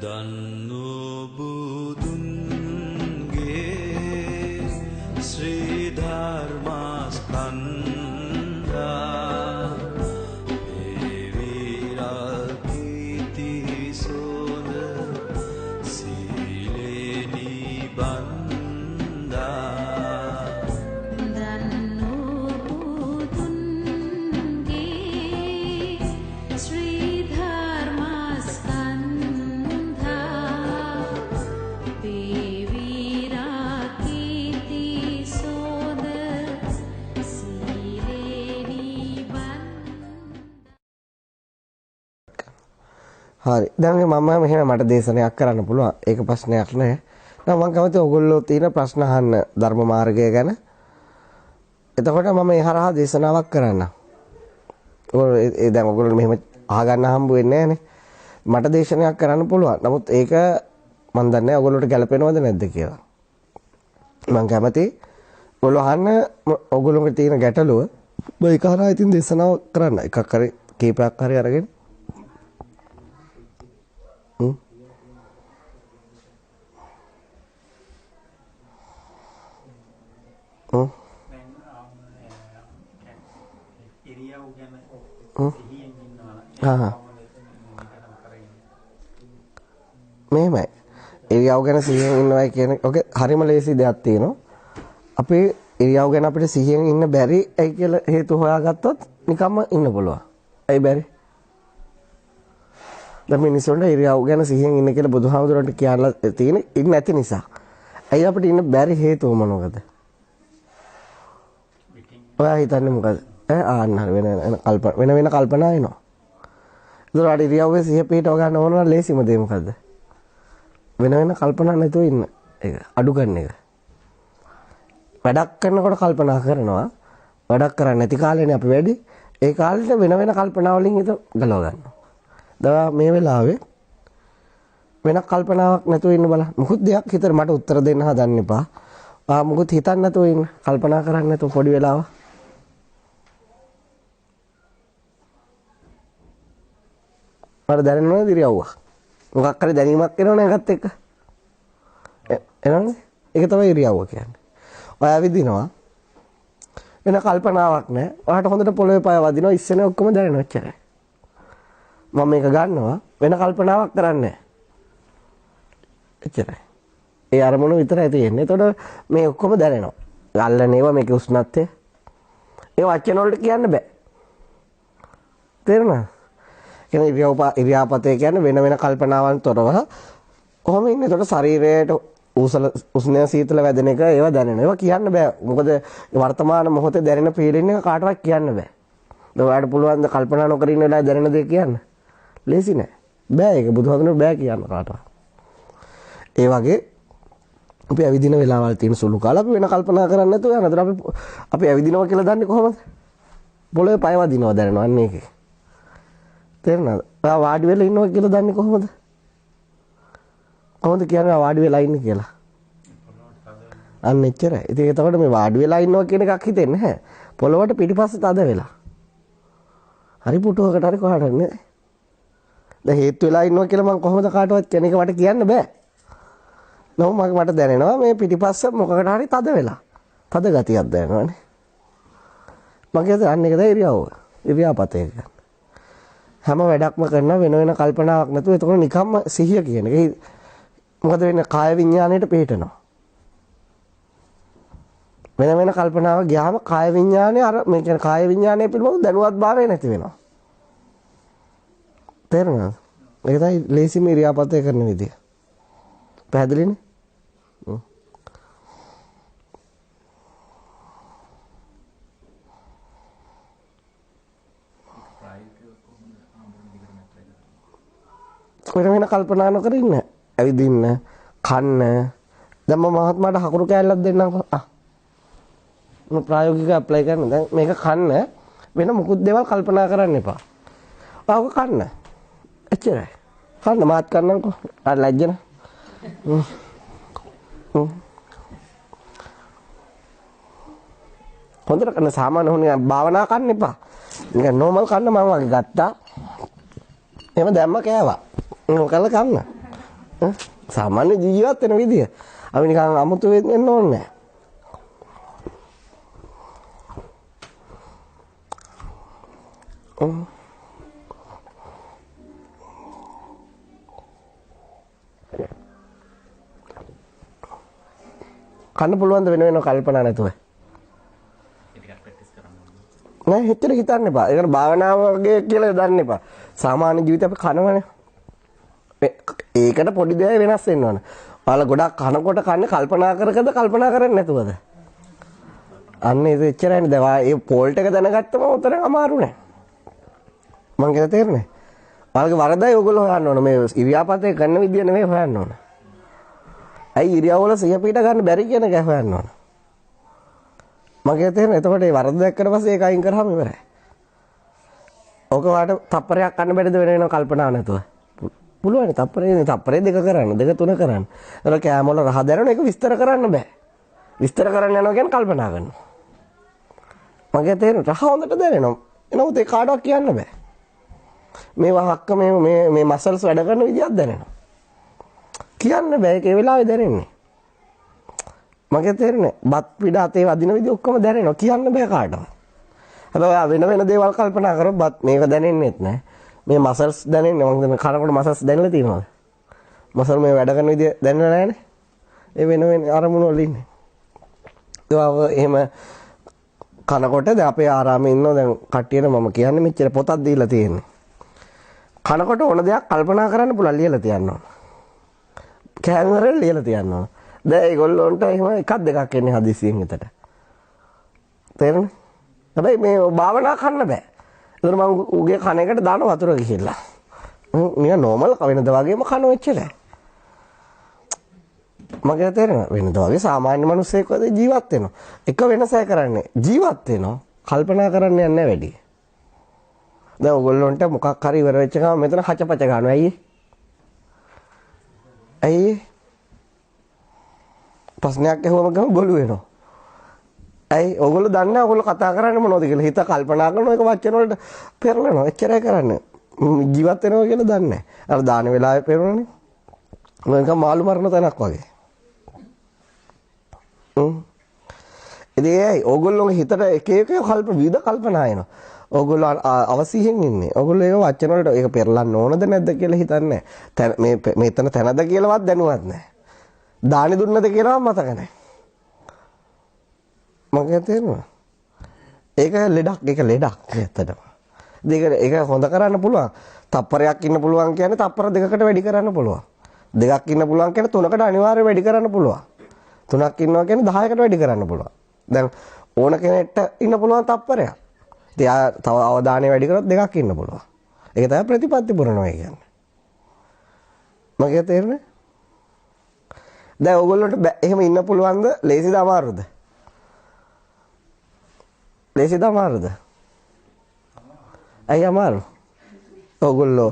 දන්නු බුදුන්ගේ ශ්‍රී ධර්මස්කන්ධා වේවිරාගීති සෝද සීලේ නිබන්ධා දන්නු බුදුන්ගේ ශ්‍රී හරි. දැන් මම මෙහෙම මට දේශනයක් කරන්න පුළුවන්. ඒක ප්‍රශ්නයක් නෑ. දැන් මම කැමති ඔයගොල්ලෝ තියෙන ප්‍රශ්න අහන්න ධර්ම මාර්ගය ගැන. එතකොට මම ඒ හරහා දේශනාවක් කරන්නම්. ඔයගොල්ලෝ දැන් ඔයගොල්ලෝ මෙහෙම අහගන්න හම්බ වෙන්නේ නෑනේ. මට දේශනයක් කරන්න පුළුවන්. නමුත් ඒක මම දන්නේ නෑ ඔයගොල්ලෝට ගැලපෙනවද නැද්ද කියලා. මම කැමති ඔයගොල්ලෝ අහන්න ඔයගොල්ලෝගේ තියෙන ගැටලුව මම ඒක හරහා ඉතින් දේශනාවක් කරන්න. එකක් හරි කීපයක් හරි අරගෙන මෙහෙමයි. ඉරියව් ගැන සිහියෙන් ඉන්නවා කියන ඔක හරිම ලේසි දෙයක් තියෙනවා. අපේ ඉරියව් ගැන අපිට සිහියෙන් ඉන්න බැරි ඇයි කියලා හේතු හොයාගත්තොත් නිකම්ම ඉන්න පුළුවන්. ඇයි බැරි? දැන් මිනිස්සුන්ට ඉරියව් ගැන සිහියෙන් ඉන්න කියලා බුදුහාමුදුරන්ට කියන්න තියෙන ඉන්න නැති නිසා. ඇයි අපිට ඉන්න බැරි හේතුව මොනවද? ඔයා හිතන්නේ මොකද? ආන්න හරි වෙන කල්පනා එනවා. ඒතකොට ඉරියව්වේ සිහිය පිටව ගන්න ඕන නම් ලේසිම දේ මොකද්ද? වෙන කල්පනා නැතුව ඉන්න එක. අඩු කරන එක. වැඩක් කරනකොට කල්පනා කරනවා. වැඩක් කරන්නේ නැති කාලේනේ අපි වැඩි. ඒ කාලෙට වෙන කල්පනා වලින් හිත ගලව ගන්නවා. දැන් මේ වෙලාවේ වෙන කල්පනාවක් නැතුව ඉන්න බලන්න. මොකුත් දෙයක් හිතට මට උත්තර දෙන්න හදන්න එපා. මොකුත් හිතන්න නැතුව ඉන්න. කල්පනා කරන්න නැතුව පොඩි වෙලාවක්. මට දැනෙනවද ඉරියව්ව? මොකක් හරි දැනීමක් එනවනේ ඒකත් එක්ක. එනවනේ. ඒක තමයි ඉරියව්ව කියන්නේ. ඔයා විදිනවා. වෙන කල්පනාවක් නැහැ. ඔයාට හොඳට පොළවේ පය වදිනවා ඉස්සෙනේ ඔක්කොම දැනෙනවා එච්චරයි. මම මේක ගන්නවා වෙන කල්පනාවක් කරන්නේ නැහැ. එච්චරයි. ඒ අරමුණ විතරයි තියෙන්නේ. එතකොට මේ ඔක්කොම දැනෙනවා. අල්ලන ඒවා මේකේ උෂ්ණත්වය. ඒ වචන වලට කියන්න බෑ. තේරුණාද? ඉරියාපතේ කියන්නේ වෙන කල්පනාවන් තොරව කොහොම ඉන්නේ. එතකොට ශරීරයට උෂ්ණය සීතල වැදෙන එක ඒවා දැනෙනවා. ඒවා කියන්න බෑ. මොකද වර්තමාන මොහොතේ දැනෙන ෆීලින් එක කාටවත් කියන්න බෑ. දැන් ඔයාලට පුළුවන් ද කල්පනා නොකර ඉන්න වෙලාවේ දැනෙන දේ කියන්න? ලේසි නෑ. බෑ ඒක බුදුහාමුදුරුවෝ බෑ කියන්න කාටවත්. ඒ වගේ අපි ඇවිදින වෙලාවල් තියෙන සුළු කාල අපි වෙන කල්පනා කරන්නේ නැතුව යනවා. ඒතර අපි ඇවිදිනවා කියලා දන්නේ කොහොමද? පොළවේ පය වදිනවා දැනෙනවා අන්න ඒකේ. තේරුණාද? ඔයා වාඩි වෙලා ඉන්නවා කියලා දන්නේ කොහොමද? කොහොමද කියන්නේ වාඩි වෙලා ඉන්නේ කියලා? අන්න එච්චරයි. ඉතින් එතකොට මේ වාඩි වෙලා ඉන්නවා කියන එකක් හිතෙන්නේ නැහැ. පොළවට පිටිපස්සේ තද වෙලා. හරි පුටුවකට හරි කොහාට හරි නේ. දැන් හේතු වෙලා ඉන්නවා කියලා මම කොහොමද කාටවත් කෙනෙක් වට කියන්න බෑ. නෝ මට දැනෙනවා මේ පිටිපස්ස මොකකට හරි තද වෙලා. තද ගතියක් දැනෙනවානේ. මගේ අන්න ඒක තමයි ඉරියව්ව. ඉරියාපතේ කියන්නේ. හැම වැඩක්ම කරන වෙන කල්පනාවක් නැතුව එතකොට නිකම්ම සිහිය කියන එක. මොකද වෙන්නේ? කාය විඤ්ඤාණයට පිටනවා. වෙන කල්පනාවක් ගියාම කාය විඤ්ඤාණය අර මේ කියන්නේ කාය විඤ්ඤාණය පිළිබඳ දැනුවත්භාවය නැති වෙනවා. තේරුණාද? ඒක තමයි ලේසිම ඉරියාපතේ කරන විදිය. පැහැදිලිනේ? වෙන කල්පනා නොකර ඉන්න. ඇවිදින්න, කන්න. දැන් මම මහත්මයාට හකුරු කෑල්ලක් දෙන්නම්. ප්‍රායෝගිකව ඇප්ලයි කරන්න. දැන් මේක කන්න වෙන මුකුත් දේවල් කල්පනා කරන්න එපා. ආව කන්න. එච්චරයි. කන්න මාත් කන්නම්කෝ. ආ ලැජ්ජන. හොඳට කන්න සාමාන්‍ය හොනේ භාවනා කන්න එපා. නිකන් නෝමල් කන්න මම වගේ ගත්තා. එහෙම දැම්ම කෑවා. කළ කන්න. සාමාන්‍ය ජීවත් වෙන විදිය. අපි නිකන් අමුතු වෙන්න ඕනේ නැහැ. කන්න පුළුවන් ද වෙන කල්පනා නැතුව? නෑ හිතට හිතන්න එපා. ඒකට භාවනාව වගේ කියලා දාන්න එපා. සාමාන්‍ය ජීවිතේ අපි කනවනේ. ඒකට පොඩි දෙයක් වෙනස් වෙන්න ඕන. ඔයාලා ගොඩක් කනකොට කන්නේ කල්පනා කල්පනා කරන්නේ නැතුවද? අන්න ඒක එච්චරයිනේ. දැන් ඒ පෝල්ට් එක දැනගත්තම උතර අමාරු නෑ. මං කියන තේරෙන්නේ. ඔයාලගේ වරදයි ඔයගොල්ලෝ හොයන්න ඕන. මේ ඉරියාපතේ කරන විදිය නෙමෙයි හොයන්න ඕන. අයි ඉරියව්වල සිය පිට ගන්න බැරි කියන එක හොයන්න ඕන. මගේ තේරෙන්නේ. එතකොට මේ වරද දැක්කට පස්සේ ඒක අයින් කරාම ඉවරයි. ඔක වාට තප්පරයක් ගන්න බැරිද වෙන කල්පනාව නැතුව? පුළුවන්. තප්පරේ දෙක කරන්න, දෙක තුන කරන්න. ඒක කෑම වල රහ දැරන එක විස්තර කරන්න බෑ. විස්තර කරන්න යනවා කියන්නේ කල්පනා කරනවා. මගේ තේරෙන්නේ රහ හොඳට දැනෙනවා. එනමුත් ඒ කාටවත් කියන්න බෑ. මේවා හක්ක මේ මසල්ස් වැඩ කරන විදියක් දැනෙනවා. කියන්න බෑ. ඒක ඒ වෙලාවේ දැනෙන්නේ. මගේ තේරෙන්නේ බත් පිට අතේ වදින විදිහ ඔක්කොම දැනෙනවා. කියන්න බෑ කාටවත්. හැබැයි වෙන දේවල් කල්පනා කරොත් බත් මේක දැනෙන්නේත් නැහැ. මේ මසල්ස් දැනෙන්නේ මම මේ කනකොට මසල්ස් දැනලා තියෙනවද? මසල් මේ වැඩ කරන විදිහ දැනෙන්නේ නැහැනේ. ඒ වෙන අරමුණු වල ඉන්නේ. ඒක එහෙම කනකොට දැන් අපේ ආරාමේ ඉන්නවා දැන් කට්ටියට මම කියන්නේ මෙච්චර පොතක් දීලා තියෙන්නේ. කනකොට ඕන දෙයක් කල්පනා කරන්න පුළුවන් ලියලා තියන්න ඕන. කැමරෙන් ලියලා තියන්න ඕන. දැන් ඒගොල්ලොන්ට එහෙම එකක් දෙකක් එන්නේ හදිසියෙන් හිතට. තේරෙනවද? හැබැයි මේ භාවනා කරන්න බෑ. ඒතර මම උගේ කන එකට දාන වතුර ගිහිල්ලා. නිකන් නෝමල් වෙනද වගේම කන වෙච්චලා. මගේ තේරෙනවද? වෙනද වගේ සාමාන්‍ය මිනිස්සෙක් වගේ ජීවත් වෙනවා. එක වෙනසයි කරන්නේ. ජීවත් වෙනවා. කල්පනා කරන්න යන්නේ නැහැ වැඩි. දැන් ඔයගොල්ලන්ට මොකක් හරි ඉවර වෙච්ච ගමන් මෙතන හචපච ගන්නවා. ඇයි? ප්‍රශ්නයක් ඇහුවම ගම බොළු වෙනවා. ඇයි? ඔයගොල්ලෝ දන්නේ නැහැ ඔයගොල්ලෝ කතා කරන්නේ මොනවද කියලා. හිත කල්පනා කරන එක වචන වලට පෙරලනවා. එච්චරයි කරන්නේ. ජීවත් වෙනවා කියලා දන්නේ නැහැ. අර දාන වෙලාවේ පෙරලනනේ. මොකක් මාළු මරන තැනක් වගේ. ඉතින් ඕගොල්ලෝගේ හිතට එක එක විවිධ කල්පනා එනවා. ඕගොල්ලෝ අවසියෙන් ඉන්නේ. ඕගොල්ලෝ ඒක වචන වලට ඒක පෙරලන්න ඕනද නැද්ද කියලා හිතන්නේ නැහැ. මේ මෙතන තැනද කියලාවත් දැනුවත් නැහැ. දානි දුන්නද කියලාවත් මතක නැහැ. මගේ තේරෙනවද? ඒක ලෙඩක් ඇත්තටම. ඒක හොඳ කරන්න පුළුවන්. තප්පරයක් ඉන්න පුළුවන් කියන්නේ තප්පර දෙකකට වැඩි කරන්න පුළුවන්. දෙකක් ඉන්න පුළුවන් කියන්නේ තුනකට අනිවාර්යයෙන් වැඩි කරන්න පුළුවන්. තුනක් ඉන්නවා කියන්නේ 10කට වැඩි කරන්න පුළුවන්. දැන් ඕන කෙනෙක්ට ඉන්න පුළුවන් තප්පරයක්. ඉතින් තව අවධානය වැඩි කරොත් දෙකක් ඉන්න පුළුවන්. ඒක තමයි ප්‍රතිපත්ති පුරනවා කියන්නේ. මගේ තේරෙන්නේ? දැන් ඕගොල්ලන්ට එහෙම ඉන්න පුළුවන්ද? ලේසිද අමාරුද? ලේසිද අමාරුද? ඇයි අමාරු? ඕගොල්ලෝ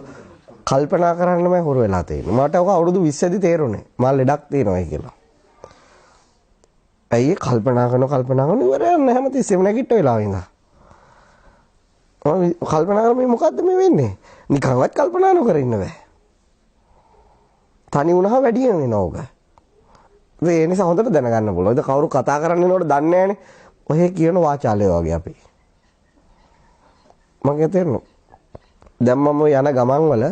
කල්පනා කරන්නම හුරු වෙලා තියෙනවා. මට ඔක අවුරුදු 20 දී තේරුණේ. මා ලෙඩක් තියෙනවායි කියලා. ඇයි කල්පනා කරන ඉවරයක් නැහැ හැමතිස්සෙම නැගිට වෙලා ඉඳලා. කල්පනා කරලා මේ මොකද්ද මේ වෙන්නේ? නිකන්වත් කල්පනා නොකර ඉන්න බෑ. තනි වුණා වැඩියෙන් වෙනවා ඔක. ඒ නිසා හොඳට දැනගන්න පුළුවන්. ඒක කවුරු කතා කරන්න එනකොට දන්නේ නැහනේ. ඔය කියන වාචාලය වගේ අපි. මගේ තේරෙනවා. දැන් මම යන ගමන් වල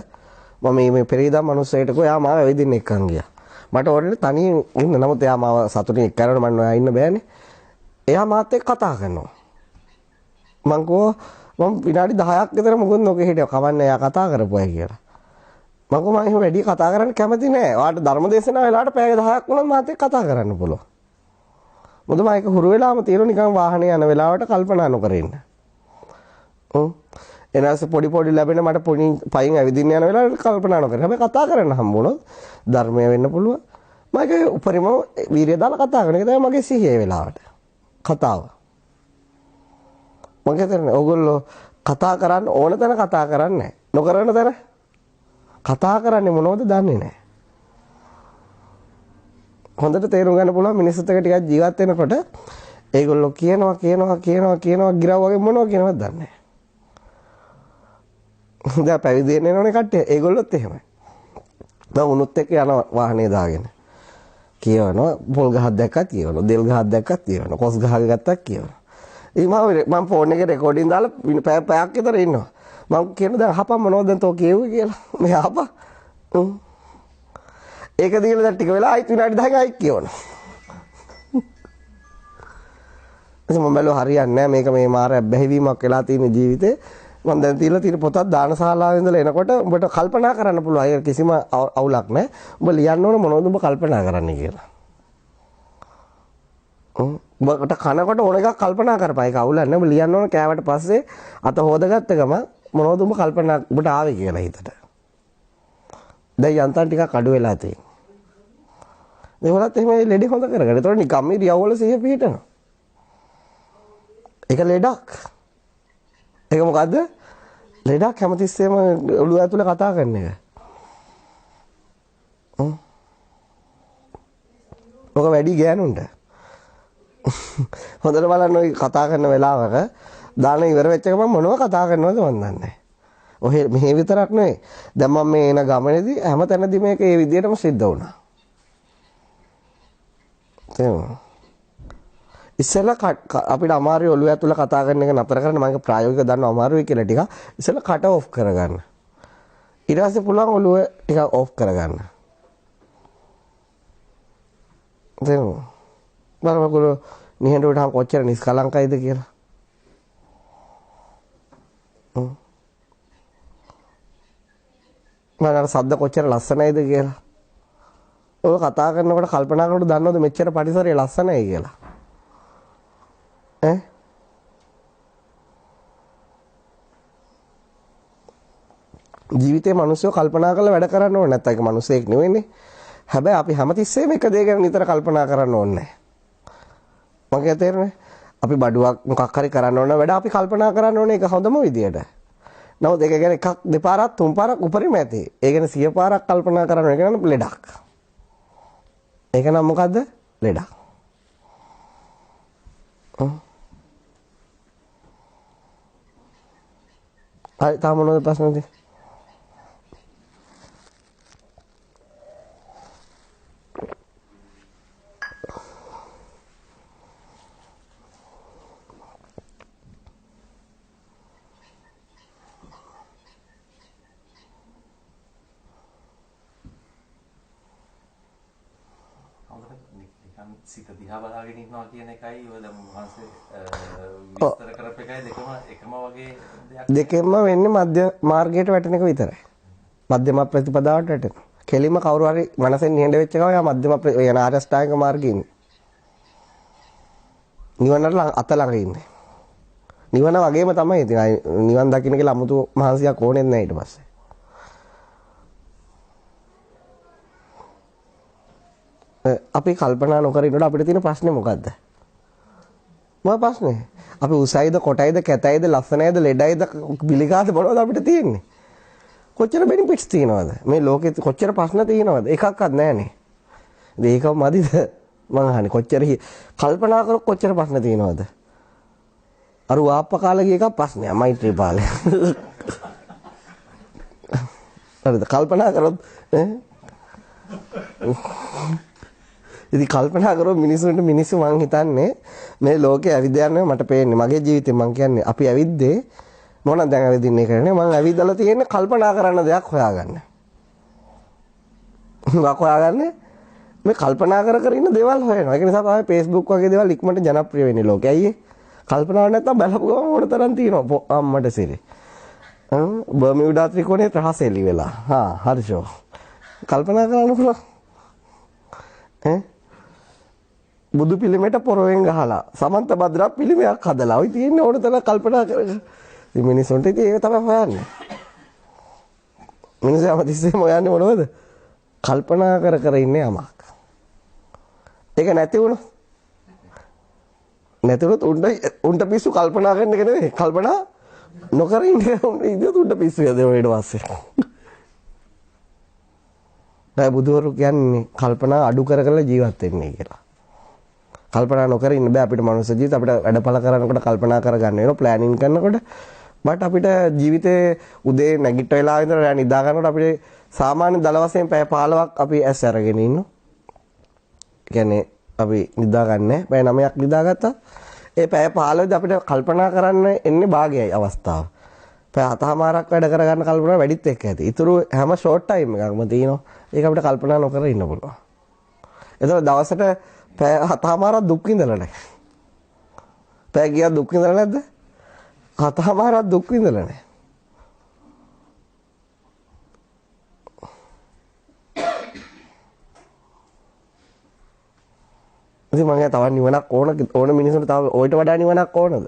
මම මේ පෙරේදා මිනිස්සෙට කෝ යා මාව ඇවිදින්න එක්කන් ගියා. මට ඕනේ තනියෙන් ඉන්න. නමුත් එයා මාව සතුටින් එක්ක කරනකොට මම නොයා ඉන්න බෑනේ. එයා මාත් එක්ක කතා කරනවා. මං කෝ මම විනාඩි 10ක් විතර මොකද නොකේ හිටියා. කවන්නේ එයා කතා කරපුවා කියලා. මම කෝ මම එහෙම වැඩි කතා කරන්න කැමති නෑ. ඔයාලට ධර්මදේශනා වෙලාවට පැය 10ක් වුණත් මාත් එක්ක කතා කරන්න පුළුවන්. මොකද මම ඒක හුරු වෙලාම තියෙන නිකන් වාහනේ යන වෙලාවට කල්පනා නොකර ඉන්න. එනවාස පොඩි ලැබෙන මට පයින් ඇවිදින්න යන වෙලාවට කල්පනා නොකර. හැබැයි කතා කරන්න හම්බුනොත් ධර්මය වෙන්න පුළුවන්. මම ඒක උපරිම වීර්යය දාලා කතා කරන එක තමයි මගේ සිහිය වෙලාවට. කතාව. මම හිතන්නේ ඕගොල්ලෝ කතා කරන්න ඕන තැන කතා කරන්නේ නැහැ. නොකරන තැන කතා කරන්නේ මොනවද දන්නේ නැහැ. හොඳට තේරුම් ගන්න පුළුවන් මිනිස්සුත් එක්ක ටිකක් ජීවත් වෙනකොට ඒගොල්ලෝ කියනවා ගිරව් වගේ මොනවා කියනවද දන්නේ නැහැ. දැන් පැවිදි වෙන්න එනෝනේ කට්ටිය. ඒගොල්ලොත් එහෙමයි. දැන් උනුත් එක්ක යන වාහනේ දාගෙන කියවනවා පොල් ගහක් දැක්කත් කියවනවා දෙල් ගහක් දැක්කත් කියවනවා කොස් ගහක් ගත්තත් කියවනවා. මම ෆෝන් එකේ රෙකෝඩින් දාලා පැයක් විතර ඉන්නවා. මම කියන දැන් අහපන් මොනවද දැන් තෝ කියුවේ කියලා. මේ අහපන්. ඒක දීලා දැන් ටික වෙලා ආයිත් විනාඩි 10ක ආයිත් කියවනවා. එතකොට මම බැලුවා හරියන්නේ නැහැ මේක මේ මාර බැහැවීමක් වෙලා තියෙන ජීවිතේ. මම දැන් තියලා තියෙන පොතක් දානශාලාවේ ඉඳලා එනකොට උඹට කල්පනා කරන්න පුළුවන්. ඒක කිසිම අවුලක් නැහැ. උඹ ලියන්න ඕන මොනවද උඹ කල්පනා කරන්නේ කියලා. උඹට කනකොට ඕන එකක් කල්පනා කරපන්. ඒක අවුලක් නැහැ. උඹ ලියන්න ඕන කෑවට පස්සේ අත හොදගත්ත ගම මොනවද උඹ කල්පනා උඹට ආවේ කියලා හිතට. දැන් යන්තම් ටිකක් අඩු වෙලා තියෙනවා. ඒවලත් එහෙම ලෙඩ හොඳ කරගන්න. ඒතකොට නිකම් මේ රියව්වල සිහිය පිහිටනවා. ඒක ලෙඩක්. ඒක මොකද්ද? ලෙඩක් හැමතිස්සෙම ඔළුව ඇතුලේ කතා කරන එක. ඔක වැඩි ගෑනුන්ට. හොඳට බලන්න ඔය කතා කරන වෙලාවක දාන ඉවර වෙච්ච ගමන් මොනව කතා කරනවද මන් දන්නේ නැහැ. ඔහෙ මෙහෙ විතරක් නෙවෙයි. දැන් මම මේ එන ගමනේදී හැම තැනදී මේක ඒ විදිහටම සිද්ධ වුණා. තේරුණා? ඉස්සෙල්ලා අපිට අමාරුයි ඔළුව ඇතුළ කතා කරන එක නතර කරන්න මම ප්‍රායෝගිකව දන්නවා අමාරුයි කියලා ටික. ඉස්සෙල්ලා කට ඔෆ් කරගන්න. ඊට පස්සේ පුළුවන් ඔළුව ටික ඔෆ් කරගන්න. තේරුණා? බලමු නිහඬවට කොච්චර නිස්කලංකයිද කියලා. මම සද්ද කොච්චර ලස්සනයිද කියලා. ඔය කතා කරනකොට කල්පනා කරනකොට දන්නවද මෙච්චර පරිසරය ලස්සනයි කියලා? ජීවිතේ මිනිස්සු කල්පනා කරලා වැඩ කරන්න ඕනේ නැත්නම් ඒක මිනිස්සෙක් නෙවෙයිනේ. හැබැයි අපි හැමතිස්සෙම එක දේ ගැන නිතර කල්පනා කරන්න ඕනේ නැහැ. මම තේරෙන්නේ. අපි බඩුවක් මොකක් හරි කරන්න ඕන වැඩ අපි කල්පනා කරන්න ඕනේ ඒක හොඳම විදියට. නමුත් ඒක ගැන එකක් දෙපාරක් තුන් පාරක් උපරිම ඇති. ඒ ගැන 100 පාරක් කල්පනා කරන එක නම් ලෙඩක්. ඒක නම් මොකද්ද? ලෙඩක්. හරි තාම මොනවද ප්‍රශ්නද? සිත දිහා බලාගෙන ඉන්නවා කියන එකයි ඔය දැන් මහන්සේ විස්තර කරපු එකයි එකම වගේ දෙයක්. දෙකෙන්ම වෙන්නේ මධ්‍ය මාර්ගයට වැටෙන එක විතරයි. මධ්‍යම ප්‍රතිපදාවට වැටෙන. කෙලිම කවුරු හරි මනසෙන් නිහඬ වෙච්ච ගමන් යා මධ්‍යම යන ආර්ය අෂ්ටාංගික මාර්ගයේ ඉන්නේ. නිවනට අත ළඟ ඉන්නේ. නිවන වගේම තමයි ඉතින් නිවන් දකින්න කියලා 아무තු මහන්සියක් ඕනෙත් නැහැ ඊට පස්සේ. අපි කල්පනා නොකර ඉන්නකොට අපිට තියෙන ප්‍රශ්නේ මොකද්ද? මොකක්ද ප්‍රශ්නේ? අපි උසයිද කොටයිද කැතයිද ලස්සනයිද ලෙඩයිද පිළිකාද මොනවද අපිට තියෙන්නේ? කොච්චර බෙනිෆිට්ස් තියෙනවද? මේ ලෝකෙ කොච්චර ප්‍රශ්න තියෙනවද? එකක්වත් නැහනේ. ඒක මදිද? මං අහන්නේ කොච්චර කල්පනා කරොත් කොච්චර ප්‍රශ්න තියෙනවද? අර වාප්ප කාලේ ගිය එකක් ප්‍රශ්නයක් මෛත්‍රී පාලේ. හරිද? කල්පනා කරොත් ඉතින් කල්පනා කරොත් මිනිස්සු මං හිතන්නේ මේ ලෝකේ ඇවිද යන්නේ මට පේන්නේ මගේ ජීවිතේ මං කියන්නේ අපි ඇවිද්දේ මොනවද දැන් ඇවිදින්නේ කරන්නේ මං ඇවිදලා තියෙන්නේ කල්පනා කරන්න දෙයක් හොයාගන්න. මොකක් හොයාගන්නේ? මේ කල්පනා කර ඉන්න දේවල් හොයනවා. ඒක නිසා තමයි Facebook වගේ දේවල් ඉක්මනට ජනප්‍රිය වෙන්නේ ලෝකේ. ඇයි ඒ? කල්පනාවක් නැත්තම් බලපු ගමන් ඕන තරම් තියෙනවා. අම්මට සිරි. බර්මියුඩා ත්‍රිකෝණේ රහස එළි වෙලා. හරිෂෝ. කල්පනා කරන්න පුළුවන්. බුදු පිළිමයට පොරවෙන් ගහලා සමන්ත භද්‍රා පිළිමයක් හදලා. ඔය තියෙන්නේ ඕන තරම් කල්පනා කරගෙන. ඉතින් මිනිස්සුන්ට ඉතින් ඒක තමයි හොයන්නේ. මිනිස්සු හැමතිස්සෙම හොයන්නේ මොනවද? කල්පනා කර ඉන්නේ යමක්. ඒක නැති වුණොත් උන්ට පිස්සු කල්පනා කරන එක නෙවෙයි. කල්පනා නොකර ඉන්නේ ඉතින් උන්ට පිස්සු යද ඊට පස්සේ. දැන් බුදුවරු කියන්නේ කල්පනා අඩු කර ජීවත් වෙන්නේ කියලා. කල්පනා නොකර ඉන්න බෑ අපිට මනුස්ස ජීවිත අපිට වැඩපළ කරනකොට කල්පනා කරගන්න වෙනවා ප්ලෑනින් කරනකොට. බට් අපිට ජීවිතේ උදේ නැගිට වෙලා ඉඳලා නිදා ගන්නකොට අපිට සාමාන්‍ය දල වශයෙන් පැය 15ක් අපි ඇස් අරගෙන ඉන්නවා. කියන්නේ අපි නිදාගන්නේ පැය 9ක් නිදාගත්තා. ඒ පැය 15ද අපිට කල්පනා කරන්න එන්නේ භාගයයි අවස්ථාව. පැය 7මාරක් වැඩ කරගන්න කල්පනා වැඩිත් එක්ක ඇති. ඊටු හැම ෂෝට් ටයිම් එකක්ම තියෙනවා. ඒක අපිට කල්පනා නොකර ඉන්න පුළුවන්. ඒතකොට දවසට පැය 7මාරක් දුක් විඳලා නැහැ. පැය ගියා දුක් විඳලා නැද්ද? 7මාරක් දුක් විඳලා නැහැ. ඉතින් මම තව නිවනක් ඕන මිනිස්සුන්ට තව ඔයිට වඩා නිවනක් ඕනද?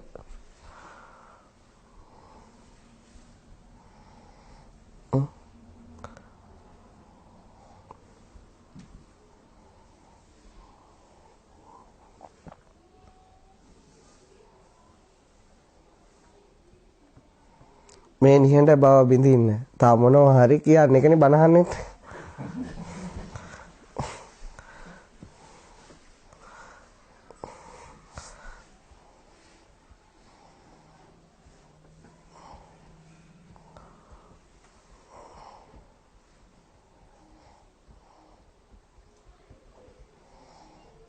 මේ නිහඬ බව බින්දින්න. තා මොනවා හරි කියන්නේ එකනේ බනහන්නේ.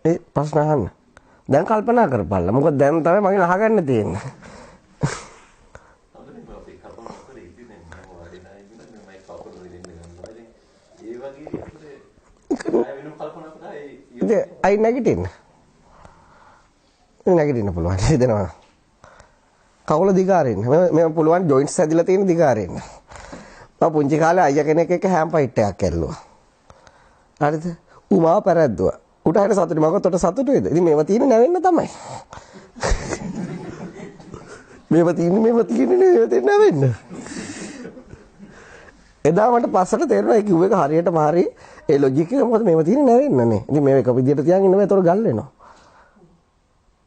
ඒ ප්‍රශ්න අහන්න. දැන් කල්පනා කරපල්ලා. මොකද දැන් තමයි මගෙන් අහගන්න තියෙන්නේ. ඉතින් අයි නැගිටින්න. නැගිටින්න පුළුවන්. හිතෙනවා. කකුල දිගාරින්න. මම පුළුවන් ජොයින්ට්ස් හැදිලා තියෙන දිගාරින්න. මම පුංචි කාලේ අයියා කෙනෙක් එක්ක හෑම් ෆයිට් එකක් කැල්ලුවා. හරිද? ඌ මාව පැරද්දුවා. උට හිට සතුටු මගත් උට සතුටු වේද? ඉතින් මේව තියෙන්නේ නැවෙන්න තමයි. මේව තියෙන්නේ නැවෙන්න. එදා මට පස්සට තේරුණා ඒ කිව්ව එක හරියටම හරි ඒ ලොජික් එක මොකද මේව තියෙන්නේ නැවෙන්න නේ. ඉතින් මේව එක විදියට තියාගෙන ඉන්න බෑ ඒතර ගල් වෙනවා.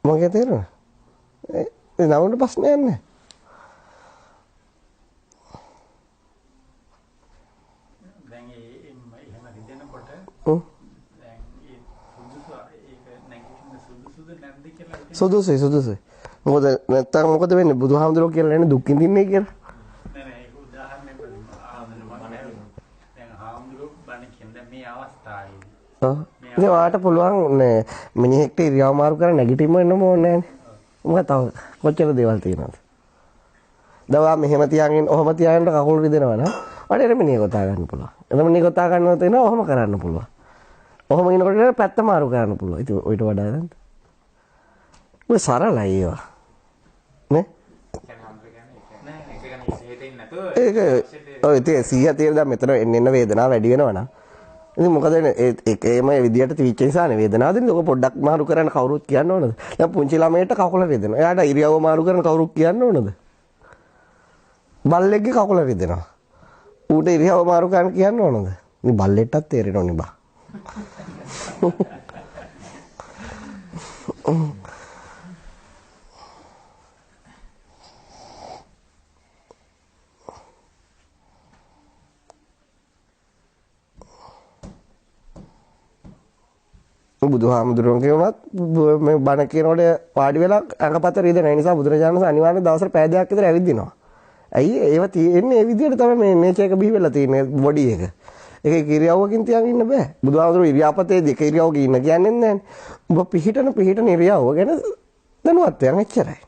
මොකද තේරුණා? ඒ නවුන්ට ප්‍රශ්නයක් නැහැ. දැන් එහෙම හිතෙනකොට දැන් ඒ සුදුසුද නැද්ද කියලා සුදුසුයි. මොකද නැත්තම් මොකද වෙන්නේ? බුදුහාමුදුරුවෝ කියලා එන්නේ දුක් විඳින්නේ කියලා. නෑ ඒක උදාහරණයක් දැන් හාමුදුරුවෝ බණ කියන මේ අවස්ථාවේ ඉතින් ඔයාලට පුළුවන් නේ මිනිහෙක්ට ඉරියව් මාරු කරලා නැගිටින්න වෙන්නම ඕනේ නෑනේ. මොකද තව කොච්චර දේවල් තියෙනවද? දවා මෙහෙම තියාගෙන ඔහම තියාගෙන කකුල් රිදෙනවා නම් ඔයාලට එරමිනිය ගොතා ගන්න පුළුවන්. එරමිනිය ගොතා ගන්නවත් වෙනවා ඔහම කරන්න පුළුවන්. ඔහම ඉනකොට පැත්ත මාරු කරන්න පුළුවන්. ඉතින් ඔයිට වඩා නේද? ඔය සරලයි ඒවා. නේ? ඒක ඔය ඉතින් 100 තියෙන දැන් මෙතන එන්න වේදනාව වැඩි වෙනවා නම් ඉතින් මොකද ඒකේම විදියට තිවිච්ච නිසානේ වේදනාව දෙන්නේ. ඔක පොඩ්ඩක් මාරු කරන්න කවුරුත් කියන්න ඕනද? දැන් පුංචි ළමයට කකුල රිදෙනවා. එයාට ඉරියව්ව මාරු කරන කවුරුත් කියන්න ඕනද? බල්ලෙක්ගේ කකුල රිදෙනවා. ඌට ඉරියව්ව මාරු කරන්න කියන්න ඕනද? ඉතින් බල්ලෙට්ටත් තේරෙනවනේ බා. බුදුහාමුදුරුවන්ගේ වුණත් මේ බණ කියනකොට වාඩි වෙලා අඟපත රිදෙන නිසා බුදුරජාණන් වහන්සේ අනිවාර්යෙන් දවසට පැය දෙකක් විතර ඇවිදිනවා. ඇයි ඒව තියෙන්නේ ඒ විදිහට තමයි මේ නේචර් එක බිහි වෙලා තියෙන්නේ බොඩි එක. ඒක ඉරියව්වකින් තියාගෙන ඉන්න බෑ. බුදුහාමුදුරුවෝ ඉරියාපතේ දෙක ඉරියව්වක ඉන්න කියන්නේ නැහැ. ඔබ පිහිටන ඉරියව්ව ගැන දැනුවත් වෙන එච්චරයි.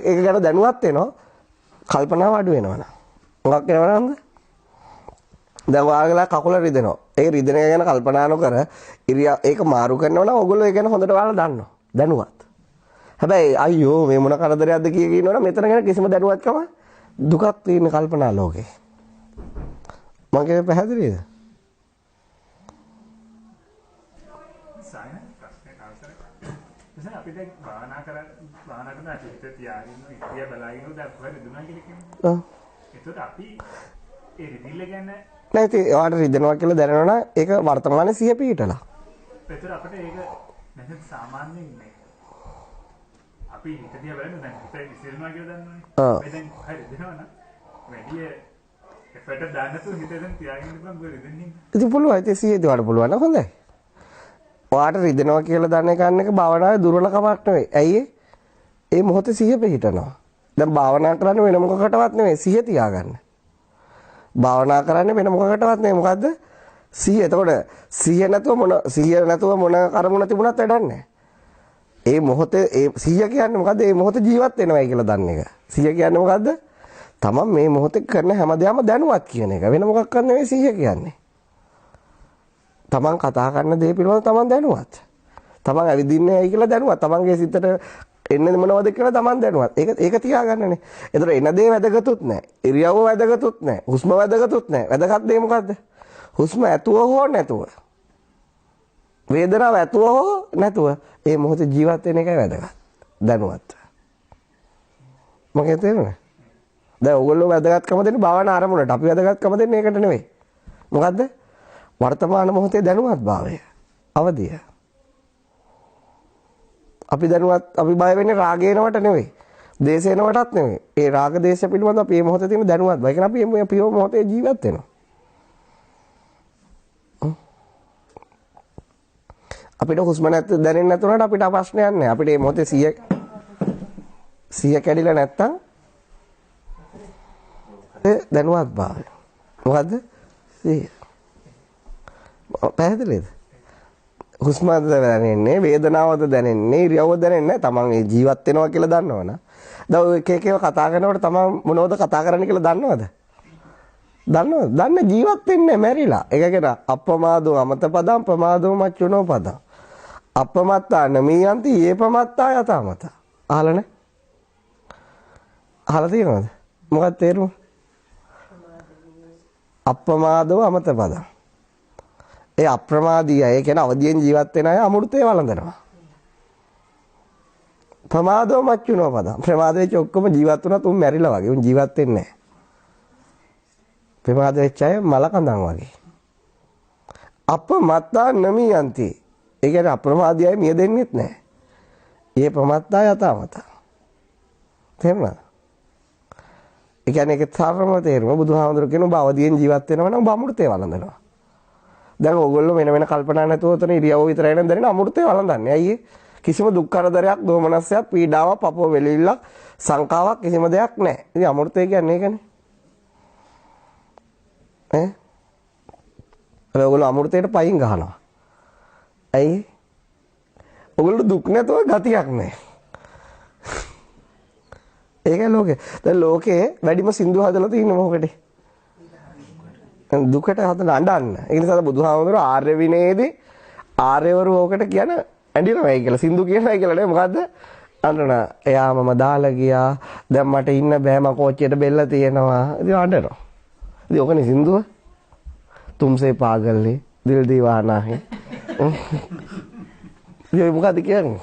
ඒක ගැන දැනුවත් වෙනවා කල්පනාව අඩු වෙනවා නා. මොකක් වෙනවද? දැන් වාගලා කකුල රිදෙනවා. ඒ රිදෙන එක ගැන කල්පනා නොකර ඒක මාරු කරනවා නම් ඔයගොල්ලෝ ඒ ගැන හොඳට ඔයාලා දන්නවා. දැනුවත්. හැබැයි අයියෝ මේ මොන කරදරයක්ද කිය කියනවනම් මෙතන ගැන කිසිම දැනුවත්කම දුකක් තියෙන කල්පනා ලෝකේ. මගේ පැහැදිලිද? සායන ප්‍රශ්නේ අවසරයි. දැන් අපි දැන් භාවනා කරන හිත තියාගෙන ඉතිය බලාගෙන දැන් කොහෙද දුනා කියලා කියන්නේ. ඔව්. ඒකට අපි ඒ රිදිල්ල ගැන නෑ ඉතින් ඔයාලට රිදෙනවා කියලා දැනෙනවා නම් ඒක වර්තමානයේ සිහිය පිහිටලා. ඒතර අපිට ඒක නැත්නම් සාමාන්‍යයෙන් නේ. අපි හිත දිහා බලන්න දැන් හිත ඉසිරනවා කියලා දන්නවනේ. ඔව්. දැන් හරි දෙනවා නම් වැඩි එෆර්ට් දාන්නතු හිතෙන් තියාගෙන ඉන්න පුළුවන් රිදෙන්නේ. ඉතින් පුළුවන්. ඉතින් සිහිය දිවට පුළුවන් නම් හොඳයි. ඔයාලට රිදෙනවා කියලා දන්නේ කන්න එක භාවනාවේ දුර්වලකමක් නෙවෙයි. ඇයි ඒ මොහොතේ සිහිය පිහිටනවා. දැන් භාවනා කරන්න වෙන මොකකටවත් නෙවෙයි සිහිය තියාගන්න. භාවනා කරන්නේ වෙන මොකකටවත් නෙවෙයි. මොකද්ද? සිහිය. එතකොට සිහිය නැතුව මොන කර්මුණ තිබුණත් වැඩක් නැහැ. ඒ මොහොතේ ඒ සිහිය කියන්නේ මොකද්ද? ඒ මොහොත ජීවත් වෙනවයි කියලා දන්න එක. සිහිය කියන්නේ මොකද්ද? තමන් මේ මොහොතේ කරන හැමදේම දැනුවත් කියන එක. වෙන මොකක්වත් නෙවෙයි සිහිය කියන්නේ. තමන් කතා කරන දේ පිළිබඳව තමන් දැනුවත්. තමන් ඇවිදින්නේ ඇයි කියලා දැනුවත්. තමන්ගේ සිතට එන්නේ මොනවද කියලා තමන් දැනුවත්. ඒක තියාගන්නනේ. ඒතර එන දේ වැදගත්ුත් නැහැ. ඉරියව්ව වැදගත්ුත් නැහැ. හුස්ම වැදගත්ුත් නැහැ. වැදගත් දේ මොකද්ද? හුස්ම ඇතුව හෝ නැතුව. වේදනාව ඇතුව හෝ නැතුව ඒ මොහොතේ ජීවත් වෙන එකයි වැදගත්. දැනුවත්. මගේ තේරුණා? දැන් ඕගොල්ලෝ වැදගත්කම දෙන්නේ භාවනා ආරමුණට. අපි වැදගත්කම දෙන්නේ ඒකට නෙවෙයි. මොකද්ද? වර්තමාන මොහොතේ දැනුවත්භාවය. අවදිය. අපි බය වෙන්නේ රාගේනවට නෙවෙයි. දේශේනවටත් නෙවෙයි. ඒ රාග දේශ පිළිබඳව අපි මේ මොහොතේ තියෙන දැනුවත්භාවය. ඒ කියන්නේ අපි මේ මොහොතේ ජීවත් වෙනවා. අපිට හුස්ම දැනෙන්නේ නැතුනට අපිට ප්‍රශ්නයක් නැහැ. අපිට මේ මොහොතේ 100 කැඩිලා නැත්තම් දැනුවත්භාවය. මොකද්ද? 100. පැහැදිලිද? හුස්මද දැනෙන්නේ, වේදනාවද දැනෙන්නේ, ඉරියව්වද දැනෙන්නේ නැහැ. තමන් ජීවත් වෙනවා කියලා දන්නවනේ. දැන් ඔය එක එකව කතා කරනකොට තමන් මොනවද කතා කරන්නේ කියලා දන්නවද? දන්නවද? දන්නේ ජීවත් වෙන්නේ මැරිලා. ඒක කියන අප්පමාදෝ අමතපදම් ප්‍රමාදෝ මච්චුනෝ පදම්. අපමත්තා නමියන්ති ඒපමත්තා යතමත. අහලානේ? අහලා තියෙනවද? මොකක්ද තේරුම? අප්පමාදෝ අමතපදම්. ඒ අප්‍රමාදී අය කියන අවදියෙන් ජීවත් වෙන අය අමෘතේ වළඳනවා. ප්‍රමාදෝ මච්චුනෝ පදම්. ප්‍රමාදයේ ඔක්කොම ජීවත් වුණත් උන් මැරිලා වගේ. උන් ජීවත් වෙන්නේ නැහැ. ප්‍රමාද වෙච්ච අය මලකඳන් වගේ. අපමත්තා නමියන්ති. ඒ කියන්නේ අප්‍රමාදී අය මිය දෙන්නෙත් නැහැ. ඒ ප්‍රමත්තා යතමත. තේරුණාද? ඒ කියන්නේ ඒක තරම තේරුම බුදුහාමුදුරු කියන ඔබ අවදියෙන් ජීවත් වෙනවා නම් ඔබ අමෘතේ වළඳනවා. දැන් ඕගොල්ලෝ වෙන කල්පනා නැතුව උතන ඉරියව්ව විතරයි නම් දැනෙන අමෘතේ වළඳන්නේ. ඇයි කිසිම දුක් කරදරයක්, දෝමනස්සයක්, පීඩාවක්, පපුව වෙලිල්ලක්, සංකාවක් කිසිම දෙයක් නැහැ. ඉතින් අමෘතේ කියන්නේ ඒකනේ. ඔයගොල්ලෝ අමෘතයට පයින් ගහනවා. ඇයි? ඔයගොල්ලෝ දුක් නැතුව ගතියක් නැහැ. ඒකයි ලෝකේ. දැන් ලෝකේ වැඩිම සින්දු හදලා තියෙන්නේ මොකටද? දුකට හදන අඬන්න. ඒ නිසා බුදුහාමුදුරුවෝ ආර්ය විනයේදී ආර්යවරු ඕකට කියන ඇඬිනවයි කියලා. සින්දු කියනයි කියලා නේ. මොකද්ද? අඬන. එයා මම දාලා ගියා. දැන් මට ඉන්න බෑ. මම කෝච්චියට බෙල්ල තියෙනවා. ඉතින් අඬනවා. ඉතින් ඕකනේ සින්දුව. तुमसे पागल है दिल दीवाना है. ये මොකද්ද කියන්නේ?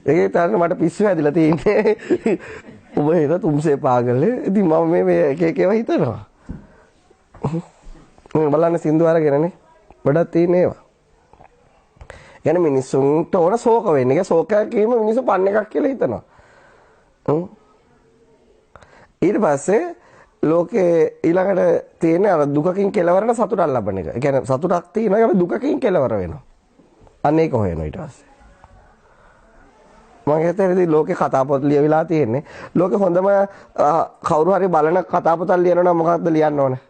ඒකේ තරණ මට පිස්සු හැදිලා තියෙන්නේ. ඔබ හිත तुमसे पागल है. ඉතින් මම මේ එක එක ඒවා හිතනවා. බලන්න සින්දු අරගෙනනේ. ගොඩක් තියෙන ඒවා. يعني මිනිස්සුන්ට ඕන ශෝක වෙන්නේ. ඒක ශෝකයක් කියීම මිනිස්සු පන්න එකක් කියලා හිතනවා. ඊට පස්සේ ලෝකේ ඊළඟට තියෙන අර දුකකින් කෙලවරන සතුටක් ලබන එක. ඒ කියන්නේ සතුටක් තියෙනවා ඒක දුකකින් කෙලවර වෙනවා. අන්න ඒක හොයනවා ඊට පස්සේ. මම හිතන්නේ ලෝකේ කතාපොත් ලියවිලා තියෙන්නේ. ලෝකේ හොඳම කවුරු හරි බලන කතාපොතක් ලියනවා නම් මොකක්ද ලියන්න ඕනේ?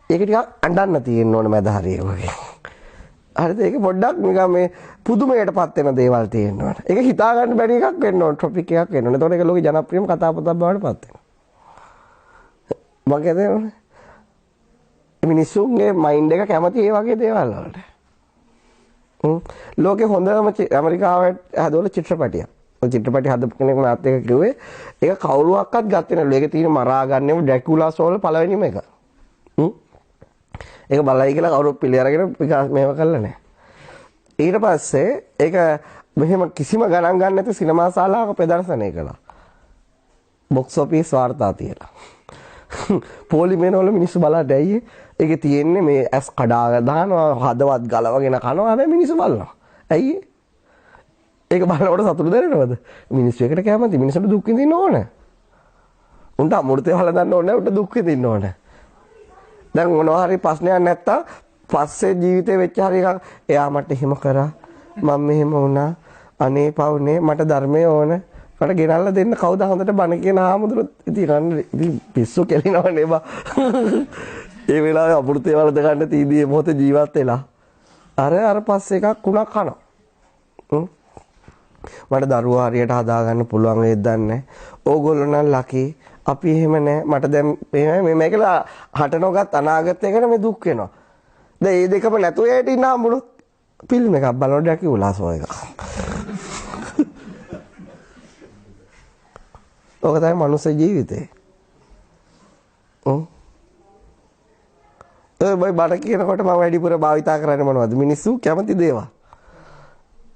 ඒක ටිකක් අඬන්න තියෙන්න ඕනේ මැද හරිය වගේ. හරිද? ඒක පොඩ්ඩක් නිකන් මේ පුදුමයටපත් වෙන දේවල් තියෙන්න ඕනේ. ඒක හිතා ගන්න බැරි එකක් වෙන්න ඕනේ. ටොපික් එකක් වෙන්න ඕනේ. එතකොට ඒක ලෝකේ ජනප්‍රියම කතාපොතක් බවට පත් වෙනවා. මම කියන්නේ මිනිස්සුන්ගේ මයින්ඩ් එක කැමති ඒ වගේ දේවල් වලට. ලෝකේ හොඳම ඇමරිකාවේ හදවල චිත්‍රපටියක්. ඔය චිත්‍රපටි හදපු කෙනෙක් මාත් එක කිව්වේ ඒක කවුරුවක්වත් ගත්තේ නැහැ. ඒකේ තියෙන මරා ගන්නෙම ඩ්‍රැකියුලා සෝල් පළවෙනිම එක. ඒක බලයි කියලා කවුරුත් පිළි අරගෙන මේව කළා නැහැ. ඊට පස්සේ ඒක මෙහෙම කිසිම ගණන් ගන්න නැති සිනමා ශාලාවක ප්‍රදර්ශනය කළා. බොක්ස් ඔෆිස් වාර්තා තියලා. පොලිමේන වල මිනිස්සු බලන්න ඇයි ඒකේ තියෙන්නේ මේ ඇස් කඩාගෙන දානවා හදවත් ගලවගෙන කනවා හැබැයි මිනිස්සු බලනවා. ඇයි ඒක බලනකොට සතුටු දැනෙනවද? මිනිස්සු එකට කැමති. මිනිස්සුන්ට දුක් විඳින්න ඕන. උන්ට අමෘතේ වළඳන්න ඕනේ. උන්ට දුක් විඳින්න ඕනේ. දැන් මොනවා හරි ප්‍රශ්නයක් නැත්තම් පස්සේ ජීවිතේ වෙච්ච හරි එකක් එයා මට එහෙම කරා මම මෙහෙම වුණා අනේ පවුනේ මට ධර්මයේ ඕන මට ගෙනල්ලා දෙන්න කවුද හොඳට බණ කියන ආමුදුරොත් ඉතින් පිස්සු කෙලිනවනේ බා. ඒ වෙලාවේ අපෘතේ වලද ගන්න තීදී මොහොතේ ජීවත් වෙලා. අර පස්සේ එකක් කුණක් කනවා. මට දරුවා හරියට හදාගන්න පුළුවන් වේද දන්නේ. ඕගොල්ලෝ නම් ලකි. අපි එහෙම නැහැ. මට දැන් මේ මේකලා හට නොගත් අනාගතයකට මේ දුක් වෙනවා. දැන් මේ දෙකම නැතුව යයට ඉන්න හම්බුනොත් ෆිල්ම් එකක් බලනකොට යකි උලාසෝ එක. ඔක තමයි මනුස්ස ජීවිතේ. බයි බඩ කියනකොට මම වැඩිපුර භාවිතා කරන්නේ මොනවද? මිනිස්සු කැමති දේවල්.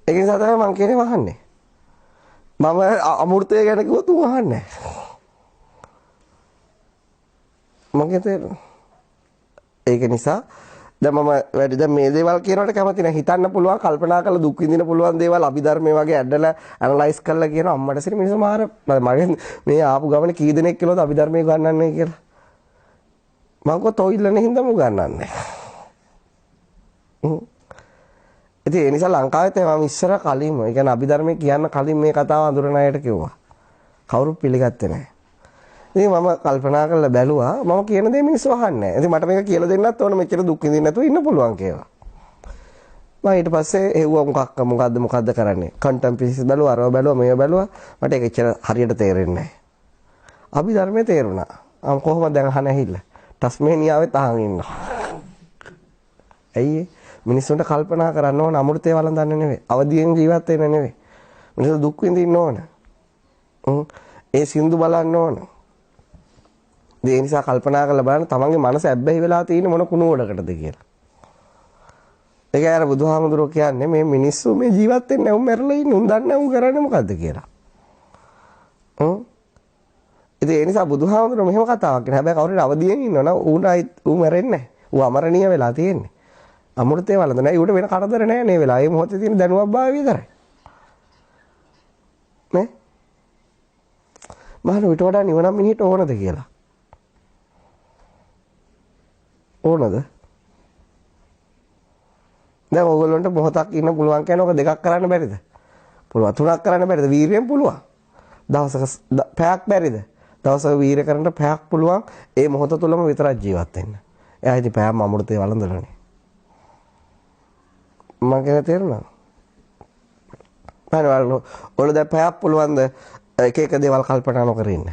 ඒක නිසා තමයි මම කියන්නේ වහන්නේ. මම අමෘතය ගැන කිව්වොත් වහන්නේ. ඒක නිසා දැන් මම වැඩි දැන් මේ දේවල් කියනකොට කැමති නැහැ. හිතන්න පුළුවන්, කල්පනා කරලා දුක් විඳින්න පුළුවන් දේවල් අභිධර්මයේ වගේ ඇඩලා ඇනලයිස් කරලා කියන අම්මට සිරි මිනිස්සු මාර මගේ මේ ආපු ගමනේ කී දෙනෙක් කිව්වද අභිධර්මයේ ගන්නන්නේ කියලා. මම කො තොইলනේ හින්දාම ගන්නන්නේ. ඉතින් ඒ නිසා ලංකාවේ තමයි මම ඉස්සර කලින්ම, ඒ කියන්නේ අභිධර්මයේ කියන්න කලින් මේ කතාව අඳුරන අයට කිව්වා. කවුරුත් පිළිගත්තේ නැහැ. ඉතින් මම කල්පනා කරලා බැලුවා මම කියන දේ මිනිස්සු අහන්නේ නැහැ. ඉතින් මට මේක කියලා දෙන්නත් ඕන මෙච්චර දුක් විඳින්න නැතුව ඉන්න පුළුවන් කියලා. මම ඊට පස්සේ එව්වා මොකද්ද කරන්නේ? කන්ටෙන්ට් පීසස් බැලුවා, අරව බැලුවා, මේව බැලුවා. මට ඒක එච්චර හරියට තේරෙන්නේ නැහැ. අභිධර්මයේ තේරුණා. කොහොමද දැන් අහන්න ඇහිල්ල? ටස්මේනියාවේ තහන් ඉන්නවා. ඇයි මිනිස්සුන්ට කල්පනා කරන්න ඕන අමෘතේ වළඳන්න නෙවෙයි. අවදියෙන් ජීවත් වෙන්න නෙවෙයි. මිනිස්සු දුක් විඳින්න ඕන. ඒ සින්දු බලන්න ඕන. ඒ නිසා කල්පනා කරලා බලන්න තමන්ගේ මනස ඇබ්බැහි වෙලා තියෙන මොන කුණු වලකටද කියලා. ඒකයි අර බුදුහාමුදුරුවෝ කියන්නේ මේ මිනිස්සු මේ ජීවත් වෙන්නේ උන් මැරලා ඉන්නේ උන් දන්නේ උන් කරන්නේ මොකද්ද කියලා. ඉතින් ඒ නිසා බුදුහාමුදුරුවෝ මෙහෙම කතාවක් කියන හැබැයි කවුරුහරි අවදියෙන් ඉන්නවනම් ඌ මැරෙන්නේ නැහැ. ඌ අමරණීය වෙලා තියෙන්නේ. අමෘතේ වළඳ නැහැ. ඌට වෙන කරදර නැහැ නේ වෙලාව. මේ මොහොතේ තියෙන දැනුවත් භාවය විතරයි. නේ? මහණ ඊට වඩා නිවන මිනිහට ඕනද කියලා. ඕනද? දැන් ඕගොල්ලන්ට මොහොතක් ඉන්න පුළුවන් කියන එක දෙකක් කරන්න බැරිද? පුළුවන්. තුනක් කරන්න බැරිද? වීරියෙන් පුළුවන්. දවසක පැයක් බැරිද? දවසක වීර කරන්න පැයක් පුළුවන්. ඒ මොහොත තුලම විතරක් ජීවත් වෙන්න. එයා ඉතින් පැයම අමෘතේ වළඳනනේ. මම කියන තේරුණා. බලන්න ඔල දැන් පැයක් පුළුවන්ද එක එක දේවල් කල්පනා නොකර ඉන්න?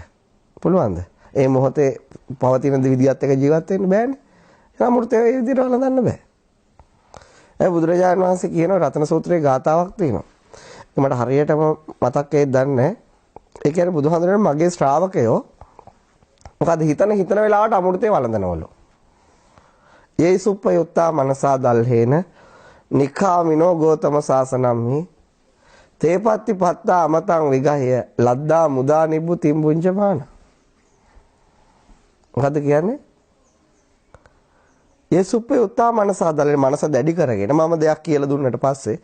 පුළුවන්ද? ඒ මොහොතේ පවතින විදිහත් එක ජීවත් වෙන්න බෑනේ. අමෘතේ ඒ විදිහට වළඳන්න බෑ. ඒ බුදුරජාණන් වහන්සේ කියන රතන සූත්‍රයේ ගාතාවක් තියෙනවා. මට හරියටම මතක් වෙයිද දන්නේ නැහැ. ඒ කියන්නේ බුදුහාමුදුරනේ මගේ ශ්‍රාවකයෝ මොකද හිතන වෙලාවට අමෘතේ වළඳනවලු. "යේ සුප්පයුත්තා මනසා දල්හේන නිකාමිනෝ ගෝතම සාසනම්හි තේපත්ති පත්තා අමතං විගහය ලද්දා මුදා නිබ්බු තිම්බුංජමාන." මොකද කියන්නේ? "යේ සුප්පයුත්තා මනසා දල්හේන" මනස දැඩි කරගෙන මම දෙයක් කියලා දුන්නට පස්සේ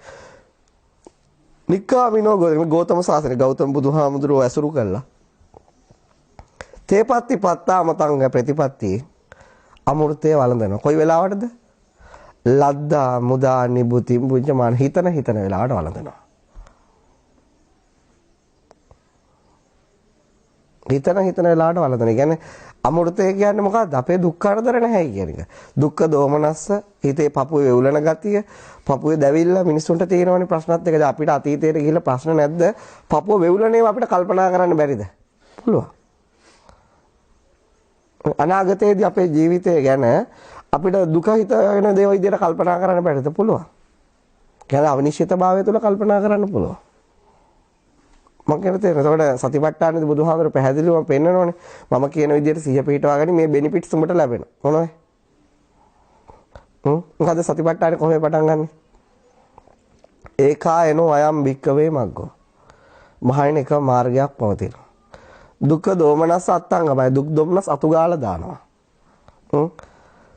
නිකාමිනෝ ගෝතම සාසනය ගෞතම බුදුහාමුදුරුවෝ ඇසුරු කළා. තේපත්ති පත්තා අමතං ප්‍රතිපත්ති අමෘතේ වළඳනවා. කොයි වෙලාවටද? ලද්දා මුදා නිබුති බුද්ධමාන හිතන වෙලාවට වළඳනවා. හිතන වෙලාවට වළඳනවා. කියන්නේ අමෘතය කියන්නේ මොකද්ද? අපේ දුක් කරදර නැහැ කියන එක. දුක්ඛ දෝමනස්ස හිතේ පපුවේ වෙවුලන ගතිය, පපුවේ දැවිල්ල මිනිස්සුන්ට තියෙනවනේ ප්‍රශ්නත් එක. අපිට අතීතයට ගිහිල්ලා ප්‍රශ්න නැද්ද? පපුව වෙවුලනේව අපිට කල්පනා කරන්න බැරිද? පුළුවන්. අනාගතයේදී අපේ ජීවිතය ගැන අපිට දුක හිතන දේවල් විදිහට කල්පනා කරන්න බැරිද? පුළුවන්. කියන්නේ අවිනිශ්චිතභාවය තුළ කල්පනා කරන්න පුළුවන්. මම කියන තේ එතකොට සතිපට්ඨානෙදි බුදුහාමර පැහැදිලිවම පෙන්නනෝනේ. මම කියන විදිහට සිහිය පිටවාගෙන මේ බෙනිෆිට්ස් උඹට ලැබෙනවා. මොනවද? මොකද සතිපට්ඨානෙ කොහොමද පටන් ගන්නෙ? ඒකායනෝ අයම් භික්කවේ මග්ගෝ. මහායන එක මාර්ගයක් පවතිනවා. දුක්ඛ දෝමනස් අත්තංගමයි. දුක් දොමනස් අතු ගාලා දානවා.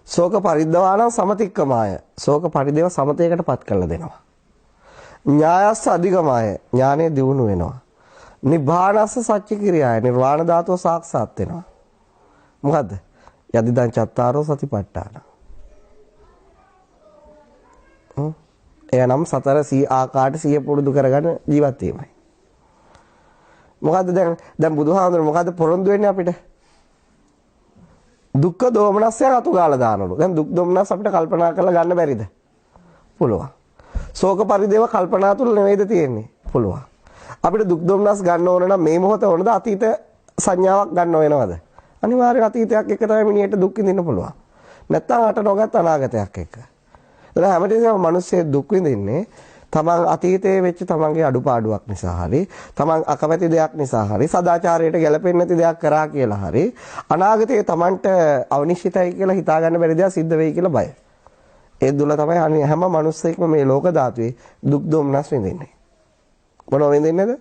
ශෝක පරිද්දවානම් සමතික්කමාය. ශෝක පරිදේව සමතයකටපත් කරලා දෙනවා. ඥායස්ස අධිගමාය. ඥානෙ දියුණු වෙනවා. නිබ්බානස්ස සච්ච කිරියාය. නිර්වාණ ධාතුව සාක්ෂාත් වෙනවා. මොකද්ද? යදිදං චත්තාරෝ සතිපට්ඨාන. එයනම් සතර ආකාරයට සිය පුරුදු කරගෙන ජීවත් වීමයි. මොකද්ද දැන් බුදුහාමුදුරුවෝ මොකද්ද පොරොන්දු වෙන්නේ අපිට? දුක්ඛ දෝමනස්ය අතු ගාලා දානවලු. දැන් දුක් දෝමනස් අපිට කල්පනා කරලා ගන්න බැරිද? පුළුවන්. ශෝක පරිදේව කල්පනා තුල නෙවෙයිද තියෙන්නේ? පුළුවන්. අපිට දුක් දෝමනස් ගන්න ඕන නම් මේ මොහොත ඕනද අතීත සංඥාවක් ගන්න වෙනවද? අනිවාර්යයෙන් අතීතයක් එක්ක තමයි මිනිහට දුක් විඳින්න පුළුවන්. නැත්තම් අට නොගත් අනාගතයක් එක්ක. ඒතර හැමතිස්සෙම මිනිස්සේ දුක් විඳින්නේ තමන් අතීතයේ වෙච්ච තමන්ගේ අඩුපාඩුවක් නිසා හරි තමන් අකමැති දෙයක් නිසා හරි සදාචාරයට ගැලපෙන්නේ නැති දෙයක් කරා කියලා හරි අනාගතයේ තමන්ට අවනිශ්චිතයි කියලා හිතා ගන්න බැරි දෙයක් සිද්ධ වෙයි කියලා බය. ඒ දුල තමයි හැම මිනිස්සෙක්ම මේ ලෝක ධාතුවේ දුක් දුම්නස් විඳින්නේ. මොනව විඳින්නේද?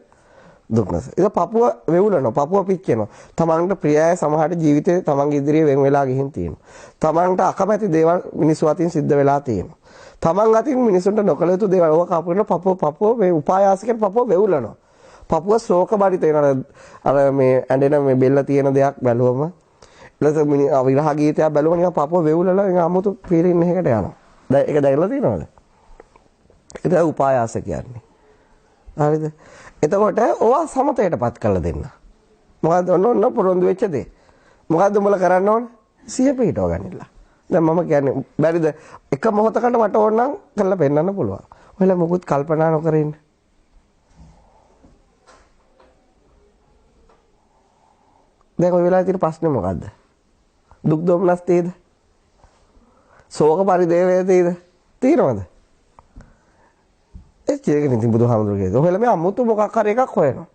දුක්නස්. ඒක පපුව වෙවුලනවා, පපුව පිච්චෙනවා. තමන්ට ප්‍රියය සමහරට ජීවිතේ තමන්ගේ ඉදිරියේ වෙන් වෙලා ගිහින් තියෙනවා. තමන්ට අකමැති දේවල් මිනිස්සු අතින් සිද්ධ වෙලා තියෙනවා. තමන් අතින් මිනිසුන්ට නොකළ යුතු දේවල් ඕක කපුරන පපුව මේ උපායාසිකෙන් පපුව වෙවුලනවා. පපුව ශෝක බරිත වෙනවා. අර මේ ඇඬෙන මේ බෙල්ල තියෙන දෙයක් බැලුවම ඊළඟ විරහ ගීතයක් බැලුවම නිකන් පපුව වෙවුලලා නිකන් අමුතු ෆීලින් එකකට යනවා. දැන් ඒක දැකලා තියෙනවද? ඒක උපායාස කියන්නේ. හරිද? එතකොට ඕවා සමතයටපත් කරලා දෙන්න. මොකද්ද ඔන්න පොරොන්දු වෙච්ච දේ. මොකද්ද උඹලා කරන්න ඕනේ? සිය පිටව ගන්නilla. දැන් මම කියන්නේ බැරිද එක මොහොතකට මට ඕන නම් කරලා පෙන්නන්න පුළුවන්. ඔයාලා මොකුත් කල්පනා නොකර ඉන්න. දැන් ඔය වෙලාවේ තියෙන ප්‍රශ්නේ මොකද්ද? දුක් දොම්නස් තේද? ශෝක පරිදේවය තේද? තේරෙනවද? ඒ චේකෙන් ඉතින් බුදුහාමුදුරුවෝ කියනවා. ඔයාලා මේ අමුතු මොකක් හරි එකක් හොයනවා.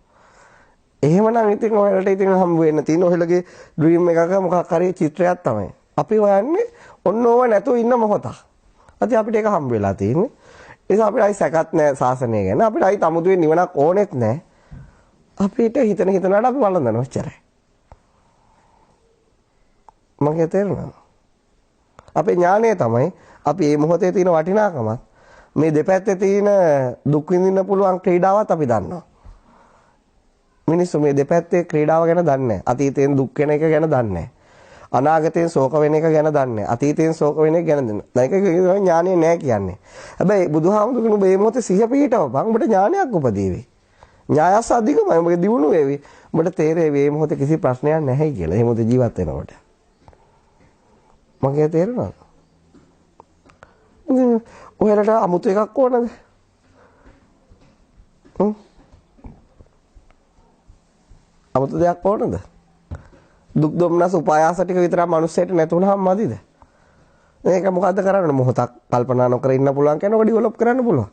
එහෙමනම් ඉතින් ඔයාලට ඉතින් හම්බ වෙන්න තියෙන ඔයාලගේ ඩ්‍රීම් එකක මොකක් හරි චිත්‍රයක් තමයි. අපි හොයන්නේ ඔන්න ඕව නැතුව ඉන්න මොහොතක්. අද අපිට ඒක හම්බ වෙලා තියෙන්නේ. ඒ නිසා අපිට අයි සැකත් නැහැ සාසනය ගැන. අපිට අයි තමුදුවේ නිවනක් ඕනෙත් නැහැ. අපිට හිතනවාට අපි වළඳනවා ඔච්චරයි. මගේ තේරෙනවද? අපේ ඥානය තමයි අපි මේ මොහොතේ තියෙන වටිනාකමත් මේ දෙපැත්තේ තියෙන දුක් විඳින්න පුළුවන් ක්‍රීඩාවත් අපි දන්නවා. මිනිස්සු මේ දෙපැත්තේ ක්‍රීඩාව ගැන දන්නේ නැහැ. අතීතයෙන් දුක් වෙන එක ගැන දන්නේ නැහැ. අනාගතයෙන් ශෝක වෙන එක ගැන දන්නේ නැහැ. අතීතයෙන් ශෝක වෙන එක ගැන දන්නේ නැහැ. ඒක ඥානෙ නැහැ කියන්නේ. හැබැයි බුදුහාමුදුරුවෝ මේ මොහොතේ සිහිය පිහිටවපන්. උඹට ඥානයක් උපදීවි. ඥායස අධිකමයි. උඹගේ දියුණු වේවි. උඹට තේරෙවි මේ මොහොතේ කිසි ප්‍රශ්නයක් නැහැ කියලා. මේ මොහොතේ ජීවත් වෙනකොට. මගේ තේරෙනවද? ඔයාලට අමුතු එකක් ඕනද? අමුතු දෙයක් ඕනද? දුක් දුම්නස් උපායාස ටික විතරක් මිනිස්සෙට නැතුණාම මදිද? මේක මොකද්ද කරන්න මොහොතක් කල්පනා නොකර ඉන්න පුළුවන් කෙනෙකුට ඩෙවලොප් කරන්න පුළුවන්.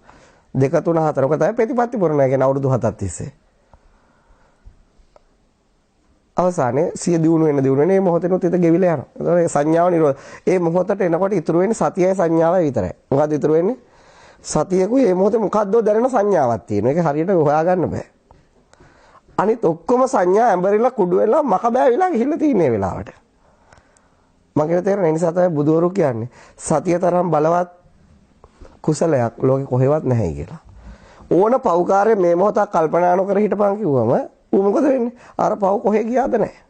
2 3 4 ඔක තමයි ප්‍රතිපත්ති පුරණය කියන අවුරුදු 7ක් තිස්සේ. අවසානයේ සිය දිනු වෙන මේ මොහොතේනොත් හිත ගෙවිලා යනවා. ඒ සංඥාව නිරෝධ. ඒ මොහොතට එනකොට ඉතුරු වෙන්නේ සතියයි සංඥාවයි විතරයි. මොකද්ද ඉතුරු වෙන්නේ? සතියකුයි මේ මොහොතේ මොකද්දෝ දැනෙන සංඥාවක් තියෙනවා. ඒක හරියට හොයාගන්න බෑ. අනිත් ඔක්කොම සංඥා ඇඹරිලා කුඩු වෙලා මක බෑවිලා ගිහිල්ලා තියෙන වෙලාවට. මම තේරෙන නිසා තමයි බුදුවරු කියන්නේ සතිය තරම් බලවත් කුසලයක් ලෝකේ කොහෙවත් නැහැ කියලා. ඕන පෞකාරය මේ මොහොතක් කල්පනා නොකර හිටපන් කිව්වම ඌ මොකද වෙන්නේ? අර පව් කොහෙ ගියාද නැහැ.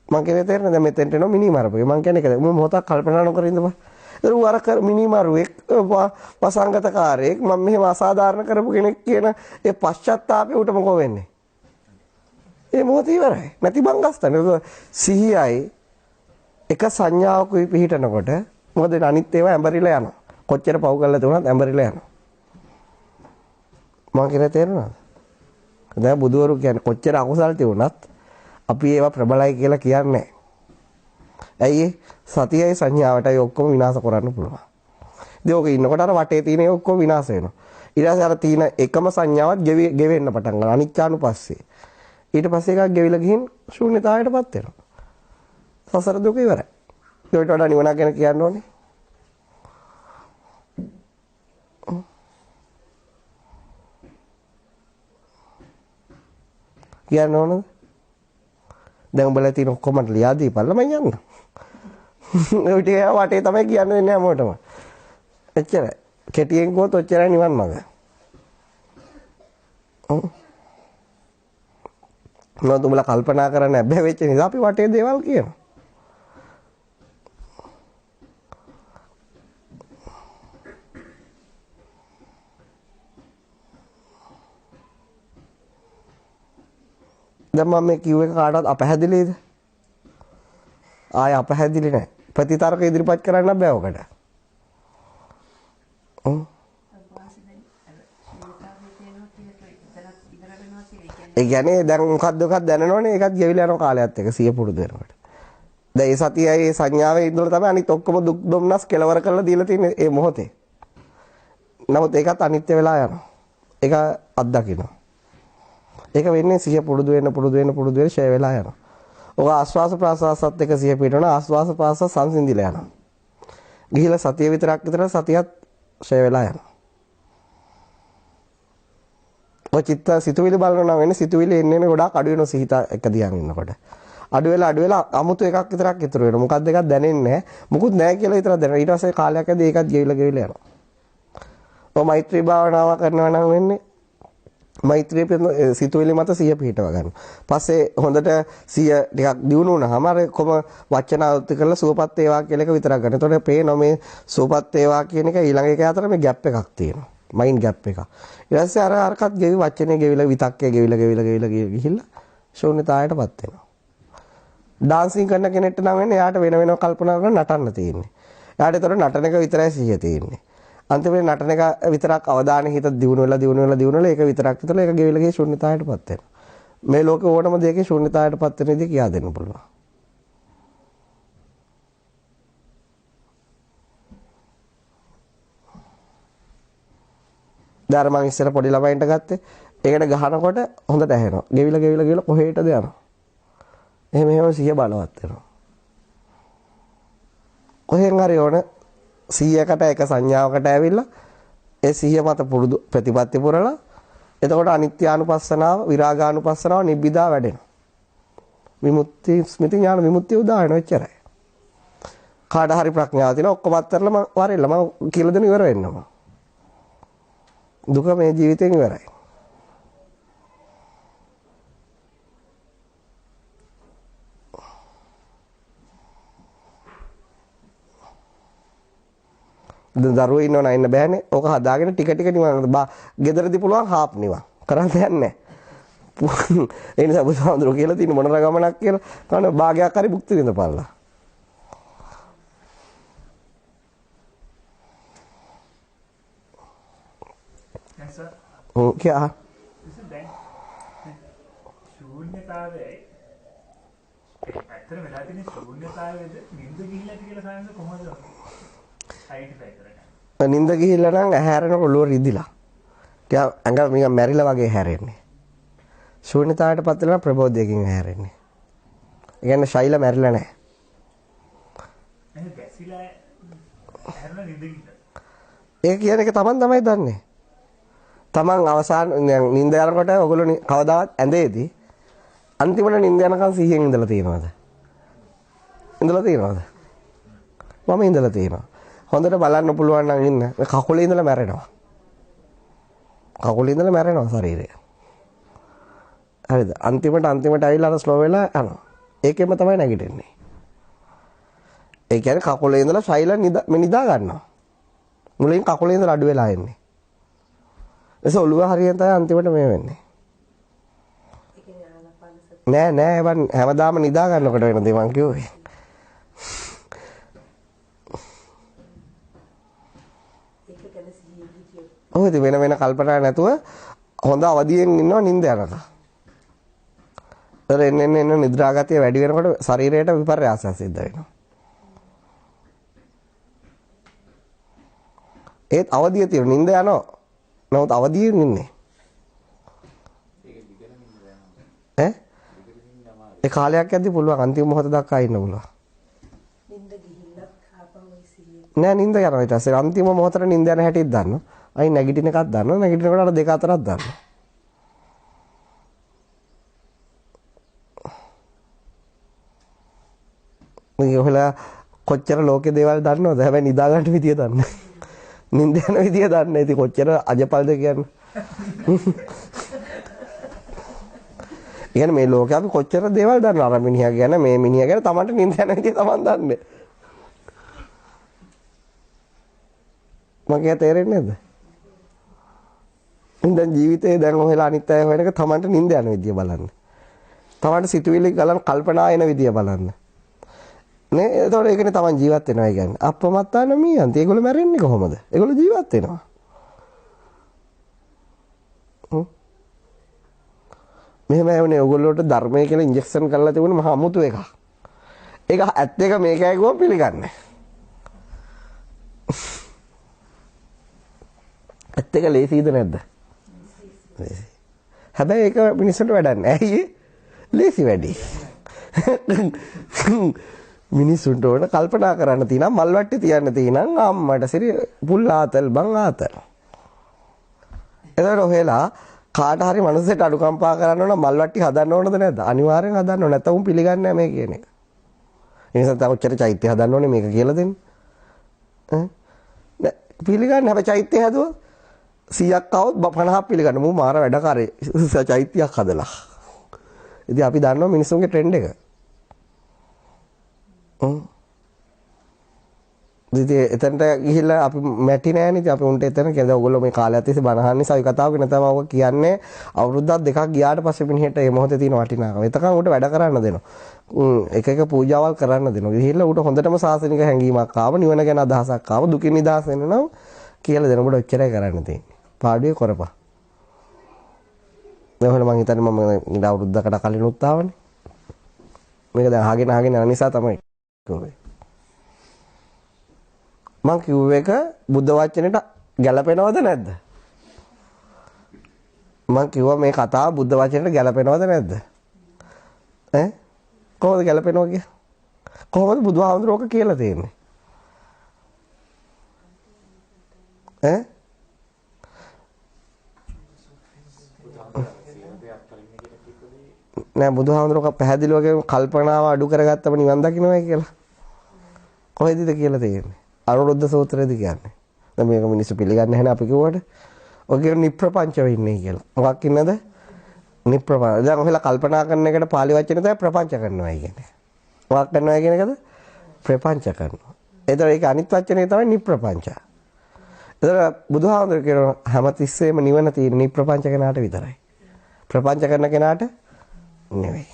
මම කියන්නේ තේරෙනවද මෙතෙන්ට එනවා මිනිමරපේ. මම කියන්නේ ඒකද. ඌ මොහොතක් කල්පනා නොකර ඉඳපන්. ඒක ඌ අර මිනිමරුවෙක් වසංගතකාරයෙක් මම මෙහෙම අසාධාරණ කරපු කෙනෙක් කියන ඒ පශ්චාත්තාපය උට මොකෝ වෙන්නේ? ඒ මොහොත ඉවරයි. නැති බංගස්තන. සිහියයි එක සංඥාවකුයි පිහිටනකොට මොකද අනිත් ඒවා ඇඹරිලා යනවා. කොච්චර පව් කරලා තිබුණත් ඇඹරිලා යනවා. මම කියන්නේ තේරෙනවද? දැන් බුදුවරු කියන්නේ කොච්චර අකුසල් තිබුණත් අපි ඒවා ප්‍රබලයි කියලා කියන්නේ. ඇයි සතියයි සංඥාවටයි ඔක්කොම විනාශ කරන්න පුළුවන්. ඉතින් ඔක ඉන්නකොට අර වටේ තියෙන ඒ ඔක්කොම විනාශ වෙනවා. ඊට පස්සේ අර තියෙන එකම සංඥාවත් ගෙවෙන්න පටන් ගන්නවා. අනිච්චානුපස්සේ. ඊට පස්සේ එකක් ගෙවිලා ගිහින් ශූන්‍යතාවයටපත් වෙනවා. සසර දුක ඉවරයි. ඒකට වඩා නිවන ගැන කියන්න ඕනේ. කියන්න ඕනද? දැන් උඹලා තියෙන ඔක්කොම ලියා දීපල්ලා මම යන්න. ඔය ටික වටේ තමයි කියන්න වෙන්නේ හැමෝටම. එච්චරයි. කෙටියෙන් ගොත් ඔච්චරයි නිවන් මඟ. මොනවද උඹලා කල්පනා කරන්නේ බෑ වෙච්ච නිසා අපි වටේ දේවල් කියනවා. දැන් මම මේ කිව් එක කාටවත් අපහැදිලිද? ආය අපහැදිලි නැහැ. ප්‍රතිතර්ක ඉදිරිපත් කරන්න බෑ ඔකට. ඒ කියන්නේ දැන් මොකක්ද දැනනවනේ ඒකත් ගෙවිලා යන කාලයත් එක්ක සිය පුරුදු වෙනකොට. දැන් ඒ සතියයි සංඥාවේ ඉඳලා තමයි අනිත් ඔක්කොම දුක් දුම්නස් කෙලවර කරලා දීලා තියෙන්නේ ඒ මොහොතේ. නමුත් ඒකත් අනිත්‍ය වෙලා යනවා. ඒක අත්දකින්න. ඒක වෙන්නේ සිය පුරුදු වෙන ෂය වෙලා යනවා. ඔක ආස්වාස ප්‍රාසාසත් එක සිය පිටවන ආස්වාස ප්‍රාසාස සංසිඳිලා යනවා. ගිහිලා සතිය විතරක් සතියත් ෂය වෙලා යනවා. ඔය චිත්ත සිතුවිලි බලනවා නම් වෙන්නේ සිතුවිලි එන්නේ ගොඩාක් අඩු වෙනවා සිහිත එක දිහාම ඉන්නකොට. අඩු වෙලා 아무තු එකක් විතරක් ඉතුරු වෙනවා. මොකක්ද එකක් දැනෙන්නේ නැහැ. මුකුත් නැහැ කියලා විතරක් දැනෙනවා. ඊට පස්සේ කාලයක් ඇද්දී ඒකත් ගෙවිලා යනවා. ඔය මෛත්‍රී භාවනාව කරනවා නම් වෙන්නේ මෛත්‍රී සිතුවිලි මත සිය පිහිටව ගන්න. පස්සේ හොඳට සිය ටිකක් දියුණු වුණාම අර කොම වචන අවුත් කරලා සුවපත් වේවා කියලා එක විතරක් ගන්න. එතකොට පේනවා මේ සුවපත් වේවා කියන එක ඊළඟ එක අතර මේ ગેප් එකක් තියෙනවා. මයින්ඩ් ගෑප් එක. ඊට පස්සේ අරකට ගෙවි වචනේ ගෙවිලා විතක්කේ ගෙවිලා ගිහිල්ලා ශූන්‍යතාවයටපත් වෙනවා. ඩාන්සින් කරන කෙනෙක්ට නම් වෙන්නේ එයාට වෙන වෙනම කල්පනා කරලා නටන්න තියෙන්නේ. එයාට ඒතර නටන එක විතරයි සිහිය තියෙන්නේ. අන්තිමේ නටන එක විතරක් අවධානය හිත දියුණු වෙලා ඒක විතරක් විතර ඒක ගෙවිලා ගිහින් ශූන්‍යතාවයටපත් වෙනවා. මේ ලෝකේ ඕනම දෙයකින් ශූන්‍යතාවයටපත් වෙන විදිහ කියා දෙන්න පුළුවන්. දැන් මම ඉස්සර පොඩි ළමයින්ට ගත්තේ. ඒකට ගහනකොට හොඳට ඇහෙනවා. ගෙවිලා කොහෙටද යනවා. එහෙම සිහිය බලවත් වෙනවා. කොහෙන් හරි ඕන 100කට එක සංඥාවකට ඇවිල්ලා ඒ සිහිය මත පුරුදු ප්‍රතිපත්ති පුරලා එතකොට අනිත්‍යානුපස්සනාව, විරාගානුපස්සනාව, නිබ්බිදා වැඩෙනවා. විමුක්ති ස්මෘති ඥාන විමුක්තිය උදා වෙනවා එච්චරයි. කාට හරි ප්‍රඥාව තියෙන ඔක්කොම අත්හැරලා මම වරෙල්ල මම කියලා දෙන ඉවර වෙන්නවා. දුක මේ ජීවිතෙන් ඉවරයි. දරුවෝ ඉන්නවනේ ඉන්න බෑනේ. ඕක හදාගෙන ටික නිවන්. ගෙදරදී පුළුවන් හාප් නිවන්. කරන්න දෙයක් නැහැ. ඒ නිසා බුදුහාමුදුරුවෝ කියලා තියෙන මොනර ගමනක් කියලා. කන භාගයක් හරි භුක්ති විඳපල්ලා. क्या ශූන්‍යතාවයයි ඇත්තට වෙලා තියෙන ශූන්‍යතාවයේද නිින්ද ගිහිල්ලා කියලා සායන කොහොමද සයිඩ් ඉෆෙක්ට් එක නිින්ද ගිහිල්ලා නම් ඇහැරෙනකොට ඔළුව රිදිලා ටික ඇඟ නිකන් මැරිලා වගේ හැරෙන්නේ ශූන්‍යතාවයටපත් වෙලා ප්‍රබෝධයකින් හැරෙන්නේ ඒ කියන්නේ ශෛල මැරිලා නැහැ එහෙනම් ගැසිලා හැරෙන නිින්ද ගිහිල්ලා ඒක කියන එක තමයි දන්නේ තමන් අවසාන නිින්ද යනකොට ඔයගොල්ලෝ කවදාවත් ඇඳේදී අන්තිමට නිින්ද යනකම් සිහියෙන් ඉඳලා තියෙනවද? ඉඳලා තියෙනවද? මම ඉඳලා තියෙනවා. හොඳට බලන්න පුළුවන් නම් ඉන්න. කකුලේ ඉඳලා මැරෙනවා. කකුලේ ඉඳලා මැරෙනවා ශරීරය. හරිද? අන්තිමට ඇවිල්ලා අර ස්ලෝ වෙලා යනවා. ඒකෙම තමයි නැගිටින්නේ. ඒ කියන්නේ කකුලේ ඉඳලා ශෛල නිදා ගන්නවා. මුලින් කකුලේ ඉඳලා අඩු වෙලා එන්නේ. එස ඔළුව හරියට තමයි අන්තිමට මේ වෙන්නේ. නෑ හැමදාම නිදා ගන්නකොට වෙන දේ මං කිව්වේ. ඔය ඉතින් වෙන කල්පනා නැතුව හොඳ අවදියෙන් ඉන්නවා නිින්ද යනකම්. ඒතර එන්න නිද්‍රාගතිය වැඩි වෙනකොට ශරීරයට විපර්යාසයක් සිද්ධ වෙනවා. ඒත් අවදිය තියෙන නිින්ද යනවා. නමුත් අවදියෙන් ඉන්නේ. ඒ කාලයක් යද්දි පුළුවන් අන්තිම මොහොත දක්වා ඉන්න පුළුවන්. නිින්ද ගිහිල්ලා ආපහු ඉසිලිය. නෑ නිින්ද යනවා ඊට පස්සේ අන්තිම මොහොතට නිින්ද යන හැටිත් දන්නවා. අයි නැගිටින එකක් දන්නවා. නැගිටිනකොට අර දෙක අතරක් දන්නවා. මේ ඔයලා කොච්චර ලෝකේ දේවල් දන්නවද? හැබැයි නිදා ගන්න විදිය දන්නේ. නිින්ද යන විදිය දන්නේ. ඉතින් කොච්චර අජපල්ද කියන්නේ. ඉතින් මේ ලෝකේ අපි කොච්චර දේවල් දන්නවද? අර මිනිහා ගැන මේ මිනිහා ගැන Tamanට නිින්ද යන විදිය Taman දන්නේ. මගේ තේරෙන්නේ නැද්ද? දැන් ජීවිතේ දැන් ඔහෙලා අනිත් අය හොයන එක Tamanට නිින්ද යන විදිය බලන්න. තමන්ට සිතුවිලි ගලන කල්පනා එන විදිය බලන්න. නේ එතකොට ඒකනේ තමන් ජීවත් වෙනවා කියන්නේ. අප්‍රමත්තාන මීයන්ත. ඒගොල්ලෝ මැරෙන්නේ කොහොමද? ඒගොල්ලෝ ජීවත් වෙනවා. මෙහෙම ඇවනේ ඔයගොල්ලෝට ධර්මය කියලා ඉන්ජෙක්ෂන් කරලා තිබුණ මහා අමුතු එකක්. ඒක ඇත්ත එක මේකයි ගොම පිළිගන්නේ. ඇත්ත එක ලේසිද නැද්ද? ලේසි. හැබැයි ඒක මිනිස්සුන්ට වැඩක් නෑ. ඇයි? ලේසි වැඩි. මිනිස්සුන්ට ඕන කල්පනා කරන්න තියෙනවා මල් වට්ටි තියන්න තියෙනවා අම්මට සිරි පුල් ආතල් බං ආතල්. එතකොට ඔහෙලා කාට හරි මනුස්සයෙක් අනුකම්පා කරන්න ඕන මල් වට්ටි හදන්න ඕනද නැද්ද? අනිවාර්යෙන් හදන්න ඕන. නැත්නම් උන් පිළිගන්නේ නැහැ මේ කියන එක. ඒ නිසා තව උච්චර චෛත්‍ය හදන්න ඕනේ මේක කියලා දෙන්න. පිළිගන්නේ හැබැයි චෛත්‍ය හැදුවා 100ක් આવොත් 50ක් පිළිගන්න. මූ මාර වැඩ කරේ චෛත්‍යයක් හදලා. ඉතින් අපි දන්නවා මිනිස්සුන්ගේ ට්‍රෙන්ඩ් එක. ඉතින් එතනට ගිහිල්ලා අපි මැටි නෑනේ. ඉතින් අපි උන්ට එතන කියද ඔයගොල්ලෝ මේ කාලයක් තිස්සේ බනහන් නිසා ඔය කතාවක නැතම ඔක කියන්නේ අවුරුද්දක් දෙකක් ගියාට පස්සේ මිනිහෙට මේ මොහොතේ තියෙන වටිනාකම. එතකන් උට වැඩ කරන්න දෙනවා. එක එක පූජාවල් කරන්න දෙනවා. ගිහිල්ලා උට හොඳටම සාසනික හැඟීමක් ආව, නිවන ගැන අදහසක් ආව, දුකින් නිදහස් වෙන්න නම් කියලා දෙන උට ඔච්චරයි කරන්න තියෙන්නේ. පාඩුවේ කරපන්. දැන් මම හිතන්නේ මම ඉඳ අවුරුද්දකට කලින් උත් ආවනේ. මේක දැන් අහගෙන යන නිසා තමයි කිව්වේ. මං කිව්ව එක බුද්ධ වචනෙට ගැලපෙනවද නැද්ද? මං කිව්වා මේ කතාව බුද්ධ වචනෙට ගැලපෙනවද නැද්ද? කොහොමද ගැලපෙනව කිය? කොහොමද බුදුහාමුදුරුවෝ ඔක කියලා තියෙන්නේ? නෑ බුදුහාමුදුරුවෝ පැහැදිලිව කල්පනාව අඩු කරගත්තම නිවන් දකින්නයි කියලා. කොහෙදද කියලා තියෙන්නේ? අනුරුද්ධ සූත්‍රයේදී කියන්නේ. දැන් මේක මිනිස්සු පිළිගන්නේ නැහැ නේ අපි කිව්වට. ඔය කියන නිප්‍රපංච වෙන්නේ කියලා. මොකක් ඉන්නද? නිප්‍රපංච. දැන් ඔහෙලා කල්පනා කරන එකට පාලි වචනේ තමයි ප්‍රපංච කරනවා කියන්නේ. මොකක් කරනවා කියන එකද? ප්‍රපංච කරනවා. ඒතර ඒක අනිත් වචනේ තමයි නිප්‍රපංච. ඒතර බුදුහාමුදුරුවෝ කියන හැමතිස්සෙම නිවන තියෙන නිප්‍රපංච කෙනාට විතරයි. ප්‍රපංච කරන කෙනාට නෙවෙයි.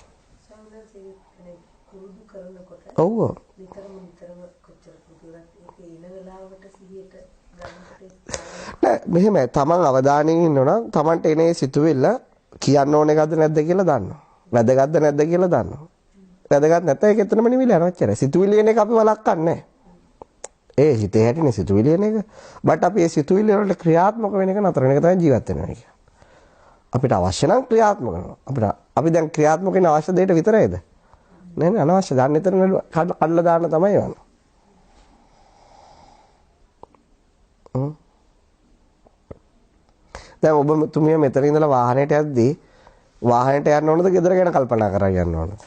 ඔව්. නෑ මෙහෙමයි තමන් අවධානයෙන් ඉන්නවනම් තමන්ට එනේ සිතුවිල්ල කියන්න ඕන එකද නැද්ද කියලා දන්නවා. වැදගත්ද නැද්ද කියලා දන්නවා. වැදගත් නැත්නම් ඒක එතනම නිවිල යනවා එච්චරයි. සිතුවිලි එන එක අපි වළක්වන්නේ ඒ හිතේ හැටිනේ සිතුවිලි එන එක. බට් අපි ඒ සිතුවිලි වලට ක්‍රියාත්මක වෙන එක නතර වෙන එක තමයි ජීවත් වෙනවා කියන්නේ. අපිට අවශ්‍ය නම් ක්‍රියාත්මක වෙනවා. අපි දැන් ක්‍රියාත්මක වෙන අවශ්‍ය දෙයට විතරයිද? නෑ නෑ අනවශ්‍ය දාන්න එතන කඩලා දාන්න තමයි යන්නේ. දැන් ඔබ තුමිය මෙතන ඉඳලා වාහනේට යද්දී වාහනේට යන්න ඕනද ගෙදර ගැන කල්පනා කරා යන්න ඕනද?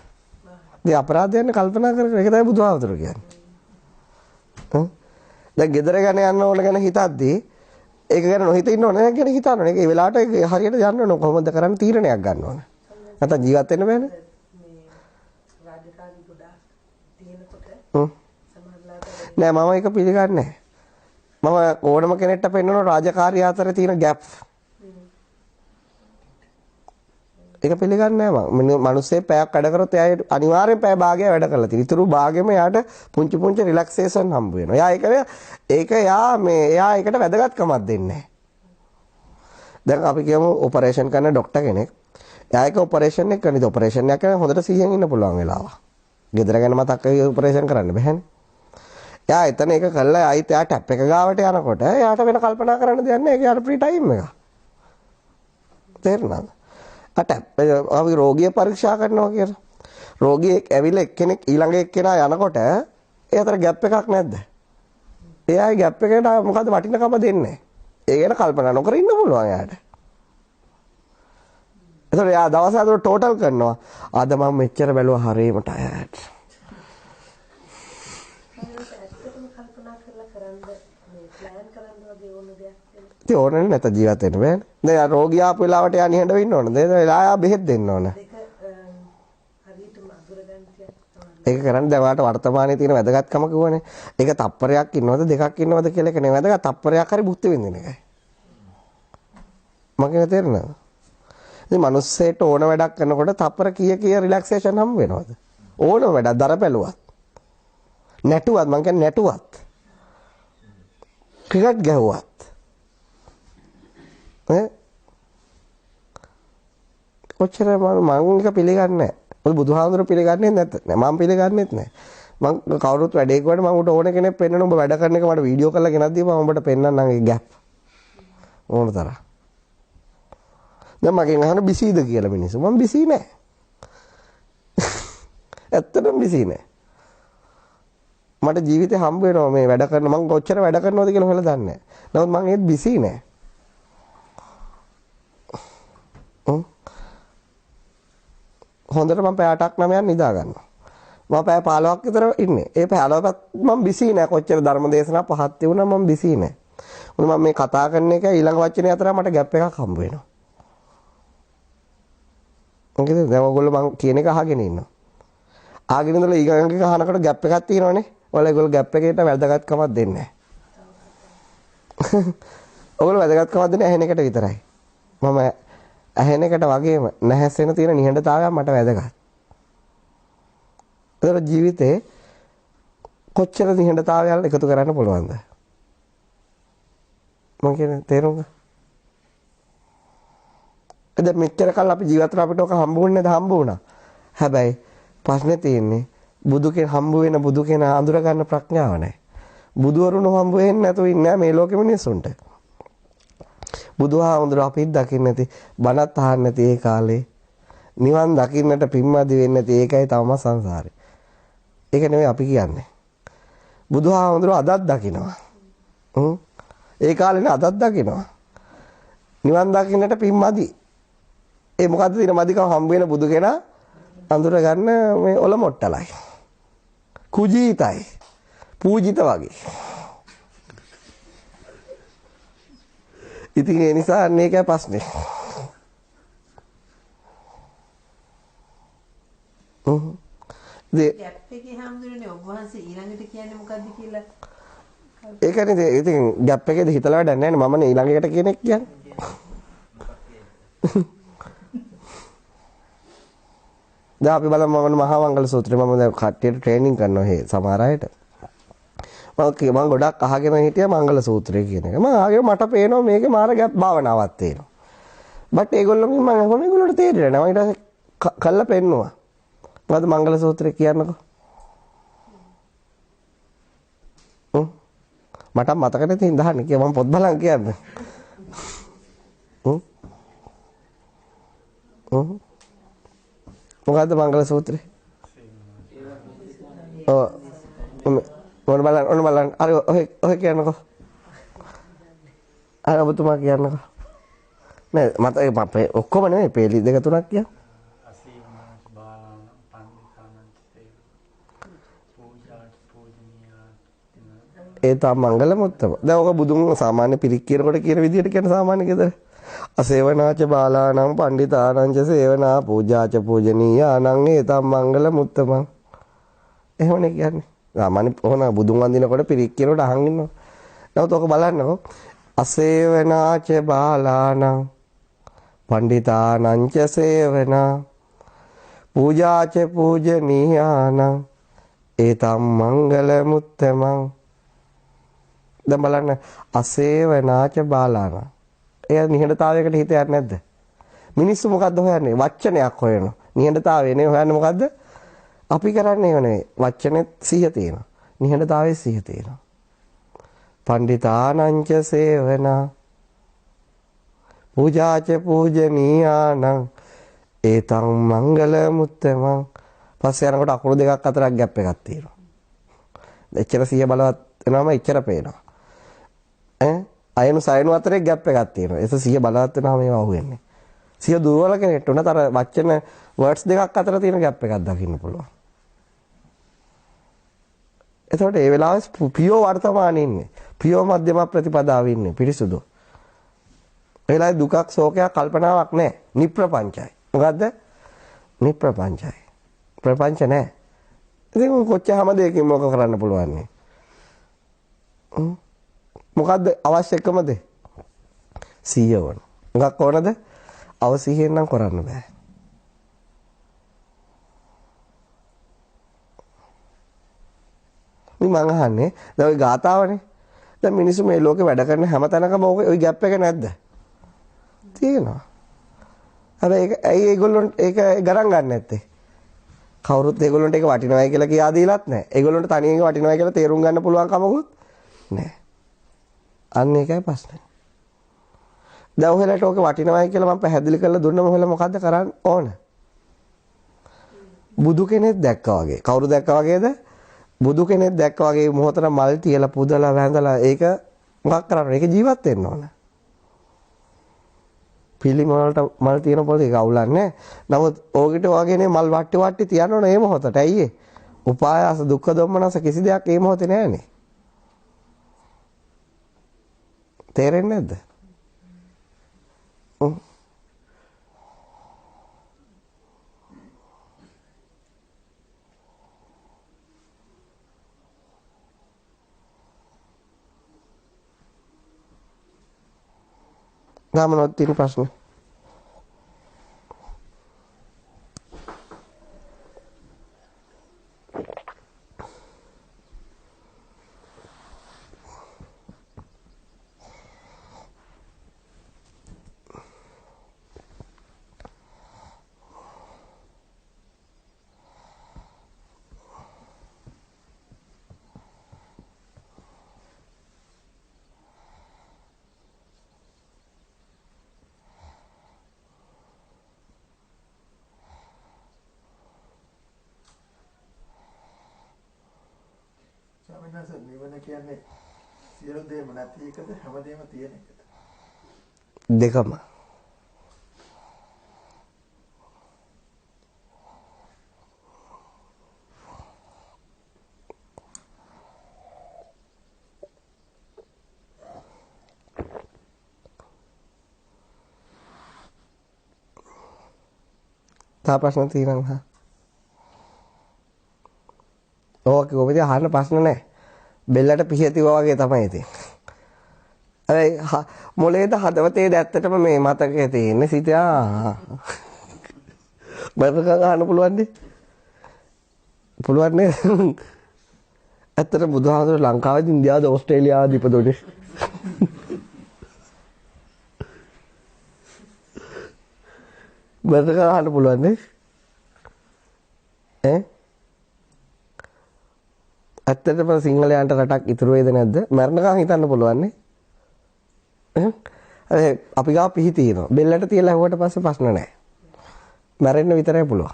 ඉතින් අපරාධයන් කල්පනා කරගෙන ඒක තමයි බුදුහාමුදුරුවෝ කියන්නේ. දැන් ගෙදර ගැන යන්න ඕන ගැන හිතද්දී ඒක ගැන නොහිත ඉන්න ඕනේ ගැන හිතන්න ඕනේ. ඒක ඒ වෙලාවට හරියට යන්න ඕන කොහොමද කරන්න තීරණයක් ගන්න ඕනේ. නැත්නම් ජීවත් වෙන්න බෑනේ. මේ රාජකාරී ගොඩාක් තියෙනකොට නෑ මම ඒක පිළිගන්නේ නෑ. මම ඕනම කෙනෙක්ට පෙන්නන රාජකාරී අතර තියෙන ગેප්. ඒක පිළිගන්නේ නැහැ මම. මිනිස්සේ පැයක් වැඩ කරොත් එයා අනිවාර්යෙන් පැය භාගයක් වැඩ කරලා තියෙනවා. ඊටු භාගෙම එයාට පුංචි පුංචි රිලැක්සේෂන් හම්බ වෙනවා. ඒක එයා ඒකට වැදගත්කමක් දෙන්නේ නැහැ. දැන් අපි කියමු ඔපරේෂන් කරන ડોක්ටර් කෙනෙක්. එයා එක ඔපරේෂන් එක කරනද ඔපරේෂන් එක හොඳට සිහියෙන් ඉන්න පුළුවන් වෙලාව. ගෙදර ගැන මතක් කරගෙන ඔපරේෂන් කරන්න බෑනේ. එයා එතන එක කළා ආයිත් එයා ටැප් එක ගාවට යනකොට එයාට වෙන කල්පනා කරන්න දෙයක් නැහැ. ඒක යාට ෆ්‍රී ටයිම් එක. තේරුණාද? අපි රෝගිය පරීක්ෂා කරනවා කියලා. රෝගියෙක් ඇවිල්ලා එක්කෙනෙක් ඊළඟ එක්කෙනා යනකොට ඒ අතර ગેප් එකක් නැද්ද? එයාගේ ગેප් එකට මොකද්ද වටිනකම දෙන්නේ? ඒ ගැන කල්පනා නොකර ඉන්න පුළුවන් එයාට. ඒතකොට එයා දවස් හතර ටෝටල් කරනවා. අද මම මෙච්චර බැලුවා හරියම ටයර්ඩ්. ඉතින් ඕනනේ නැත ජීවත් වෙන්න බෑනේ. දැන් රෝගියා ආපු වෙලාවට යා නිහඬව ඉන්න ඕනද? ඒ වෙලාව යා බෙහෙත් දෙන්න ඕන. ඒක කරන්නේ දැන් ඔයාලට වර්තමානයේ තියෙන වැදගත්කම කිව්වනේ. ඒක තප්පරයක් ඉන්නවද දෙකක් ඉන්නවද කියලා එක නේ වැදගත්. තප්පරයක් හරි බුද්ධ විඳින එකයි. මම කියන තේරෙනවද? ඉතින් මිනිස්සෙට ඕන වැඩක් කරනකොට තප්පර කීය රිලැක්සේෂන් හම් වෙනවද? ඕන වැඩක් දර පැලුවත්. නැටුවත් මං කියන්නේ නැටුවත්. ක්‍රිකට් ගැහුවත්. කොච්චර මම එක පිළිගන්නේ නැහැ. ඔය බුදුහාමුදුරු පිළිගන්නේ නැත්නම් මම පිළිගන්නේත් නැහැ. මම කවුරුත් වැඩේ කරනකොට මම උට ඕන කෙනෙක් පෙන්නන උඹ වැඩ කරන එක මට වීඩියෝ කරලා ගෙනත් දීපන් මම උඹට පෙන්නන්නම් ඒ ગેප්. ඕන තරම්. දැන් මගෙන් අහන බිසීද කියලා මිනිස්සු. මම බිසී නෑ. ඇත්තටම බිසී නෑ. මට ජීවිතේ හම්බ වෙනවා මේ වැඩ කරන මම කොච්චර වැඩ කරනවද කියලා හොයලා දන්නේ නෑ. නමුත් මම ඒත් බිසී නෑ. හොඳට මම පැය 8ක් 9ක් නිදා ගන්නවා. මම පැය 15ක් විතර ඉන්නේ. ඒ පැය 15ක් මම බිසී නෑ. කොච්චර ධර්ම දේශනා පහක් තියුණා මම බිසී නෑ. මොකද මම මේ කතා කරන එක ඊළඟ වචනේ අතර මට ગેප් එකක් හම්බ වෙනවා. මොකද දැන් ඔයගොල්ලෝ මම කියන එක අහගෙන ඉන්නවා. ආගෙන ඉඳලා ඊගඟ එක අහනකොට ગેප් එකක් තියෙනවනේ. ඔයාලා ඒගොල්ලෝ ગેප් එකේට වැදගත්කමක් දෙන්නේ නැහැ. ඔයගොල්ලෝ වැදගත්කමක් දෙන්නේ ඇහෙන එකට විතරයි. මම ඇහෙන එකට වගේම නැහැසෙන තියෙන නිහඬතාවය මට වැදගත්. ඒතර ජීවිතේ කොච්චර නිහඬතාවයල් එකතු කරන්න පුළුවන්ද? මම කියන්නේ තේරුණා? එද මෙච්චර කල් අපි ජීවිතේ අපිට ඔක හම්බුන්නේ නැද හම්බ වුණා. හැබැයි ප්‍රශ්නේ තියෙන්නේ බුදු කෙන හම්බ වෙන බුදු කෙන අඳුර ගන්න ප්‍රඥාව නැහැ. බුදුවරුණු හම්බ වෙන්නේ නැතුව ඉන්නේ මේ ලෝකෙ මිනිස්සුන්ට. බුදුහාමුදුර අපිත් දකින්න නැති බණත් අහන්න නැති ඒ කාලේ නිවන් දකින්නට පින්මදි වෙන්නේ නැති ඒකයි තවම සංසාරේ. ඒක නෙවෙයි අපි කියන්නේ. බුදුහාමුදුර අදත් දකින්නවා. ඒ කාලේනේ අදත් දකින්නවා. නිවන් දකින්නට පින්මදි. ඒ මොකද්ද තියෙන මදිකම හම්බ වෙන බුදු කෙනා අඳුර ගන්න මේ ඔල මොට්ටලයි. කුජීතයි. පූජිත වගේ. ඉතින් ඒ නිසා අන්න ඒකයි ප්‍රශ්නේ. ගැප් එකේ හැමදෙරනේ ඔබ වහන්සේ ඊළඟට කියන්නේ මොකද්ද කියලා. ඒකනේ ඉතින් ගැප් එකේද හිතලා වැඩක් නැහැ නේ මමනේ ඊළඟට කියන එක කියන්නේ. දැන් අපි බලමු මම මහා මංගල සූත්‍රය මම දැන් කට්ටියට ට්‍රේනින් කරනවා හේ සමහර අයට. මම ගොඩක් අහගෙන හිටියා මංගල සූත්‍රය කියන එක. මම ආගේ මට පේනවා මේකේ මාර ගැප් භාවනාවක් තියෙනවා. බට් ඒගොල්ලෝගෙන් මම අහුවම ඒගොල්ලෝට තේරෙන්නේ නැහැ. මම ඊට පස්සේ කල්ලා පෙන්නුවා. මොකද මංගල සූත්‍රය කියන්නකෝ. මට මතක නැති හින්දා අහන්නේ කියලා මම පොත් බලන් කියන්නේ. මොකද්ද මංගල සූත්‍රය? ඔන්න බලන්න. අර ඔය කියන්නකෝ. අර ඔබතුමා කියන්නකෝ. නෑ මට ඒ ඔක්කොම නෙමෙයි පේලි දෙක තුනක් කියන්න. ඒ තම මංගල මුත්තම. දැන් ඔක බුදුන් සාමාන්‍ය පිරික් කියනකොට කියන විදිහට කියන සාමාන්‍ය කියද? අසේවනාච බාලාණං පණ්ඩිතාණං ච සේවනා පූජාච පූජනීයාණං ඒ තම මංගල මුත්තම. එහෙමනේ කියන්නේ. සාමාන්‍ය ඕන බුදුන් වඳිනකොට පිරික් කියනකොට අහන් ඉන්නවා. නමුත් ඔක බලන්නකෝ. අසේවනාච බාලාණං පණ්ඩිතාණං ච සේවනා පූජාච පූජනීයාණං ඒ තම මංගල මුත්තමං. දැන් බලන්න අසේවනාච බාලාණං. එයා නිහඬතාවයකට හිත යන්නේ නැද්ද? මිනිස්සු මොකද්ද හොයන්නේ? වචනයක් හොයනවා. නිහඬතාවය නේ හොයන්නේ මොකද්ද? අපි කරන්නේ ඒව නෙවෙයි. වචනෙත් සිහිය තියෙනවා. නිහඬතාවයේ සිහිය තියෙනවා. පණ්ඩිතානංච සේවනා පූජාච පූජනීයානං ඒතං මංගල මුත්තමං. පස්සේ යනකොට අකුරු දෙකක් අතරක් ગેප් එකක් තියෙනවා. එච්චර සිහිය බලවත් වෙනවම එච්චර පේනවා. අයනු සයනු අතරේ ગેප් එකක් තියෙනවා. ඒක සිහිය බලවත් වෙනවම මේව අහුවෙන්නේ. සිහිය දුර්වල කෙනෙක්ට උනත් අර වචන වර්ඩ්ස් දෙකක් අතර තියෙන ગેප් එකක් දකින්න පුළුවන්. එතකොට ඒ වෙලාවේ පියෝ වර්තමානයේ ඉන්නේ. පියෝ මධ්‍යම ප්‍රතිපදාවේ ඉන්නේ පිරිසුදු. ඒ වෙලාවේ දුකක් ශෝකයක් කල්පනාවක් නැහැ. නිප්‍රපංචයි. මොකද්ද? නිප්‍රපංචයි. ප්‍රපංච නැහැ. ඉතින් කොච්චර හැම දෙයකින් මොකක් කරන්න පුළුවන් නේ? මොකද්ද අවශ්‍ය එකම දේ? සිහිය ඕන. මොකක් ඕනද? අවසිහියෙන් නම් කරන්න බෑ. මම අහන්නේ දැන් ওই ගාතාවනේ. දැන් මිනිස්සු මේ ලෝකේ වැඩ කරන හැම තැනකම ওই ગેප් එක නැද්ද? තියෙනවා. හැබැයි ඇයි ඒගොල්ලෝ ඒක ගණන් ගන්න නැත්තේ? කවුරුත් ඒගොල්ලන්ට ඒක වටිනවයි කියලා කියා දීලත් නැහැ. ඒගොල්ලන්ට තනියෙන් වටිනවයි කියලා තේරුම් ගන්න පුළුවන් කමකුත් නැහැ. අන්න ඒකයි ප්‍රශ්නේ. දැන් ඔහෙලට ඕක වටිනවයි කියලා මම පැහැදිලි කරලා දුන්නම ඔහෙලා මොකද්ද කරන්න ඕන? බුදු කෙනෙක් දැක්කා වගේ. කවුරු දැක්කා වගේද? බුදු කෙනෙක් දැක්කා වගේ මොහොතට මල් තියලා පුදලා වැඳලා ඒක මොකක් කරන්නේ? ඒක ජීවත් වෙන්න ඕන. පිළිම වලට මල් තියෙන පොළ ඒක අවුලන්නේ. නමුත් ඕකට වගේනේ මල් වට්ටි තියන්න ඕන මේ මොහොතට. ඇයි ඒ? උපායාස දුක්ඛ දොම්මනස කිසි දෙයක් මේ මොහොතේ නැහැනේ. තේරෙන්නේ නැද්ද? ගාමනොත් තියෙන ප්‍රශ්න. වෙනස නිවන කියන්නේ සියලු දේම නැති එකද හැමදේම තියෙන එකද? දෙකම. තා ප්‍රශ්න තියෙනවා. ඕක කොහොමද අහන්න ප්‍රශ්න නැහැ. බෙල්ලට පිහිතිවා වගේ තමයි ඉතින්. මොලේද හදවතේද ඇත්තටම මේ මතකයේ තියෙන්නේ සිතා. බරක ගන්න පුළුවන්ද? පුළුවන් නේ. ඇත්තට බුදුහාමුදුර ලංකාවේදී ඉන්දියාවද ඕස්ට්‍රේලියාවද ඉපදුනේ. බරක ගන්න පුළුවන් නේ. ඇත්තටම සිංහලයන්ට රටක් ඉතුරු වේද නැද්ද? මරණකම් හිතන්න පුළුවන් නේ. අපි ගාව පිහි තියෙනවා. බෙල්ලට තියලා ඇහුවට පස්සේ ප්‍රශ්න නැහැ. මැරෙන්න විතරයි පුළුවන්.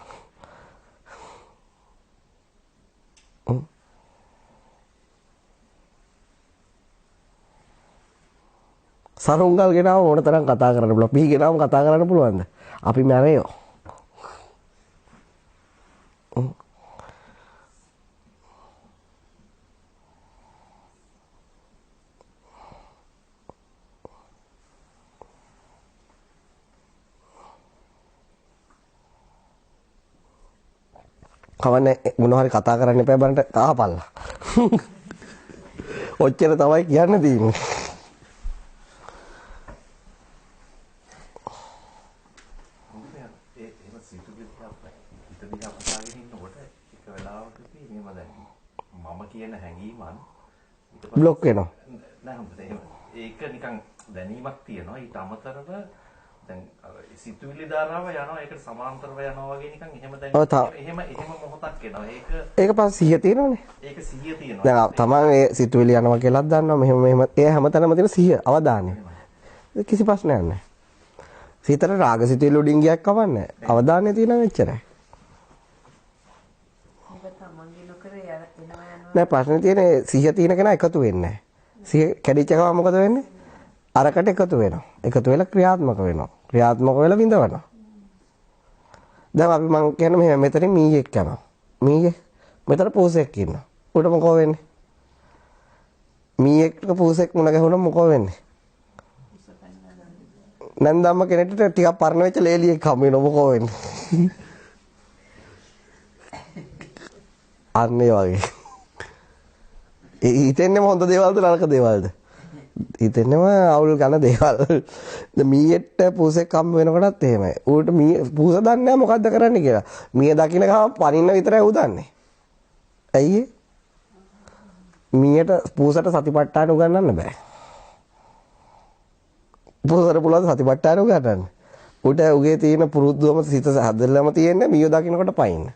සරුංගල් ගෙනාව ඕන තරම් කතා කරන්න පුළුවන්. පිහි ගෙනාවම කතා කරන්න පුළුවන්ද? අපි මැරෙයෝ. කවන්නේ මොනවා හරි කතා කරන්න එපා බලන්න ආපල්ලා. ඔච්චර තමයි කියන්න තියෙන්නේ. එහෙම සිතුවිලි හිතදී අපසාගෙන ඉන්නකොට එක වෙලාවකදී එහෙම දැන් මම කියන හැඟීමන් બ્લોක් වෙනවා. නෑ හම්බ ඒක නිකන් දැනීමක් තියෙනවා. ඊට අමතරව දැන් සිතුවිලි ධාරාව යනවා ඒකට සමාන්තරව යනවා වගේ නිකන් එහෙම දැනෙනවා. එහෙම මොහොතක් එනවා. ඒක පස්සේ සිහිය තියෙනවනේ. ඒක සිහිය තියෙනවා. දැන් තමන් ඒ සිතුවිලි යනවා කියලාත් දන්නවා. මෙහෙම ඒ හැමතැනම තියෙන සිහිය අවධානය. කිසි ප්‍රශ්නයක් නැහැ. සිතට රාග සිතුවිලි උඩින් ගියක් කවන්නේ. අවධානය තියෙනවා එච්චරයි. නෑ ප්‍රශ්නේ තියෙන්නේ සිහිය තියෙන කෙනා එකතු වෙන්නේ නැහැ. සිහිය කැඩිච්ච ගමන් මොකද වෙන්නේ? අරකට එකතු වෙනවා. එකතු වෙලා ක්‍රියාත්මක වෙනවා. ක්‍රියාත්මක වෙලා විඳවනවා. දැන් අපි මං කියන්නේ මෙහෙම මෙතනින් මීයක් යනවා. මීයේ මෙතන පූසෙක් ඉන්නවා. උඩ මොකෝ වෙන්නේ? මීයක පූසෙක් මුණ ගැහුණොත් මොකෝ වෙන්නේ? නන්දම්ම කෙනෙක්ට ටිකක් පරණ වෙච්ච ලේලියෙක් හම් වෙනවා මොකෝ වෙන්නේ? අන්නේ වගේ. හිතෙන්නේම හොඳ දේවල්ද නරක දේවල්ද? හිතෙන්නම අවුල් ගන්න දේවල්. දැන් මීයට පූසෙක් හම්බ වෙනකොටත් එහෙමයි. ඌට පූස දන්නේ නැහැ මොකද්ද කරන්න කියලා. මීය දකින්න ගමන් පනින්න විතරයි ඌ දන්නේ. ඇයි ඒ? මීයට පූසට සතිපට්ඨාන උගන්වන්න බෑ. පූසට පුළුවන් සතිපට්ඨාන උගන්වන්න. ඌට උගේ තියෙන පුරුද්දවම සිත හදලම තියෙන්නේ මීය දකින්නකොට පයින්න.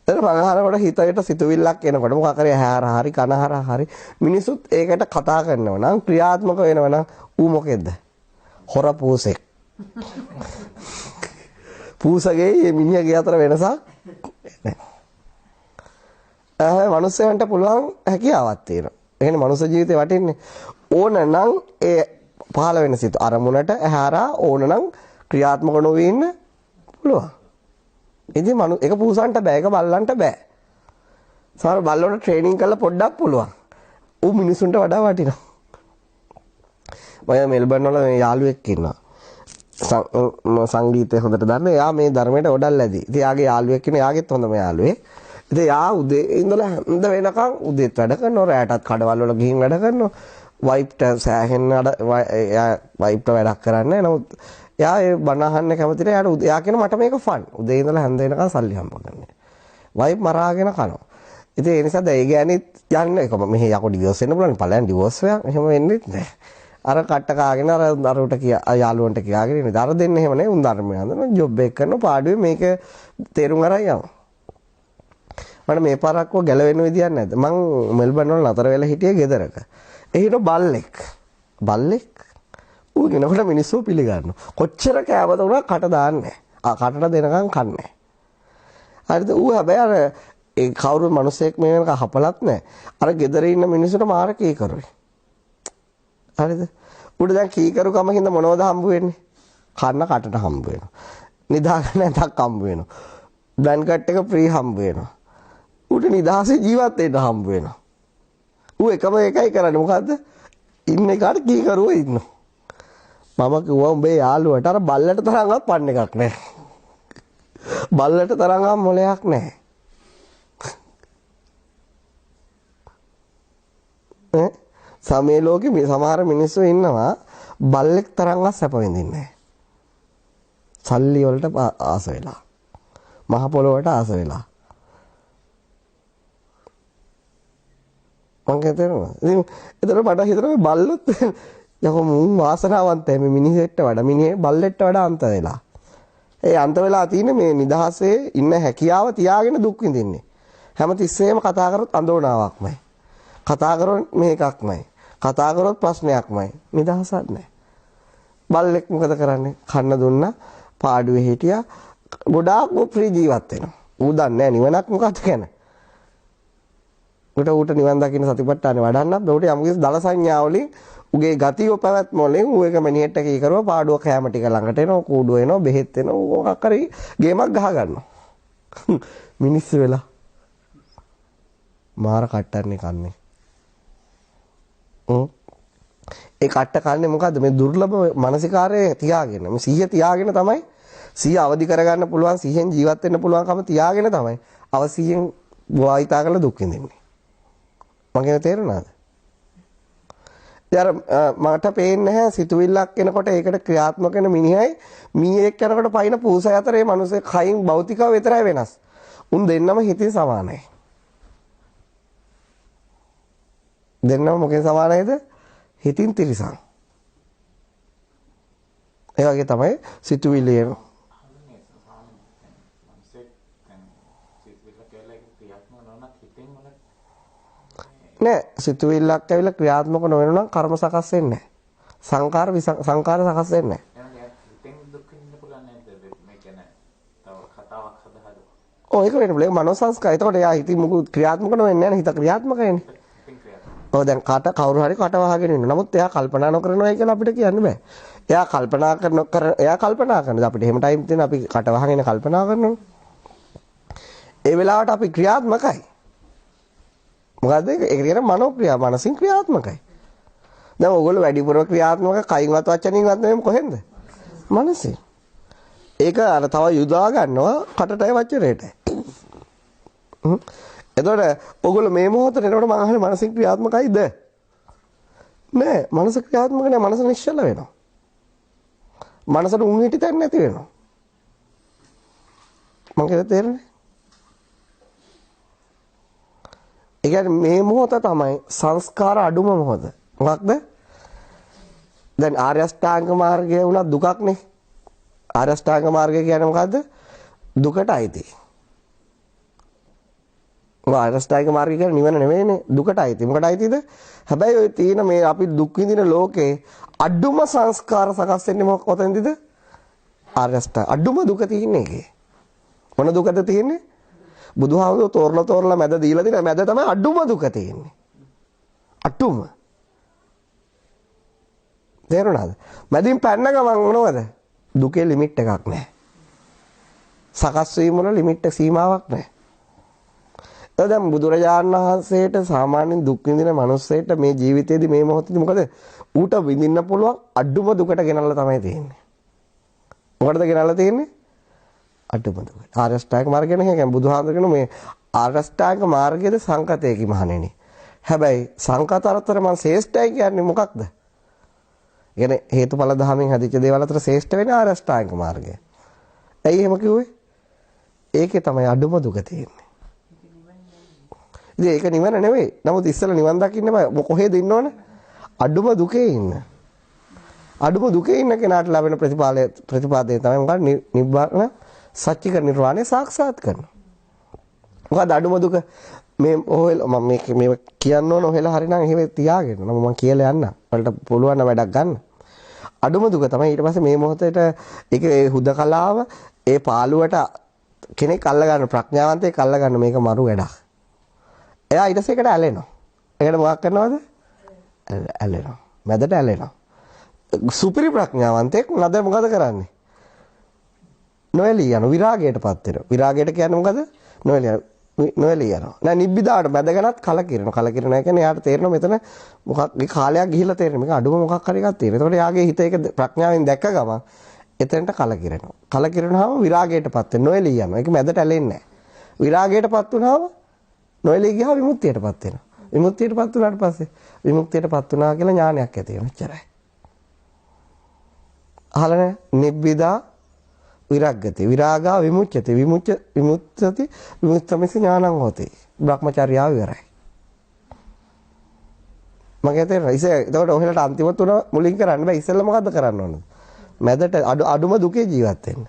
එතන මංහරකට හිතයට සිතුවිල්ලක් එනකොට මොකක් හරි ඇහැර හරි කනහර හරි මිනිසුත් ඒකට කතා කරනවා නම් ක්‍රියාත්මක වෙනවා නම් ඌ මොකෙද්ද? හොර පූසෙක්. පූසගේ මිනිහගේ අතර වෙනසක් නැහැ. මනුස්සයන්ට පුළුවන් හැකියාවක් තියෙනවා. ඒ කියන්නේ මනුස්ස ජීවිතේ වටින්නේ ඕන නම් ඒ පහළ වෙන සිත අරමුණට ඇහැරා ඕන නම් ක්‍රියාත්මක නොවී ඉන්න පුළුවන්. ඉතින් ඒක පූසන්ට බෑ. ඒක බල්ලන්ට බෑ. සමහර බල්ලන්ට ට්‍රේනින් කරලා පොඩ්ඩක් පුළුවන්. ඌ මිනිසුන්ට වඩා වටිනවා. මම මෙල්බන් වල යාළුවෙක් ඉන්නවා. සංගීතය හොඳට දන්න. එයා මේ ධර්මයට ඔඩල් ඇති. ඉතින් යාගේ යාළුවෙක් ඉන්න. යාගෙත් හොඳම යාළුවේ. ඉතින් යා උදේ ඉඳලා හඳ වෙනකන් උදේත් වැඩ කරනවා. රැටත් කඩවල වල ගිහින් වැඩ කරනවා. වයිෆ්ට සෑහෙන්න වයිෆ්ට වැඩක් කරන්නේ. නමුත් යා ඒ බණ අහන්න කැමති නෑ. යා කියන මට මේක ෆන්. උදේ ඉඳලා හැන්ද වෙනකන් සල්ලි හම්බ කරන්නේ. වයිෆ් මරාගෙන කනවා. ඉතින් ඒ නිසා දැන් ඒ ගෑණිත් යන්න එක මෙහෙ යකෝ ඩිවෝස් වෙන්න පුළුවන්. ඵලයන් ඩිවෝස් වෙනවා. එහෙම වෙන්නේ නැහැ. අර කට්ට කාගෙන අර දරුවට යාළුවන්ට කියාගෙන ඉන්නේ. අර දෙන්නේ එහෙම නේ. උන් ධර්මය හඳන ජොබ් එක කරන පාඩුවේ මේක තේරුම් අරන් යනවා. මට මේ පාරක්ව ගැලවෙන්න විදියක් නැද්ද? මං මෙල්බන් වල නතර වෙලා හිටියේ ගෙදරක. එහිට බල්ලෙක් ඌ කෙනකොට මිනිස්සු පිළිගන්නවා. කොච්චර කෑවද උනා කට දාන්නේ. කටට දෙනකන් කන්නේ. හරිද? ඌ හැබැයි අර ඒ කවුරු මිනිස්සෙක් මේ වෙනක හපලත් නැහැ. අර ගෙදර ඉන්න මිනිස්සුන්ට මාර කී කරුයි. හරිද? උඩ දැන් කී කරු කම හින්දා මොනවද හම්බ වෙන්නේ? කන්න කටට හම්බ වෙනවා. නිදාගන්න ඇටක් හම්බ වෙනවා. බ්ලැන්කට් එක ෆ්‍රී හම්බ වෙනවා. ඌට නිදාසේ ජීවත් වෙන්න හම්බ වෙනවා. ඌ එකම එකයි කරන්නේ මොකද්ද? ඉන්න එකට කී කරුව ඉන්නවා. මම කිව්වා උඹේ යාළුවට අර බල්ලට තරම්වත් පන්න එකක් නැහැ. බල්ලට තරම්වත් මොලයක් නැහැ. සමේ ලෝකෙ සමහර මිනිස්සු ඉන්නවා බල්ලෙක් තරම්වත් සැප විඳින්නේ නැහැ. සල්ලි වලට ආස වෙලා. මහ පොළොවට ආස වෙලා. මං හිතනවා. ඉතින් ඒතර මට හිතෙනවා බල්ලොත් යකෝ මුන් වාසනාවන්තයි මේ මිනිහෙක්ට වඩා මිනිහේ බල්ලෙක්ට වඩා අන්ත වෙලා. ඒ අන්ත වෙලා තියෙන්නේ මේ නිදහසේ ඉන්න හැකියාව තියාගෙන දුක් විඳින්නේ. හැමතිස්සෙම කතා කරොත් අඳෝනාවක්මයි. කතා කරොත් මේකක්මයි. කතා කරොත් ප්‍රශ්නයක්මයි. නිදහසක් නැහැ. බල්ලෙක් මොකද කරන්නේ? කන්න දුන්නා, පාඩුවේ හිටියා, ගොඩාක් ෆ්‍රී ජීවත් වෙනවා. ඌ දන්නේ නැහැ නිවනක් මොකක්ද කියන්නේ. ඌට නිවන් දකින්න සතිපට්ඨානෙ වඩන්නත් ඌට යම්කිසි දල සංඥා වලින් උගේ ගතිය පැවැත්ම වලින් ඌ එක මිනිහෙට් එකේ කරව පාඩුව කැම ටික ළඟට එනවා කූඩුව එනවා බෙහෙත් එනවා මොකක් හරි ගේමක් ගහ ගන්නවා මිනිස්සු වෙලා මාර කට්ටන්නේ කන්නේ ඒ කට්ට කන්නේ මොකද්ද මේ දුර්ලභ මානසිකාරයේ තියාගෙන මේ සිහිය තියාගෙන තමයි සිහිය අවදි කරගන්න පුළුවන් සිහියෙන් ජීවත් වෙන්න පුළුවන්කම තියාගෙන තමයි අවසියෙන් වායිතා කරලා දුක් විඳින්නේ මගේ තේරුණාද? යාර මට පේන්නේ නැහැ සිතුවිල්ලක් එනකොට ඒකට ක්‍රියාත්මක වෙන මිනිහයි මීයක් යනකොට පයින් පූසය අතර මේ මිනිස්සේ කයින් භෞතිකව විතරයි වෙනස්. උන් දෙන්නම හිතින් සමානයි. දෙන්නම මොකෙන් සමානයිද? හිතින් තිරිසන්. ඒ වගේ තමයි සිතුවිලි එන. නෑ සිතුවිල්ලක් ඇවිල්ලා ක්‍රියාත්මක නොවන නම් කර්ම සකස් වෙන්නේ නැහැ. සංකාර සකස් වෙන්නේ නැහැ. ඒක වෙන බල මනෝ සංස්කාර. එතකොට යා හිතින් මොකද ක්‍රියාත්මක නොවෙන්නේ නැහැ. හිත ක්‍රියාත්මක වෙන්නේ. ඔව් දැන් කවුරු හරි කට වහගෙන ඉන්න. නමුත් එයා කල්පනා නොකරනවායි කියලා අපිට කියන්න බෑ. එයා කල්පනා කරනවා. අපිට එහෙම ටයිම් තියෙන අපි කට වහගෙන කල්පනා කරනවා. ඒ වෙලාවට අපි ක්‍රියාත්මකයි. මොකද්ද ඒක කියන්නේ මනෝක්‍රියා මනසින් ක්‍රියාත්මකයි. දැන් ඕගොල්ලෝ වැඩිපුර ක්‍රියාත්මක කයින්වත් වචනින්වත් නෙමෙයි කොහෙන්ද? මනසින්. ඒක අර තව යොදා ගන්නවා කටටයි වචනයටයි. එතකොට ඕගොල්ලෝ මේ මොහොතේ එනකොට මම අහන්නේ මනසින් ක්‍රියාත්මකයිද? නෑ මනස ක්‍රියාත්මක නෑ මනස නිශ්චල වෙනවා. මනසට උන්විටි තැන් නැති වෙනවා. මම කියද තේරෙන්නේ? ඒ කියන්නේ මේ මොහොත තමයි සංස්කාර අඩුම මොහොත. මොකක්ද? දැන් ආර්ය අෂ්ටාංග මාර්ගය වුණා දුකක්නේ. ආර්ය අෂ්ටාංග මාර්ගය කියන්නේ මොකද්ද? දුකට අයිති. ආර්ය අෂ්ටාංග මාර්ගය කියන්නේ නිවන නෙවෙයිනේ දුකට අයිති. මොකට අයිතිද? හැබැයි ඔය තියෙන මේ අපි දුක් විඳින ලෝකේ අඩුම සංස්කාර සකස් වෙන්නේ කොතෙන්ද? ආර්ය අෂ්ටාංග. අඩුම දුක තියෙන්නේ ඒකේ. මොන දුකද තියෙන්නේ? බුදුහාමුදුරුවෝ තෝරලා මැද දීලා තියෙන මැද තමයි අඩුම දුක තියෙන්නේ. අඩුම. තේරුණාද? මැදින් පැන්න ගමන් මොනවද? දුකේ ලිමිට් එකක් නැහැ. සකස් වීම වල ලිමිට් එක සීමාවක් නැහැ. දැන් බුදුරජාණන් වහන්සේට සාමාන්‍යයෙන් දුක් විඳින මිනිස්සෙට මේ ජීවිතේදී මේ මොහොතේදී මොකද ඌට විඳින්න පුළුවන් අඩුම දුකට ගෙනල්ලා තමයි තියෙන්නේ. මොකටද ගෙනල්ලා තියෙන්නේ? අඩුම දුක. ආර්ය අෂ්ටාංග මාර්ගය නේ කියන්නේ බුදුහාමුදුරුවෝ මේ ආර්ය අෂ්ටාංග මාර්ගයේද සංකතයේකි මහණෙනි. හැබැයි සංකත අතර මම ශ්‍රේෂ්ඨයි කියන්නේ මොකක්ද? කියන්නේ හේතුඵල ධර්මයෙන් හදිච්ච දේවල් අතර ශ්‍රේෂ්ඨ වෙන්නේ ආර්ය අෂ්ටාංග මාර්ගය. ඇයි එහෙම කිව්වේ? ඒකේ තමයි අඩුම දුක තියෙන්නේ. ඉතින් ඒක නිවන නෙවෙයි. නමුත් ඉස්සෙල්ලා නිවන් දකින්න බෑ. කොහෙද ඉන්න ඕන? අඩුම දුකේ ඉන්න. අඩුම දුකේ ඉන්න කෙනාට ලැබෙන ප්‍රතිපාදේ තමයි මොකක්ද? නිබ්බාන සත්‍චික නිර්වාණය සාක්ෂාත් කරනවා. මොකද අඩුම දුක මේ ඔහෙල මම මේ කියන්න ඕන ඔහෙල හරිනම් එහෙම තියාගෙන මම කියලා යන්න. වලට පුළුවන් වැඩක් ගන්න. අඩුම දුක තමයි ඊට පස්සේ මේ මොහොතේට ඒක ඒ හුදකලාව ඒ පාළුවට කෙනෙක් අල්ල ගන්න ප්‍රඥාවන්තයෙක් අල්ල ගන්න මේක මරු වැඩක්. එයා ඊට පස්සේ ඒකට ඇලෙනවා. ඒකට මොකක් කරනවද? ඇලෙනවා. මැදට ඇලෙනවා. සුපිරි ප්‍රඥාවන්තයෙක් නද මොකද කරන්නේ? නොයලී යන විරාගයටපත් වෙනවා. විරාගයට කියන්නේ මොකද? නොයලී යනවා. නෑ නිබ්බිදාට මැදගෙනත් කලකිරෙනවා. කලකිරෙනවා කියන්නේ යාට තේරෙනවා මෙතන මොකක් මේ කාලයක් ගිහිල්ලා තේරෙනවා. මේක අඩුම මොකක් හරි එකක් තියෙනවා. එතකොට යාගේ හිත ඒක ප්‍රඥාවෙන් දැක්ක ගමන් එතනට කලකිරෙනවා. කලකිරෙනවාම විරාගයටපත් වෙනවා. නොයලී යනවා. ඒක මැදට ඇලෙන්නේ නෑ. විරාගයටපත් වුණාම නොයලී ගියා විමුක්තියටපත් වෙනවා. විමුක්තියටපත් වුණාට පස්සේ විමුක්තියටපත් වුණා කියලා ඥානයක් ඇති වෙනවා. එච්චරයි. අහලා නිබ්බිදා විරාග්ගති විරාගා විමුච්ඡති විමුච්ඡති විමුක්තමස ඥානං හොති බ්‍රහ්මචර්යාව ඉවරයි. මගේ තේරෙනවා. එතකොට ඔහෙලට අන්තිම තුන මුලින් කරන්න බෑ. ඉස්සෙල්ලා මොකද්ද කරන්න ඕනද? මැදට අඩුම දුකේ ජීවත් වෙන්න.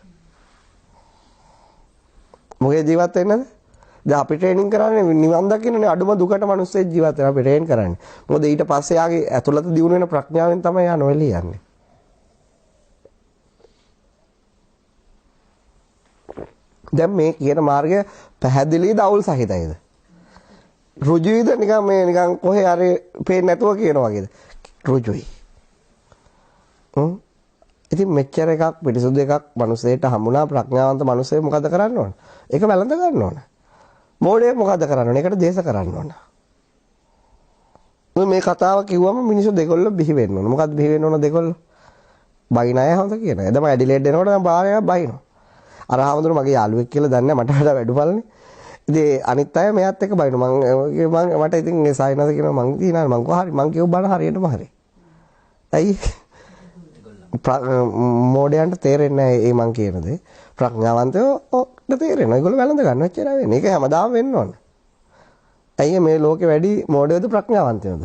මොකේ ජීවත් වෙන්නද? දැන් අපි ට්‍රේනින් කරන්නේ නිවන් දකින්නනේ අඩුම දුකට මිනිස්සෙක් ජීවත් වෙනවා අපි ට්‍රේන් කරන්නේ. මොකද ඊට පස්සේ යාගේ ඇතුළත දියුණු වෙන ප්‍රඥාවෙන් තමයි යා නොවෙලී යන්නේ. දැන් මේ කියන මාර්ගය පැහැදිලිද අවුල් සහිතයිද? රුජුයිද නිකන් කොහේ හරි පේන්නේ නැතුව කියනවා වගේද? රුජුයි. ඉතින් මෙච්චර එකක් පිටිසුදු එකක් මිනිසෙට හම්බුණා ප්‍රඥාවන්ත මිනිසෙ මොකද කරන්න ඕන? ඒක වැළඳ ගන්න ඕන. මොඩේ මොකද කරන්න ඕන? ඒකට දේශ කරන්න ඕන. මේ කතාව කිව්වම මිනිස්සු දෙකොල්ල බිහි වෙන්න ඕන. මොකද්ද බිහි වෙන්න ඕන දෙකොල්ල? බයින අය හොඳ කියන. එදම ඇඩිලේඩ් එනකොට මම බාරයක් බයිනවා. අර හාමුදුරු මගේ යාළුවෙක් කියලා දන්නේ මට වඩා වැඩුපල්නේ. ඉතින් අනිත් අය මෙයාත් එක්ක බයිනවා. මට ඉතින් ඒ සායනස කියනවා මං දිනා මං කොහොම හරි මං කියව බණ හරියටම හරි. ඇයි? මොඩයන්ට තේරෙන්නේ නැහැ මේ මං කියන දේ. ප්‍රඥාවන්තයෝට තේරෙනවා. ඒගොල්ලෝ වැළඳ ගන්න එච්චරයි වෙන්නේ. ඒක හැමදාම වෙන්න ඕන. ඇයි මේ ලෝකේ වැඩි මොඩයෝද ප්‍රඥාවන්තයෝද?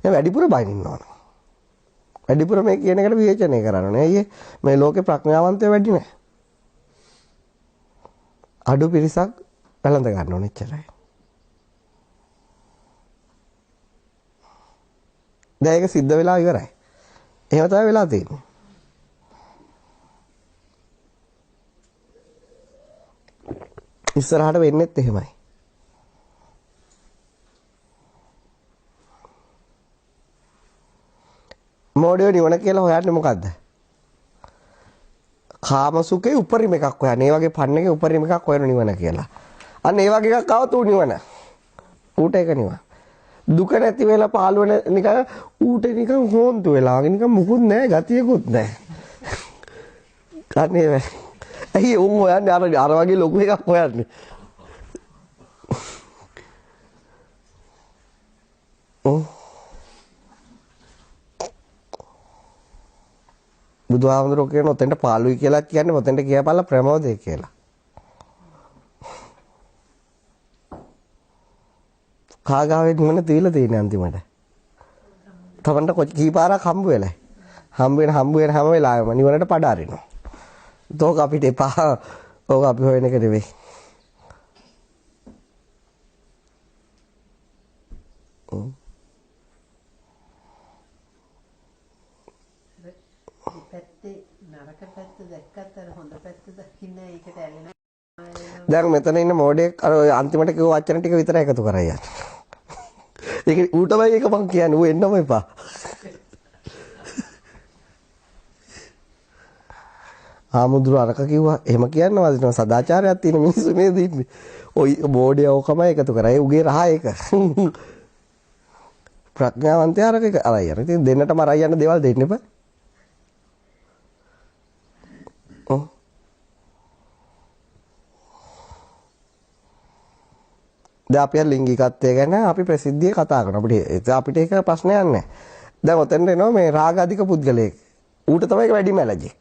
ඒ වැඩිපුර බයින්න ඕන. වැඩිපුර මේ කියන එකට විවේචනය කරන්න ඕනේ. ඇයි මේ ලෝකේ ප්‍රඥාවන්තයෝ වැඩි නැහැ. අඩු පිරිසක් වැළඳ ගන්න ඕනේ එච්චරයි. දැන් ඒක සිද්ධ වෙලා ඉවරයි. එහෙම තමයි වෙලා තියෙන්නේ. ඉස්සරහට වෙන්නේත් එහෙමයි. මොඩියෝ නිවන කියලා හොයන්නේ මොකද්ද? කාමසුඛේ උපරිම එකක් හොයන්නේ. ඒ වගේ පන්න එකේ උපරිම එකක් හොයන නිවන කියලා. අන්න ඒ වගේ එකක් ආවතු නිවන. ඌට ඒක නිවන. දුක නැති වෙලා පාළුව නිකන් ඌට නිකන් හොන්තු වෙලා වගේ නිකන් මුකුත් නැහැ ගතියකුත් නැහැ. කන්නේ ඇයි උන් හොයන්නේ අර වගේ ලොකු එකක් හොයන්නේ. බුදුහාමුදුරුවෝ කියන ඔතෙන්ට පාළුයි කියලා කියන්නේ ඔතෙන්ට කියපල්ලා ප්‍රමෝදය කියලා. කාගාවේ නිවන තියලා තියෙන අන්තිමට. තමන්ට කීපාරක් හම්බ වෙලා. හම්බ වෙන හැම වෙලාවෙම නිවනට පඩ අරිනවා. ඒක අපිට එපා. ඕක අපි හොයන එක නෙවෙයි. පැත්තේ නරක පැත්ත දැක්කත් අර හොඳ පැත්ත දකින්න ඒකට ඇලෙනවා. දැන් මෙතන ඉන්න මොඩෙක් අර අන්තිමට කිව්ව වචන ටික විතර එකතු කරා යන්න. ඒක ඌටමයි ඒක මං කියන්නේ ඌ එන්නම එපා. ආමුදුර අරක කිව්වා එහෙම කියන්න වදිනවා සදාචාරයක් තියෙන මිනිස්සු නේද ඉන්නේ. ඔය බෝඩිය ඕකමයි එකතු කරා. ඒ උගේ රහ ඒක. ප්‍රඥාවන්තය අරක අරයි යන. ඉතින් දෙන්නටම අරයි යන දේවල් දෙන්න එපා. දැන් අපි ලිංගිකත්වය ගැන අපි ප්‍රසිද්ධියේ කතා කරනවා. අපිට ඒක ප්‍රශ්නයක් නැහැ. දැන් ඔතෙන්ට එනවා මේ රාග අධික පුද්ගලයෙක්. ඌට තමයි වැඩිම ඇලර්ජි.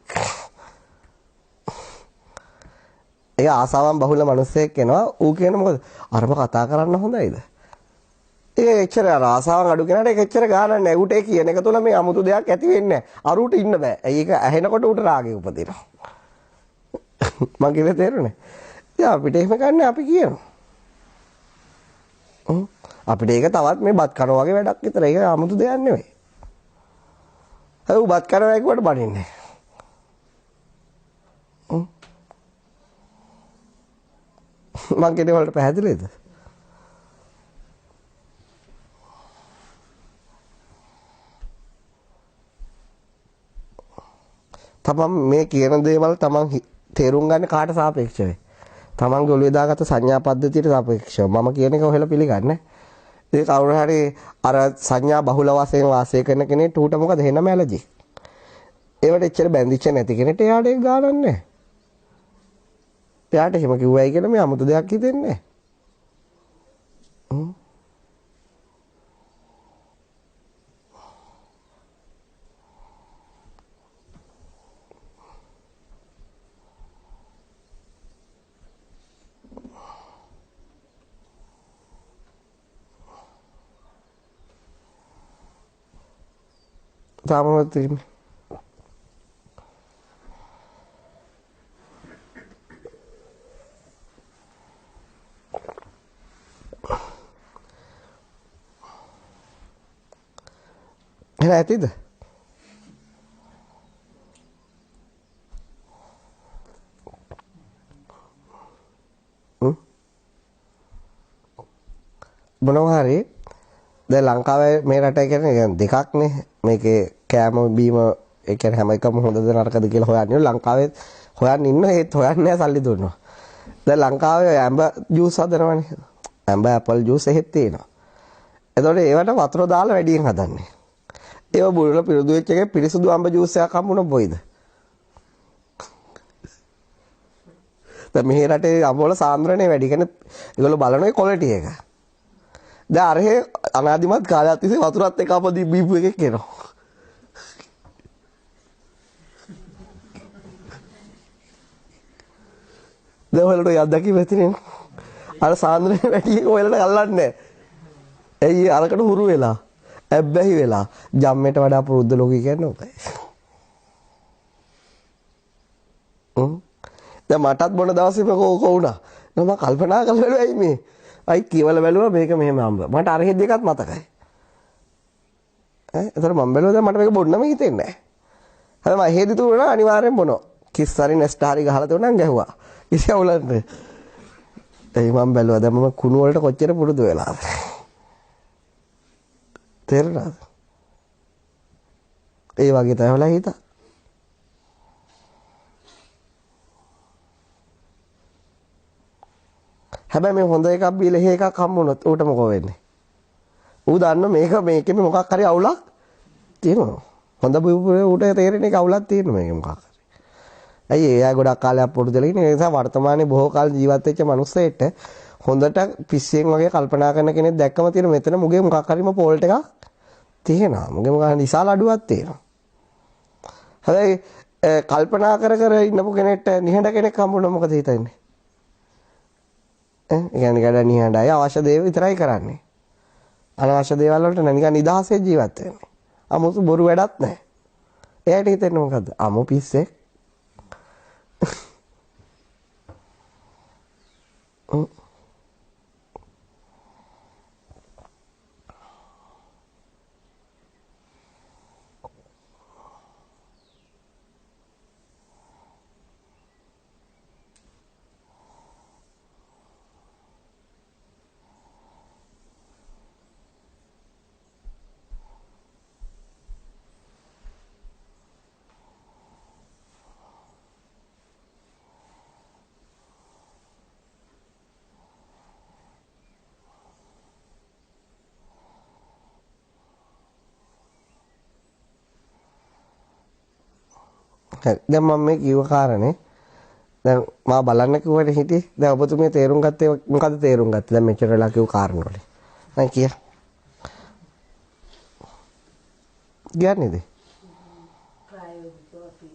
ඒ ආසාවන් බහුල මිනිස්සෙක් එනවා. ඌ කියන මොකද? අරම කතා කරන්න හොඳයිද? ඒක එච්චර ආසාවන් අඩු කෙනාට ඒක එච්චර ගානක් නැහැ. ඌට ඒ කියන එක තුළ මේ 아무තු දෙයක් ඇති වෙන්නේ නැහැ. අරූට ඉන්න බෑ. ඒක ඇහෙනකොට ඌට රාගය උපදිනවා. මං කිව්වේ තේරුණේ? ඉතින් අපිට එහෙම ගන්න අපි කියනවා. අපිට ඒක තවත් මේ බත් කනවා වගේ වැඩක් විතර. ඒක 아무තු දෙයක් නෙවෙයි. ඌ බත් කනවා කියවට බනින්නේ. මං කියන්නේ වලට පැහැදිලිද? තමන් මේ කියන දේවල් තමන් තේරුම් ගන්න කාට සාපේක්ෂව? තමන්ගේ ඔළුවේ දාගත්ත සංඥා පද්ධතියට සාපේක්ෂව. මම කියන එක ඔහෙලා පිළිගන්නේ. ඒ කවුරු හරි අර සංඥා බහුල වශයෙන් වාසය කරන කෙනෙක්ට ඌට මොකද වෙනම ඇලර්ජි? ඒවට එච්චර බැඳිච්ච නැති කෙනෙක්ට එයාට ඒක ගානක් නැහැ. එයාට එහෙම කිව්වයි කියලා මේ 아무තු දෙයක් හිතෙන්නේ නැහැ. තාමවත් තියෙන්නේ. එහෙනම් ඇතිද? මොනවා හරි දැන් ලංකාවේ මේ රට කියන්නේ දෙකක් නේ. මේකේ කෑම බීම ඒ කියන්නේ හැම එකම හොඳද නරකද කියලා හොයන්නේ. ලංකාවේ හොයන්න ඉන්න ඒත් හොයන්නේ නැහැ සල්ලි දුන්නා. දැන් ලංකාවේ ඇඹ ජූස් හදනවනේ. ඇඹ ඇපල් ජූස් එහෙත් තියෙනවා. එතකොට ඒවට වතුර දාලා වැඩියෙන් හදන්නේ. ඒව බුරුල පිරිදු වෙච්ච එකේ පිරිසුදු අඹ ජූස් එකක් හම්බුනොත් බොයිද? දැන් මේ රටේ අඹ වල සාන්ද්‍රණය වැඩි. කියන්නේ ඒගොල්ලෝ බලනවා ක්වොලිටි එක. දැන් අරහේ අනාදිමත් කාලයක් තිස්සේ වතුරත් එක අප බීපු එකක් කියනවා. දැන් ඔයාලට යද්දකි වෙතිනේ. අර සාන්ද්‍රණය වැඩි එක ඔයාලට අල්ලන්නේ නැහැ. ඇයි අරකට හුරු වෙලා? ඇබ්බැහි වෙලා ජම්මේට වඩා පුරුද්ද ලෝකී කියන්නේ උකයි. දැන් මටත් බොන දවසේ මේක වුණා. මම කල්පනා කරලා බැලුවා ඇයි මේ? අයි කියවල බැලුවා මේක මෙහෙම අම්බ. මට අර හෙද්ද එකත් මතකයි. එතකොට මම බැලුවා දැන් මට මේක බොන්නම හිතෙන්නේ නැහැ. හරි මම හෙද්දි තුනන අනිවාර්යෙන් බොනවා. කිස්සරි නැස්ට හරි ගහලා තුනන් ගැහුවා. කිසි අවුලක් නැහැ. එයි මම බැලුවා දැන් මම කුණු වලට කොච්චර පුරුදු වෙලාද? තේරුණාද? ඒ වගේ තමයි හිතා. හැබැයි මේ හොඳ එකක් බීලා එහෙ එකක් හම්බුනොත් ඌට මොකෝ වෙන්නේ? ඌ දන්න මේකේ මොකක් හරි අවුලක් තියෙනවා. හොඳ ඌට තේරෙන එක අවුලක් තියෙනවා මේකේ මොකක් හරි. ඇයි එයා ගොඩක් කාලයක් පුරුදුලා ඉන්නේ. ඒ නිසා වර්තමානයේ බොහෝ කාල ජීවත් වෙච්ච මිනිස්සෙට හොඳට පිස්සෙන් වගේ කල්පනා කරන කෙනෙක් දැක්කම තියෙන මෙතන මුගේ මොකක් හරිම පෝල්ට් එකක් තියෙනවා. මුගේ මොකක් හරි විශාල අඩුවක් තියෙනවා. හැබැයි කල්පනා කර කර ඉන්නපු කෙනෙක්ට නිහඬ කෙනෙක් හම්බුනොත් මොකද හිතන්නේ? ඒ කියන්නේ ගඩ නිහඬයි අවශ්‍ය දේ විතරයි කරන්නේ. අනවශ්‍ය දේවල් වලට නිකන් නිදහසේ ජීවත් වෙන්නේ. 아무තු බොරු වැඩක් නැහැ. එයාට හිතෙන්නේ මොකද්ද? අමු පිස්සෙක්. දැන් මම මේ කිව්ව කාරණේ දැන් මා බලන්න කිව්වට හිටියේ දැන් ඔබතුමිය තේරුම් ගත්තේ මොකද තේරුම් ගත්තේ දැන් මෙච්චර වෙලා කිව්ව කාරණා වලින් දැන් කිය කියන්නේද ප්‍රායෝගිකව අපි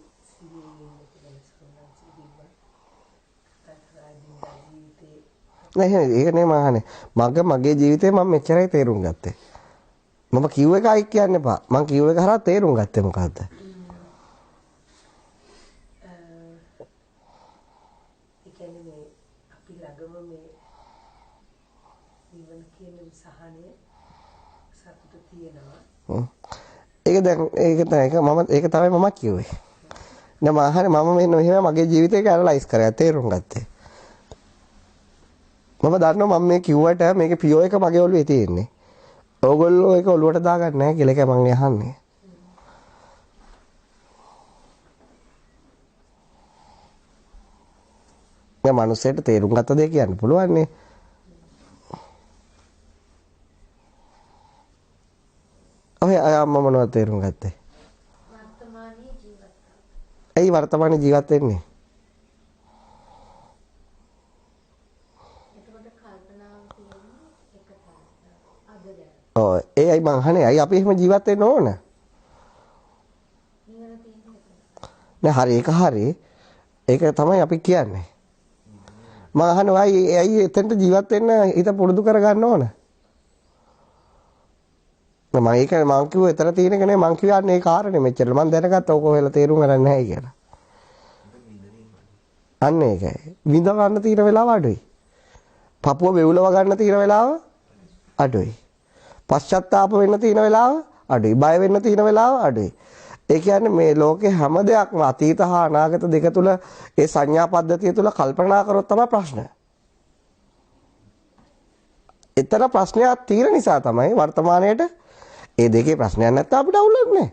නෑ ඒක නේ මම අහන්නේ මගේ ජීවිතේ මම මෙච්චරයි තේරුම් ගත්තේ මම කිව්ව එකයි කියන්න එපා මම කිව්ව එක හරහා තේරුම් ගත්තේ මොකද්ද ඒක දැන් ඒක තමයි මම කිව්වේ. දැන් මම අහන්නේ මම මෙන්න මෙහෙම මගේ ජීවිතේක ඇනලයිස් කරලා තේරුම් ගත්තේ. මම දන්නවා මම මේ කිව්වට මේකේ පියෝ එක මගේ ඔළුවේ තියෙන්නේ. ඕගොල්ලෝ ඒක ඔළුවට දාගන්න නැහැ කියලා එක මම අහන්නේ. දැන් මිනිස්සෙට තේරුම් ගත්ත දේ කියන්න පුළුවන් නේ. ඔය අම්මා මොනවද තේරුම් ගත්තේ? වර්තමානයේ ජීවත් වෙනවා. ඇයි වර්තමානයේ ජීවත් වෙන්නේ? එතකොට කල්පනාව කියන්නේ එක තාක්ෂණ. අද දැන්. ඔව් ඒයි මං අහන්නේ අයි අපි එහෙම ජීවත් වෙන්න ඕන. නිවන තියෙන්නේ. නෑ හරි ඒක හරි. ඒක තමයි අපි කියන්නේ. මං අහන්නේ අයි එතනට ජීවත් වෙන්න හිත පුරුදු කරගන්න ඕන. මම ඒක මං කිව්ව එතන තියෙන එක නේ මං කියන්නේ ඒ කාරණේ මෙච්චර මං දැනගත්තා ඕක ඔයාලා තේරුම් ගන්න නැහැ කියලා. අන්න ඒකයි. විඳ ගන්න තියෙන වෙලාව අඩුයි. පපුව වෙවුලව ගන්න තියෙන වෙලාව අඩුයි. පශ්චාත්තාප වෙන්න තියෙන වෙලාව අඩුයි. බය වෙන්න තියෙන වෙලාව අඩුයි. ඒ කියන්නේ මේ ලෝකේ හැම දෙයක්ම අතීත හා අනාගත දෙක තුල ඒ සංඥා පද්ධතිය තුල කල්පනා කරොත් තමයි ප්‍රශ්න. එතන ප්‍රශ්නයක් තියෙන නිසා තමයි වර්තමානයේට ඒ දෙකේ ප්‍රශ්නයක් නැත්නම් අපිට අවුලක් නැහැ.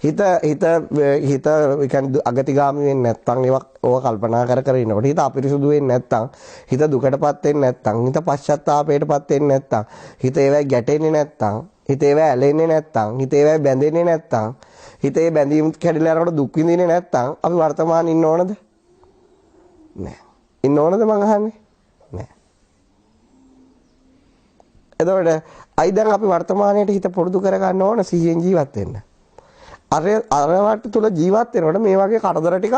හිත කියන්නේ අගතිගාමි වෙන්නේ නැත්නම් ඒවා කල්පනා කර ඉන්නකොට හිත අපිරිසුදු වෙන්නේ නැත්නම් හිත දුකටපත් වෙන්නේ නැත්නම් හිත පශ්චාත්තාපයටපත් වෙන්නේ නැත්නම් හිත ඒවයි ගැටෙන්නේ නැත්නම් හිත ඒවයි ඇලෙන්නේ නැත්නම් හිත ඒවයි බැඳෙන්නේ නැත්නම් හිත ඒ බැඳීම් කැඩිලා යනකොට දුක් විඳින්නේ නැත්නම් අපි වර්තමාන ඉන්න ඕනද? නැහැ. ඉන්න ඕනද මං අහන්නේ? නැහැ. එතකොට අයි දැන් අපි වර්තමානයේට හිත පුරුදු කරගන්න ඕන සිහියෙන් ජීවත් වෙන්න. අරවට තුල ජීවත් වෙනකොට මේ වගේ කරදර ටික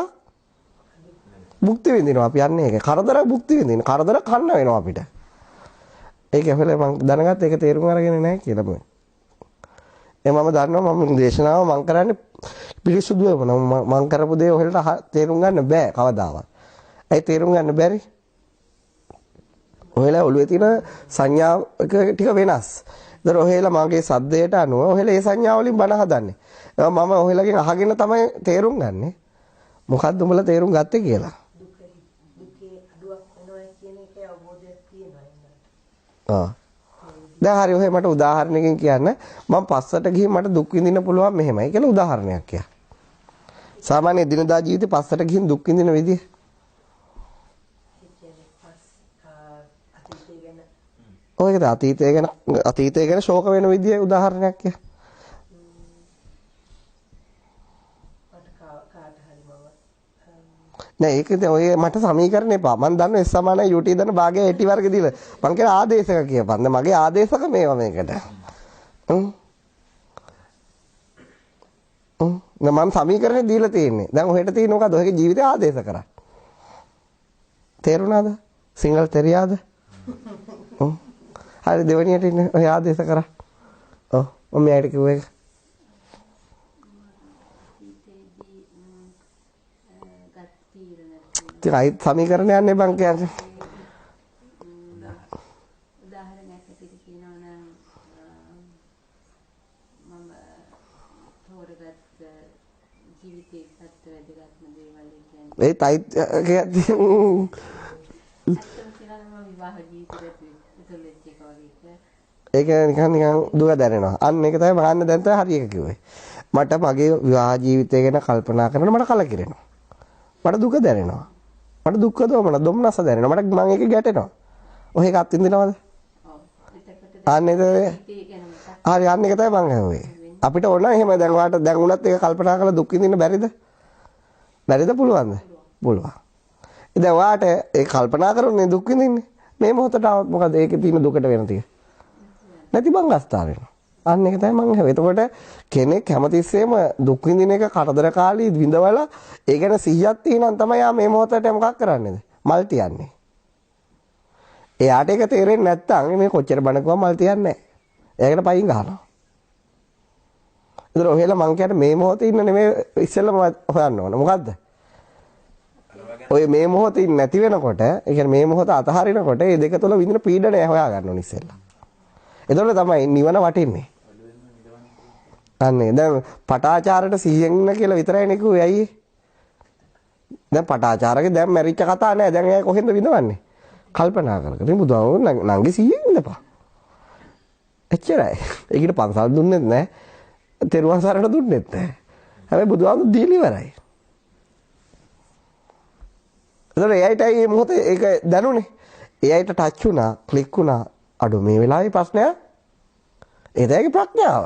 භුක්ති විඳිනවා අපි යන්නේ ඒක. කරදර භුක්ති විඳින. කරදර කන්න වෙනවා අපිට. ඒක හැබැයි මම දැනගත්ත ඒක තේරුම් අරගෙන නැහැ කියලා මම. මම දන්නවා මම දේශනාව මම කරන්නේ පිළිසුදුව මම කරපු දේ ඔහෙලට තේරුම් ගන්න බෑ කවදාවත්. ඒ තේරුම් ගන්න බැරි. ඔහෙලා ඔළුවේ තියෙන සංඥා ටික වෙනස්. ඒතර ඔහෙලා මගේ සද්දයට අනුව ඔහෙලා ඒ සංඥා වලින් බණ හදන්නේ. මම ඔහෙලාගෙන් අහගෙන තමයි තේරුම් ගන්නෙ. මොකද්ද උඹලා තේරුම් ගත්තේ කියලා. දුකේ අඩුවක් වෙනවා කියන එකේ අවබෝධයක් තියෙනවා. දැන් හරි ඔහෙ මට උදාහරණයකින් කියන්න මම පස්සට ගිහින් මට දුක් විඳින්න පුළුවන් මෙහෙමයි කියලා උදාහරණයක් කිය. සාමාන්‍ය දිනදා ජීවිතේ පස්සට ගිහින් දුක් විඳින විදිය. ඔයකද අතීතය ගැන ශෝක වෙන විදිය උදාහරණයක් කිය. නෑ ඒක ඉතින් ඔය මට සමීකරණ එපා. මම දන්නවා S = UT දන්න භාගය 80 වර්ග දීලා. මං කියන ආදේශක කියපන්. දැන් මගේ ආදේශක මේවා මේකට. මම සමීකරණේ දීලා තියෙන්නේ. දැන් ඔහෙට තියෙන මොකද? ඔහේගේ ජීවිතය ආදේශ කරා. තේරුණාද? සිංහල තේරියාද? හරි දෙවෙනියට ඉන්න ඔය ආදේශ කරා. ඔව් මම මෙයාට කිව්වේ. ඉතින් සමීකරණ යන්නේ බං කියන්නේ. උදාහරණයක් ඇටියට කියනවා නම් මම තෝරගත් ජීවිතේ පැත්ත වැදගත්ම දේවල් කියන්නේ. ඒ තයි ඇත්තම කියනවා නම් විවාහ ජීවිතේට ඉතලෙච්ච එක වගේ. ඒක නිකන් දුක දැනෙනවා. අන්න ඒක තමයි මහන්න දැන් තමයි හරි එක කිව්වේ. මට මගේ විවාහ ජීවිතය ගැන කල්පනා කරනකොට මට කලකිරෙනවා. මට දුක දැනෙනවා. මට දුක්ඛ දෝමන දුම්නස දැනෙනවා. මට මම ඒක ගැටෙනවා. ඔය එකක් අත්විඳිනවද? අන්න ඒක හරි අන්න ඒක තමයි මං අහුවේ. අපිට ඕන එහෙම දැන් ඔයාලට දැන් උනත් ඒක කල්පනා කරලා දුක් විඳින්න බැරිද? බැරිද පුළුවන්ද? පුළුවන්. ඉතින් ඔයාලට ඒ කල්පනා කරුනේ දුක් විඳින්නේ. මේ මොහොතට මොකද ඒකේ තියෙන දුකට වෙන තිය? නැති බංගස්ථා වෙනවා. අන්න ඒක තමයි මං අහුවේ. එතකොට කෙනෙක් හැමතිස්සෙම දුක් විඳින එක කරදරකාරී විඳවලා ඒ ගැන 100ක් තියෙනන් තමයි යා මේ මොහොතට මොකක් කරන්නේද? මල් තියන්නේ. එයාට ඒක තේරෙන්නේ නැත්තම් මේ කොච්චර බණකුවා මල් තියන්නේ නැහැ. එයාකට පයින් ගහනවා. ඒතර ඔහෙලා මං කියන්නේ මේ මොහොතේ ඉන්න නෙමෙයි ඉස්සෙල්ලම හොයන්න ඕන. මොකද්ද? ඔය මේ මොහොතේ නැති වෙනකොට, ඒ කියන්නේ මේ මොහොත අතහරිනකොට මේ දෙක තුල විඳින පීඩනය හොයා ගන්න ඕන ඉස්සෙල්ලා. එතකොට තමයි නිවන වටින්නේ. අනේ දැන් පටාචාරයට 100න් ඉන්න කියලා විතරයි නේ කිව්වේ. ඇයි? දැන් පටාචාරගේ දැන් මැරිච්ච කතා නෑ. දැන් එයා කොහෙන්ද විඳවන්නේ? කල්පනා කර කර බුදුහාමුදුරුවෝ නංගි 100න් ඉඳපන්. එච්චරයි. ඒකිට පන්සල් දුන්නෙත් නෑ. තෙරුවන් සරණ දුන්නෙත් නෑ. හැබැයි බුදුහාමුදුරුවෝ දීලා ඉවරයි. එතකොට එයාට මේ මොහොතේ ඒක දැනුනේ. එයාට ටච් වුණා, ක්ලික් වුණා. අඩෝ මේ වෙලාවේ ප්‍රශ්නයක්. ඒ දැයිගේ ප්‍රඥාව.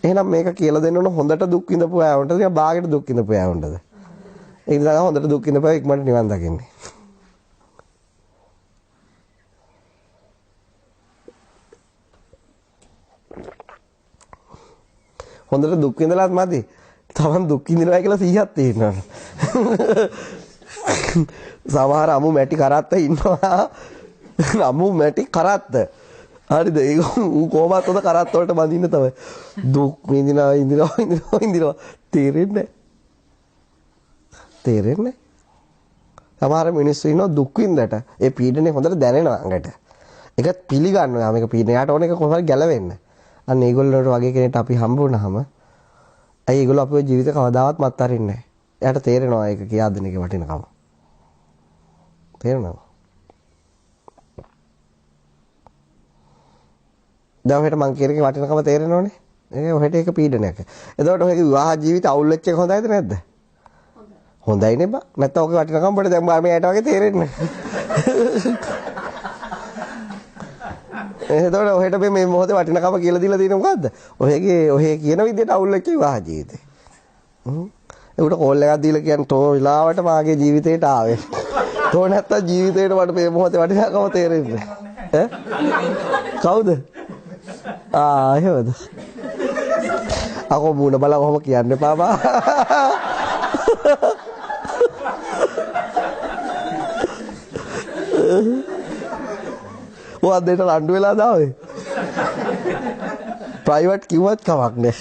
එහෙනම් මේක කියලා දෙන්න ඕන හොඳට දුක් විඳපු අය වුණාද? ටිකක් බාගෙට දුක් විඳපු අය වුණාද? ඒ නිසා හොඳට දුක් විඳපුවා ඉක්මනට නිවන් දකින්නේ. හොඳට දුක් විඳලාත් මදි. තවන් දුක් විඳිනවා කියලා 100ක් තියෙනවා. සමහර අමු මැටි කරත්ත ඉන්නවා. අමු මැටි කරත්ත. හරිද? ඒක කොහොමද උද කරත්ත වලට බඳින්න තමයි. දුක් විඳිනවා. තේරෙන්නේ තේරෙන්නේ. සමහර මිනිස්සු ඉන්නවා දුක් විඳට. ඒ පීඩනේ හොඳට දැනෙනවා අඟට. ඒක පිළිගන්නවා. මේක පීඩනයට ඕන එක කොහොමද ගැලවෙන්න. අන්න ඒගොල්ලන්ට වගේ කෙනෙක්ට අපි හම්බ වුණාම අයි ඒගොල්ලෝ අපේ ජීවිතේ කවදාවත් මත් අරින්නේ නැහැ. එයාට තේරෙනවා ඒක කියා දෙන එකේ වටිනකම. තේරෙනවද? දැන් ඔහෙට මං කියන එකේ වටිනකම තේරෙනවනේ. ඒක ඔහෙට ඒක පීඩනයක්. එතකොට ඔහෙගේ විවාහ ජීවිතය අවුල් වෙච්ච එක හොඳයිද නැද්ද? හොඳයි නේ බා. නැත්නම් ඔගේ වටිනකම පොඩි දැන් මේ ඇයට වගේ තේරෙන්නේ. එතකොට ඔහෙට මේ මොහොතේ වටිනකම කියලා දීලා තියෙන මොකද්ද? ඔහෙ කියන විදිහට අවුල් වෙච්ච විවාහ ජීවිතේ. ඒකට කෝල් එකක් දීලා කියන්නේ තෝ විලාවට මාගේ ජීවිතේට ආවේ. තෝ නැත්තම් ජීවිතේට මට මේ මොහොතේ වටිනකම තේරෙන්නේ. ඈ? කවුද? එහෙමද? අකෝ මුණ බලව ඔහොම කියන්න එපා බා. ඔය දෙන්න රණ්ඩු වෙලා දාවේ. ප්‍රයිවට් කිව්වත් කමක් නෑ.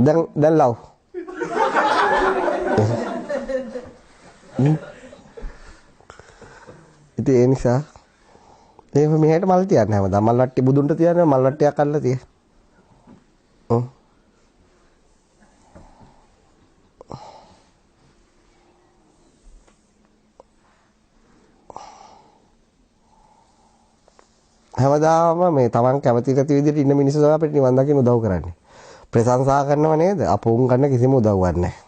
දැන් ලව්. ඉතින් ඒ නිසා එහෙම මෙහෙට මල් තියන්නේ හැමදාම මල් වට්ටි බුදුන්ට තියන්නේ මල් වට්ටියක් අල්ලලා තිය. හැමදාම මේ තමන් කැමති නැති විදිහට ඉන්න මිනිස්සු තමයි අපිට නිවන් දකින්න උදව් කරන්නේ. ප්‍රශංසා කරනව නේද? අපුන් ගන්න කිසිම උදව්වක් නැහැ.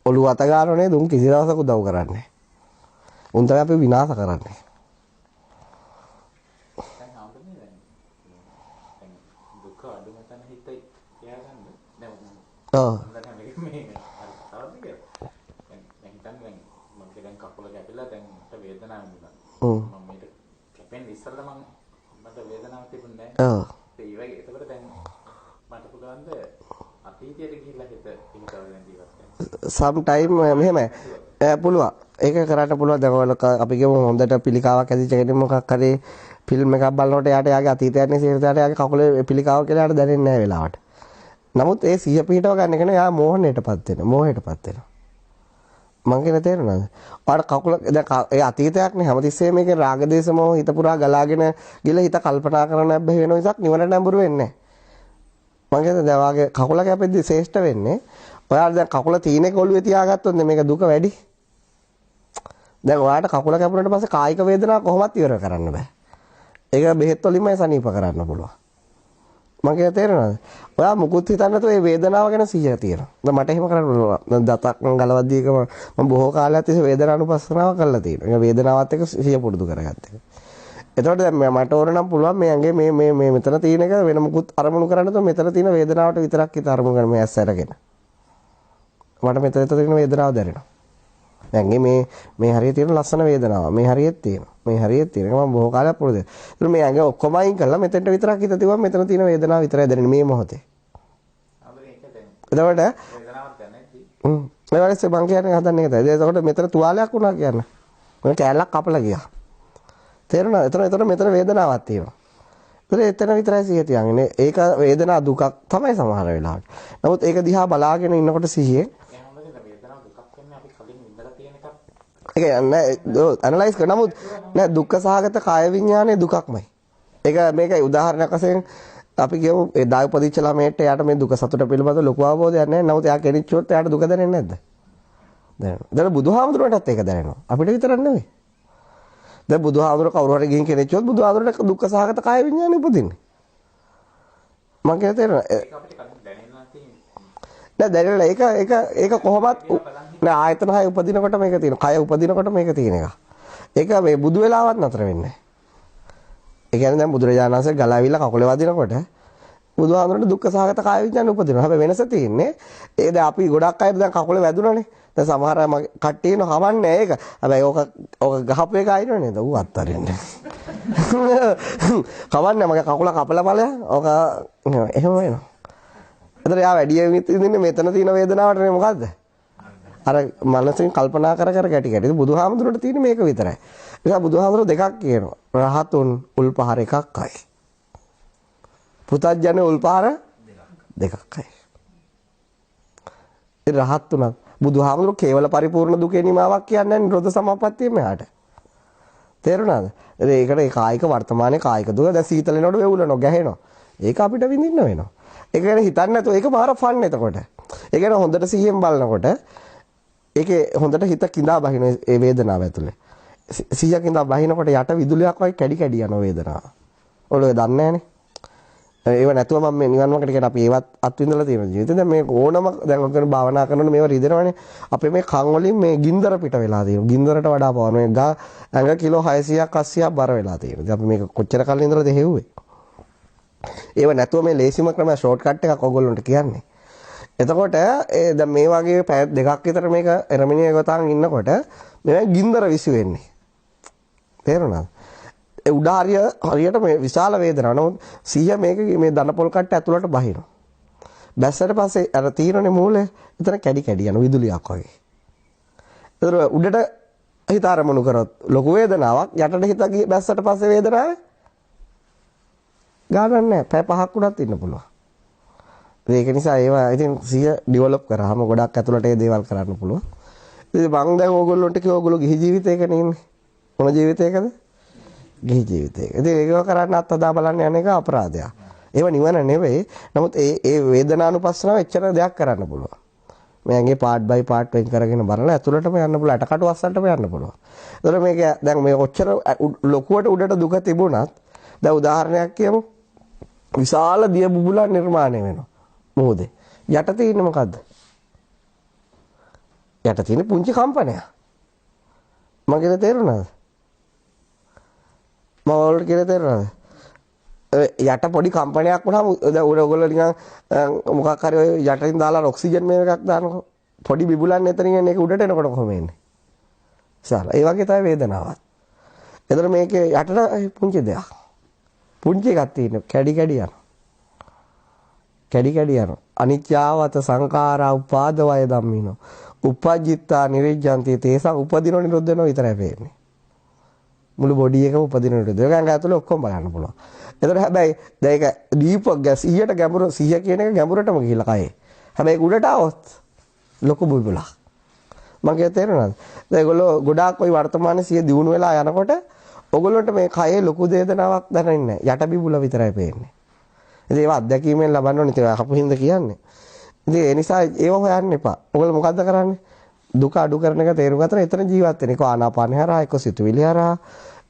ඔළුව අත ගන්නව නේද? උන් කිසි දවසක උදව් කරන්නේ නැහැ. උන් තමයි අපි විනාශ කරන්නේ. දුක අඩුම තැන හිතේ තියාගන්න. ඔව්. දැන් හිතන්නේ දැන් මගේ දැන් කකුල කැපිලා දැන් මට වේදනාවක් වුණා. මම මේක කැපෙන්න ඉස්සරලා මට වේදනාවක් තිබුණේ නැහැ. ඒ වගේ ඒකට දැන් මට පුළුවන්ද අතීතයට ගිහිල්ලා හිත පිළිකවගෙන ජීවත් වෙන්න. සම් ටයිම් මෙහෙමයි. පුළුවන්. ඒක කරන්න පුළුවන්. දැන් අපි කියමු හොඳට පිළිකාවක් ඇදිච්ච කෙනෙක් මොකක් හරි ෆිල්ම් එකක් බලනකොට එයාට යාගේ අතීතයන්නේ සිහිතයට යාගේ කකුලේ පිළිකාව කියලා යාට දැනෙන්නේ නැහැ වෙලාවට. නමුත් ඒ සිහිය පිටව ගන්න එක නේ යා මෝහණයටපත් වෙනවා. මෝහයටපත් වෙනවා. මං කියන තේරුණාද? ඔයාලට කකුල දැන් ඒ අතීතයක් නේ හැමතිස්සෙම මේකේ රාග දේශ මොහ හිත පුරා ගලාගෙන ගිහලා හිත කල්පනා කරන බැහැ වෙන විසක් නිවනට නඹුරු වෙන්නේ නැහැ. මං කියන්නේ දැන් වාගේ කකුල කැපෙද්දි ශ්‍රේෂ්ඨ වෙන්නේ ඔයාලා දැන් කකුල තීනේ කොළුවේ තියාගත්තොත් මේක දුක වැඩි. දැන් ඔයාලට කකුල කැපුණාට පස්සේ කායික වේදනාව කොහොමවත් ඉවර කරන්න බෑ. ඒක බෙහෙත් වලින්මයි සනීප කරන්න පුළුවන්. මම කියන තේරෙනවද? ඔයා මුකුත් හිතන්නේ නැතුව මේ වේදනාව ගැන සිහිය තියෙනවා. දැන් මට එහෙම කරන්න පුළුවන්. දතක් ගලවද්දී එක මම බොහෝ කාලයක් තිස්සේ වේදනානුපස්සනාව කරලා තියෙනවා. ඒ වේදනාවත් එක්ක සිහිය පුරුදු කරගත්තා. එතකොට දැන් මට ඕන නම් පුළුවන් මේ ඇඟේ මේ මෙතන තියෙන එක වෙන මුකුත් අරමුණු කරන්න නැතුව මෙතන තියෙන වේදනාවට විතරක් හිත අරමුණු කරන මේ ඇස් අරගෙන. මට මෙතන තියෙන වේදනාව දැනෙනවා. දැන් මේ හරිය තියෙන ලස්සන වේදනාව. මේ හරියෙත් තියෙනවා. මේ හරියෙත් තියෙනවා. මම බොහෝ කාලයක් පුරුදු. ඒත් මේ ඇඟ ඔක්කොම අයින් කරලා මෙතෙන්ට විතරක් හිත තියුවා මෙතන තියෙන වේදනාව විතරයි දැනෙන්නේ මේ මොහොතේ. එතකොට වේදනාවක් දැනෙද්දි ඒ වගේ මං කියන්නේ හදන්නේ ඒකයි. එතකොට මෙතන තුවාලයක් වුණා කියන්න. මම කෑල්ලක් කපලා ගියා. තේරුණාද? එතන මෙතන වේදනාවක් තියෙනවා. එතන විතරයි සිහිය තියන්නේ. ඒක වේදනා දුකක් තමයි සමහර වෙලාවට. නමුත් ඒක දිහා බලාගෙන ඉන්නකොට සිහියේ ඒක නෑ ඇනලයිස් කරන නමුත් නෑ දුක්ඛ සහගත කාය විඥානයේ දුකක්මයි. ඒක මේකයි උදාහරණයක් වශයෙන් අපි කියමු ඒ දාය උපදිච්ච ළමයට එයාට මේ දුක සතුට පිළිබඳ ලොකු අවබෝධයක් නැහැ. නමුත් එයා කෙනිච්චොත් එයාට දුක දැනෙන්නේ නැද්ද? දැනෙනවා. දැන් බුදුහාමුදුරන්ටත් ඒක දැනෙනවා. අපිට විතරක් නෙවෙයි. දැන් බුදුහාමුදුර කවුරු හරි ගිහින් කෙනිච්චොත් බුදුහාමුදුරට දුක්ඛ සහගත කාය විඥානය උපදින්නේ. මම කියන තේරෙනවා. ඒක අපිට කලින් දැනෙනවා තියෙන්නේ. නෑ දැනෙලා ඒක කොහොමත් නෑ ආයතන හය උපදිනකොට මේක තියෙනවා. කය උපදිනකොට මේක තියෙන එක. ඒක මේ බුදු වෙලාවත් නතර වෙන්නේ නැහැ. ඒ කියන්නේ දැන් බුදුරජාණන් වහන්සේ ගලාවිලා කකුලේ වදිනකොට බුදුහාමුදුරන්ට දුක්ඛ සහගත කාය විඥාන උපදිනවා. හැබැයි වෙනස තියෙන්නේ ඒ දැන් අපි ගොඩක් අය දැන් කකුලේ වැදුනනේ. දැන් සමහර අය කට්ටියන කවන්නේ ඒක. හැබැයි ඕක ගහපු එක ආයිනව නේද? ඌ අත්තරින්නේ. කවන්නේ මගේ කකුල කපලා බලය. ඕක එහෙම වෙනවා. එතන යා වැඩි ඉන්නේ මෙතන තියෙන වේදනාවට නේ මොකද්ද? අර මනසින් කල්පනා කර ගැටි. බුදුහාමුදුරට තියෙන මේක විතරයි. ඒක බුදුහාමුදුර දෙකක් කියනවා. රහතුන් උල්පහර එකක්යි. පුතත්ජන උල්පහර දෙකක්යි. ඒ රහත් උනත් බුදුහාමුදුර කේවල පරිපූර්ණ දුකේ නිමාවක් කියන්නේ නිරෝධ සමාපත්තිය මෙහාට. තේරුණාද? ඒකට ඒ කායික වර්තමානයේ කායික දුක දැන් සීතල වෙනකොට වෙවුලනවා ගැහෙනවා. ඒක අපිට විඳින්න වෙනවා. ඒක ගැන හිතන්නේ නැතුව ඒක මාර ෆන් එතකොට. ඒ කියන්නේ හොඳට සිහියෙන් බලනකොට ඒකේ හොඳට හිත කිඳා බහින ඒ වේදනාව ඇතුලේ. 100 කිඳා බහිනකොට යට විදුලියක් වගේ කැඩි කැඩි යන වේදනාව. ඔයගොල්ලෝ දන්නේ නැහනේ. ඒව නැතුව මම මේ නිවන් මාර්ගට කියන අපි ඒවත් අත්විඳලා තියෙන ජීවිතේ දැන් මේ ඕනම දැන් ඔයගොල්ලෝ භාවනා කරනකොට මේව රිදෙනවනේ. අපේ මේ කන් වලින් මේ ගින්දර පිට වෙලා තියෙනවා. ගින්දරට වඩා පවන මේ ඇඟ කිලෝ 600ක් 800ක් බර වෙලා තියෙනවා. ඉතින් අපි මේක කොච්චර කල් ඉඳලාද හෙව්වේ. ඒව නැතුව මේ ලේසිම ක්‍රම ෂෝට් කට් එකක් ඔයගොල්ලන්ට කියන්නේ. එතකොට දැන් මේ වගේ පැය දෙකක් විතර මේක එරමිනිය ගොතන් ඉන්නකොට මේ ගින්දර විසි වෙන්නේ. තේරුණාද? ඒ උඩ හරියට මේ විශාල වේදනාවක්. නමුත් 100 මේක මේ දනපොල් කට්ට ඇතුළට බහිනවා. බැස්සට පස්සේ අර තීරණේ මූලේ එතන කැඩි කැඩි යන විදුලියක් වගේ. ඒතර උඩට හිත අරමුණු කරොත් ලොකු වේදනාවක් යටට හිත බැස්සට පස්සේ වේදනාව ගානක් නැහැ. පැය 5ක් උඩත් ඉන්න පුළුවන්. ඒක නිසා ඒවා ඉතින් 100 ඩෙවලොප් කරාම ගොඩක් ඇතුළට ඒ දේවල් කරන්න පුළුවන්. ඉතින් මම දැන් ඕගොල්ලන්ට කිව්වා ඕගොල්ලෝ ගිහි ජීවිතයකනේ ඉන්නේ. මොන ජීවිතයකද? ගිහි ජීවිතයක. ඉතින් ඒක කරන්න අත්දා බලන්න යන එක අපරාධයක්. ඒව නිවන නෙවෙයි. නමුත් ඒ වේදනානුපස්සනාව එච්චර දෙයක් කරන්න පුළුවන්. මේ ඇඟේ පාර්ට් බයි පාර්ට් වෙන් කරගෙන බලලා ඇතුළටම යන්න පුළුවන්. අටකටු අස්සන්ටම යන්න පුළුවන්. ඒතර මේක දැන් මේ ඔච්චර ලොකුවට උඩට දුක තිබුණත් දැන් උදාහරණයක් කියමු. විශාල දිය බුබුලක් නිර්මාණය වෙනවා. මොහොතේ. යට තියෙන්නේ මොකද්ද? යට තියෙන්නේ පුංචි කම්පනයක්. මගේ තේරුණාද? මම ඔයාලට කියලා තේරුණාද? යට පොඩි කම්පනයක් වුණාම දැන් ඔයගොල්ලෝ නිකන් මොකක් හරි ඔය යටින් දාලා ඔක්සිජන් මේක එකක් දානකො පොඩි බිබුලන් එතනින් එන්නේ ඒක උඩට එනකොට කොහොම එන්නේ? විශාල. ඒ වගේ තමයි වේදනාවක්. එතන මේකේ යටට පුංචි දෙයක්. පුංචි එකක් තියෙනවා. කැඩි කැඩි යනවා. කැඩි කැඩි යනවා. අනිත්‍යවත සංඛාරා උපාද වය ධම්මිනෝ. උපජ්ජිත්තා නිරිජ්ජන්ති තේසං උපදිනව නිරුද්ධ වෙනව විතරයි පේන්නේ. මුළු බොඩි එකම උපදින නිරුද්ධ. ඒක ඇතුලේ ඔක්කොම බලන්න පුළුවන්. එතකොට හැබැයි දැන් ඒක දීප 100ට ගැඹුරු 100 කියන එක ගැඹුරටම ගිහිල්ලා කයේ. හැබැයි උඩට આવොත් ලොකු බුබුලක්. මගේ තේරෙනවද? දැන් ඒගොල්ලෝ ගොඩාක් ওই වර්තමානයේ 100 දිනු වෙලා යනකොට ඔයගොල්ලන්ට මේ කයේ ලොකු වේදනාවක් දැනෙන්නේ නැහැ. යට බිබුල විතරයි පේන්නේ. ඉතින් ඒවා අත්දැකීමෙන් ලබන්න ඕනේ. ඉතින් අපු හින්ද කියන්නේ. ඉතින් ඒ නිසා ඒව හොයන්න එපා. ඔයගොල්ලෝ මොකද්ද කරන්නේ? දුක අඩු කරන එක තේරුම් ගන්න එතන ජීවත් වෙන. එක ආනාපානය හරහා, එක සිතුවිලි හරහා,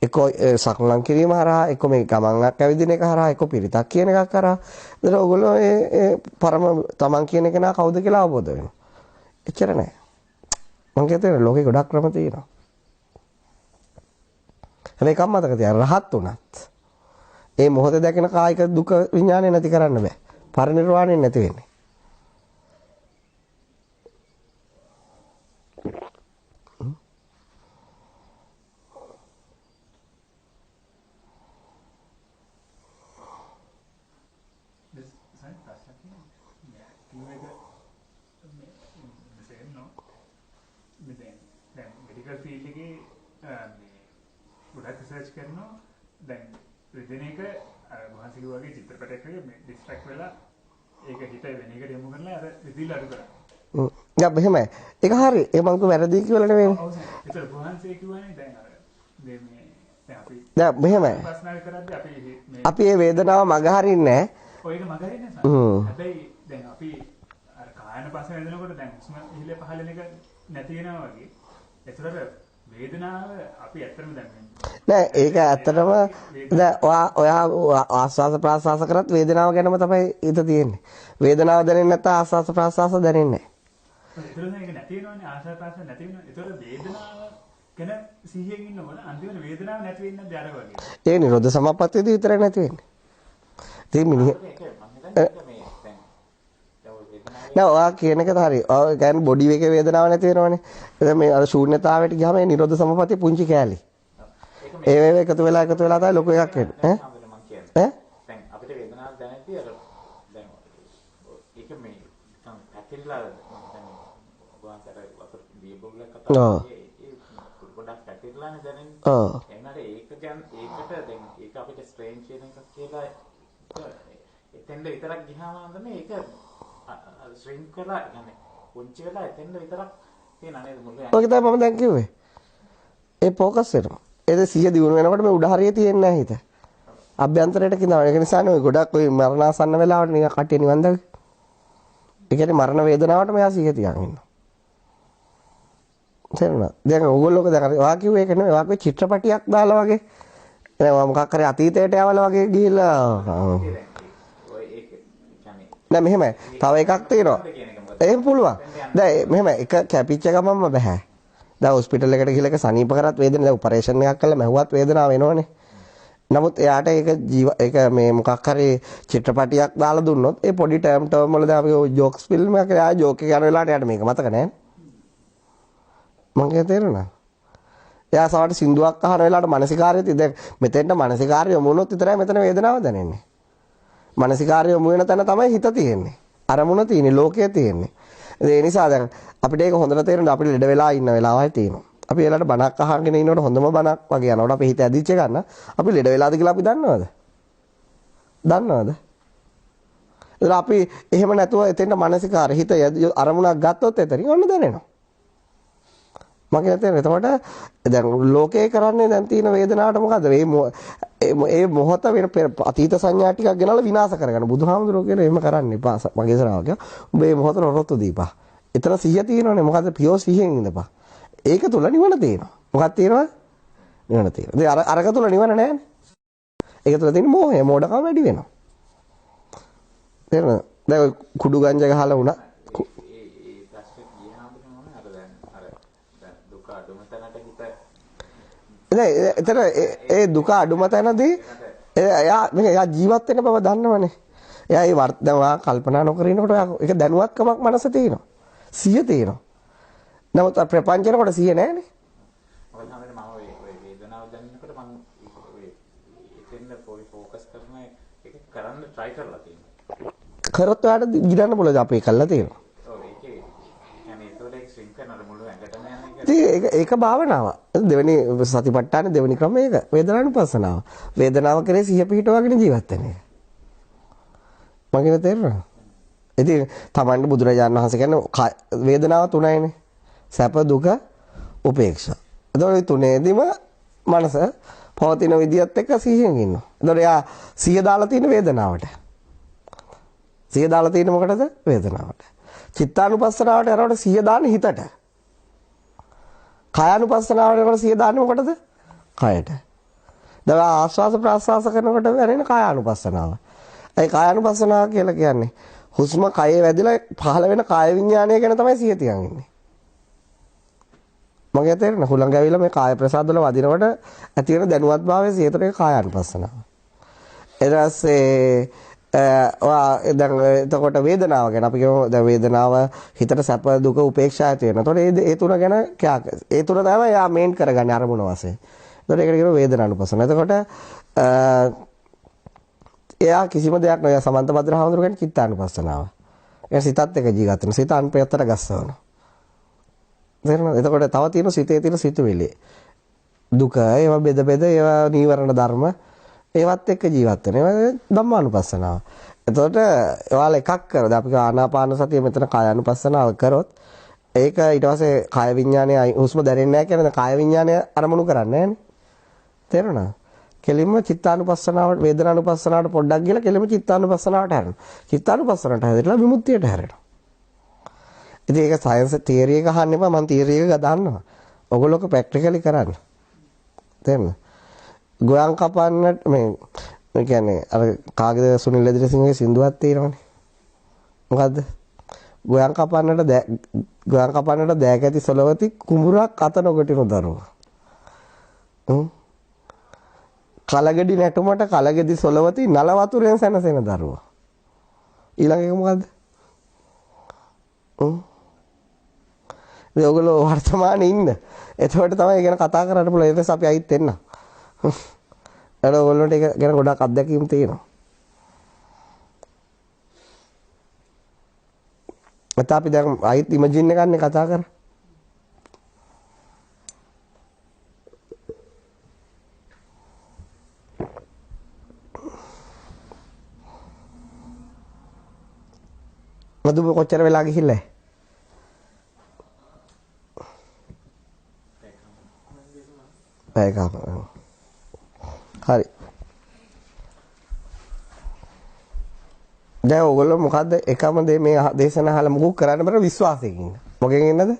එක සක්ලං කිරීම හරහා, එක මේ ගමන්ක් ඇවිදින එක හරහා, එක පිරිතක් කියන එකක් හරහා. ඒතර ඔයගොල්ලෝ ඒ පරම තමන් කියන එක නා කවුද කියලා අවබෝධ වෙනවා. එච්චර නෑ. මං කියතේ ලෝකේ ගොඩක් ක්‍රම තියෙනවා. හැබැයි කම් මතක තියාගන්න රහත් උනත් ඒ මොහොතේ දැකෙන කායික දුක විඥානය නැති කරන්න බෑ. පරිනිර්වාණය නැති වෙන්නේ. මෙඩිකල් ෆීල්ඩ් එකේ ගොඩක් රිසර්ච් කරනවා දැන් රිදෙන එක අර වහන්සේ කිව්වා වගේ චිත්‍රපටයක් වගේ මේ ඩිස්ට්‍රැක්ට් වෙලා ඒක හිත වෙන එකට යොමු කරලා අර රිදිල අඩු කරා. යා මෙහෙමයි. ඒක හරි. ඒ මං කිව්ව වැරදි කියලා නෙවෙයි. ඒතර වහන්සේ කිව්වනේ දැන් අර මේ දැන් අපි දැන් මෙහෙමයි. ප්‍රශ්න කරද්දී අපි මේ වේදනාව මග හරින්නේ නැහැ. ඔය එක මග හරින්නේ නැහැ. හැබැයි දැන් අපි අර කායන පස්ස වෙනකොට දැන් හුස්ම ඉහළ පහළ එක නැති වෙනවා වගේ. ඒතර වේදනාව අපි ඇත්තටම දැනෙන්නේ නෑ ඒක ඇත්තටම දැන් ඔයා ආස්වාස ප්‍රාස්වාස කරත් වේදනාව ගැනම තමයි හිත තියෙන්නේ. වේදනාව දැනෙන්නේ නැත්නම් ආස්වාස ප්‍රාස්වාස දැනෙන්නේ නැහැ. ඒතර ඒක නැති වෙනවනේ ආස්වාස ප්‍රාස්වාස නැති වෙනවා. ඒතර වේදනාව ගැන සිහියෙන් ඉන්නකොට අන්තිමට වේදනාව නැති වෙන්නේ නැද්ද අර වගේ. ඒ නිරෝධ සමාපත්තියදී විතරයි නැති වෙන්නේ. ඉතින් මිනිහ නෑ ඔයා කියන එකද හරි. ඔය කියන්නේ බොඩි එකේ වේදනාවක් නැති වෙනවනේ. එතන මේ අර ශූන්‍යතාවයට ගියාම මේ නිරෝධ සමපatti පුංචි කෑලි. ඒ වේව එකතු වෙලා තමයි ලොකු එකක් එන්නේ. ඈ? දැන් අපිට වේදනාවක් දැනෙද්දී අර දැන් ඒක මේ පැතිරිලා දැන් ඔබවන්තර වතුර දීබුල්ල කතා ඒ ගොඩක් පැතිරිලානේ දැනෙන්නේ. ඔව්. එනවාට ඒක දැන් ඒකට දැන් ඒක අපිට ස්ට්‍රේන් කියන එකක් කියලා එතෙන්ද විතරක් ගියාම නේද ඒක ශ්‍රින්ක් කරලා يعني පුංචි වෙලා එතෙන්ද විතරක් තියෙන නේද මුල යන්නේ. ඔක තමයි මම දැන් කිව්වේ. ඒ ફોකස් වෙනවා. ඒක 100 දිනු වෙනකොට මේ උඩ හරිය තියෙන්නේ නැහැ හිත. අභ්‍යන්තරයට කිනවන. ඒක නිසානේ ඔය ගොඩක් ඔය මරණාසන්න වෙලාවට නිකන් කට්ටිය නිවන් දවි. ඒ කියන්නේ මරණ වේදනාවට මෙයා 100 තියන් ඉන්නවා. තේරුණා? දැන් ඕගොල්ලෝක දැන් ඔයා කිව්වේ ඒක නෙමෙයි. ඔයා කිව්වේ චිත්‍රපටියක් දාලා වගේ. දැන් මොකක් හරි අතීතයට යවලා වගේ ගිහිල්ලා නෑ මෙහෙමයි. තව එකක් තියෙනවා. එහෙම පුළුවන්. දැන් මෙහෙමයි. එක කැපිච්ච ගමන්ම බෑ. දැන් හොස්පිටල් එකට ගිහලා එක සනීප කරත් වේදනාව දැන් ඔපරේෂන් එකක් කළා මැහුවත් වේදනාව එනවනේ. නමුත් එයාට ඒක මේ මොකක් හරි චිත්‍රපටියක් දාලා දුන්නොත් ඒ පොඩි ටර්ම් වල දැන් අපි ජෝක්ස් ෆිල්ම් එකක් එයා ජෝක් එක යන වෙලාවට එයාට මේක මතක නැහැ. මං කිය තේරුණා. එයා සමහරට සින්දුවක් අහන වෙලාවට මානසිකාරයත් දැන් මෙතෙන්ට මානසිකාරය යොමු වුණොත් විතරයි මෙතන වේදනාව දැනෙන්නේ. මානසිකාරය යොමු වෙන තැන තමයි හිත තියෙන්නේ. අරමුණ තියෙන්නේ, ලෝකය තියෙන්නේ. ඒ නිසා දැන් අපිට ඒක හොඳට තේරෙනවා අපිට ලෙඩ වෙලා ඉන්න වෙලාවයි තියෙනවා. අපි ඒලට බණක් අහගෙන ඉන්නකොට හොඳම බණක් වගේ යනකොට අපේ හිත ඇදිච්ච ගන්න අපි ලෙඩ වෙලාද කියලා අපි දන්නවද? දන්නවද? ඒතර අපි එහෙම නැතුව එතෙන්ට මානසිකාර හිත අරමුණක් ගත්තොත් එතනින් ඔන්න දැනෙනවා. මගේ හිතේ එතකොට දැන් ලෝකේ කරන්නේ දැන් තියෙන වේදනාවට මොකද්ද? ඒ මොහොත වෙන අතීත සංඥා ටිකක් ගෙනල්ලා විනාශ කරගන්න. බුදුහාමුදුරුවෝ කියන එහෙම කරන්න එපා. මගේ ශ්‍රාවකයා. ඔබ මේ මොහොත රොරොත්තු දීපා. එතන සිහිය තියෙනවනේ. මොකද්ද? පියෝ සිහියෙන් ඉඳපා. ඒක තුල නිවන තියෙනවා. මොකක්ද තියෙනවද? නිවන තියෙනවා. ඉතින් අරක තුල නිවන නැහැනේ. ඒක තුල තියෙන මොහය, මෝඩකම වැඩි වෙනවා. තේරෙනවද? දැන් කුඩු ගංජ ගහලා වුණා. එතන ඒ දුක අඩුම තැනදී එයා ජීවත් වෙන බව දන්නවනේ. එයා ඒ වර්තමාන කල්පනා නොකර ඉනකොට ඒක දැනුවත්කමක් මනස තියෙනවා. සිහිය තියෙනවා. නමුත් ප්‍රපංචනකොට සිහිය නැහැනේ. ඔය තමයි මම ඔය වේදනාව දැනෙනකොට මම try කරලා තියෙනවා. කරොත් ඔයාලට ගිරන්න පුළුවන් අපි කළා තියෙනවා. ඔව් ඒකේ يعني ඒතකොට ස්විම් කරනකොට මුළු ඇඟටම යන එක. ඒක භාවනාව. දෙවෙනි සතිපට්ඨාන දෙවෙනි ක්‍රමය ඒක වේදනානුපස්සනාව. වේදනාව කරේ සිහිය පිහිටවගෙන ජීවත් වෙන එක. මගෙන් තේරෙනවද? ඉතින් තමන්ට බුදුරජාණන් වහන්සේ කියන්නේ වේදනාව තුනයිනේ. සැප දුක උපේක්ෂා. එතකොට මේ තුනේදීම මනස පවතින විදියත් එක්ක සිහියෙන් ඉන්නවා. එතකොට එයා සිහිය දාලා තියෙන වේදනාවට. සිහිය දාලා තියෙන මොකටද? වේදනාවට. චිත්තානුපස්සනාවට යනකොට සිහිය දාන්නේ හිතට. කායානුපස්සනාවට යනකොට සිහිය දාන්නේ මොකටද? කයට. දැන් ආස්වාස ප්‍රාස්වාස කරනකොට වෙන්නේ කායානුපස්සනාව. ඒ කායානුපස්සනාව කියලා කියන්නේ හුස්ම කයේ වැදිලා පහළ වෙන කාය විඥානය ගැන තමයි සිහිය තියන් ඉන්නේ. මගේ තේරෙන හුලං ගෑවිලා මේ කාය ප්‍රසාද වල වදිනකොට ඇති වෙන දැනුවත්භාවයේ සියතට ඒක කායානුපස්සනාව. ඊට පස්සේ දැන් එතකොට වේදනාව ගැන අපි කියමු දැන් වේදනාව හිතට සැප දුක උපේක්ෂා ඇති වෙනවා. එතකොට ඒ තුන ගැන ඒ තුන තමයි යා මේන් කරගන්නේ අරමුණ වශයෙන්. එතකොට ඒකට කියනවා වේදනානුපස්සන. එතකොට එයා කිසිම දෙයක් නෑ සමන්ත භද්‍ර හඳුර කියන්නේ චිත්තානුපස්සනාව. ඒ සිතත් එක ජීවත් වෙන සිත අන්පයත්තට ගස්සවනවා. තේරෙනවද? එතකොට තව තියෙන සිතේ තියෙන සිතුවිලි. දුක ඒවා බෙද ඒවා නීවරණ ධර්ම ඒවත් එක්ක ජීවත් වෙන. ඒවා ධම්මානුපස්සනාව. එතකොට ඔයාලා එකක් කරලා දැන් අපි ආනාපාන සතිය මෙතන කායානුපස්සනාව කරොත් ඒක ඊට පස්සේ කාය විඥානය හුස්ම දැනෙන්නේ නැහැ කියන්නේ කාය විඥානය අරමුණු කරන්නේ නැහැනේ. තේරුණා? කෙලින්ම චිත්තානුපස්සනාවට වේදනානුපස්සනාවට පොඩ්ඩක් ගිහලා කෙලින්ම චිත්තානුපස්සනාවට හැරෙනවා. චිත්තානුපස්සනාවට හැදෙලා විමුක්තියට හැරෙනවා. ඉතින් ඒක සයන්ස් තියරි එක අහන්න එපා මම තියරි එක දාන්නවා. ඔයගොල්ලෝක ප්‍රැක්ටිකලි කරන්න. තේරෙනවද? ගෝයන් කපන්නට මේ කියන්නේ අර කාගේද සුනිල් එදිරිසිංහගේ සින්දුවක් තියෙනවනේ. මොකද්ද? ගෝයන් කපන්නට දෑකැති සොලවති කුඹුරක් අත නොගටිනු දරුවා. කලගෙඩි නැටුමට කලගෙඩි සොලවති නල වතුරෙන් සැනසෙන දරුවා. ඊළඟ එක මොකද්ද? ඉතින් ඔයගොල්ලෝ වර්තමානයේ ඉන්න. එතකොට තමයි ගැන කතා කරන්න පුළුවන්. ඊට පස්සේ අපි අයිත් එන්න. එතකොට ඔයගොල්ලන්ට ඒක ගැන ගොඩක් අත්දැකීම් තියෙනවා. මත අපි දැන් අයිත් ඉමේජින් එක ගන්න කතා කරා. මදුම කොච්චර වෙලා ගිහිල්ලා? පැයකම. හරි. දැන් ඔයගොල්ලෝ මොකද්ද එකම දේ මේ දේශන අහලා මොකක් කරන්න බර විශ්වාසයෙන් ඉන්න. මොකෙන් ඉන්නද?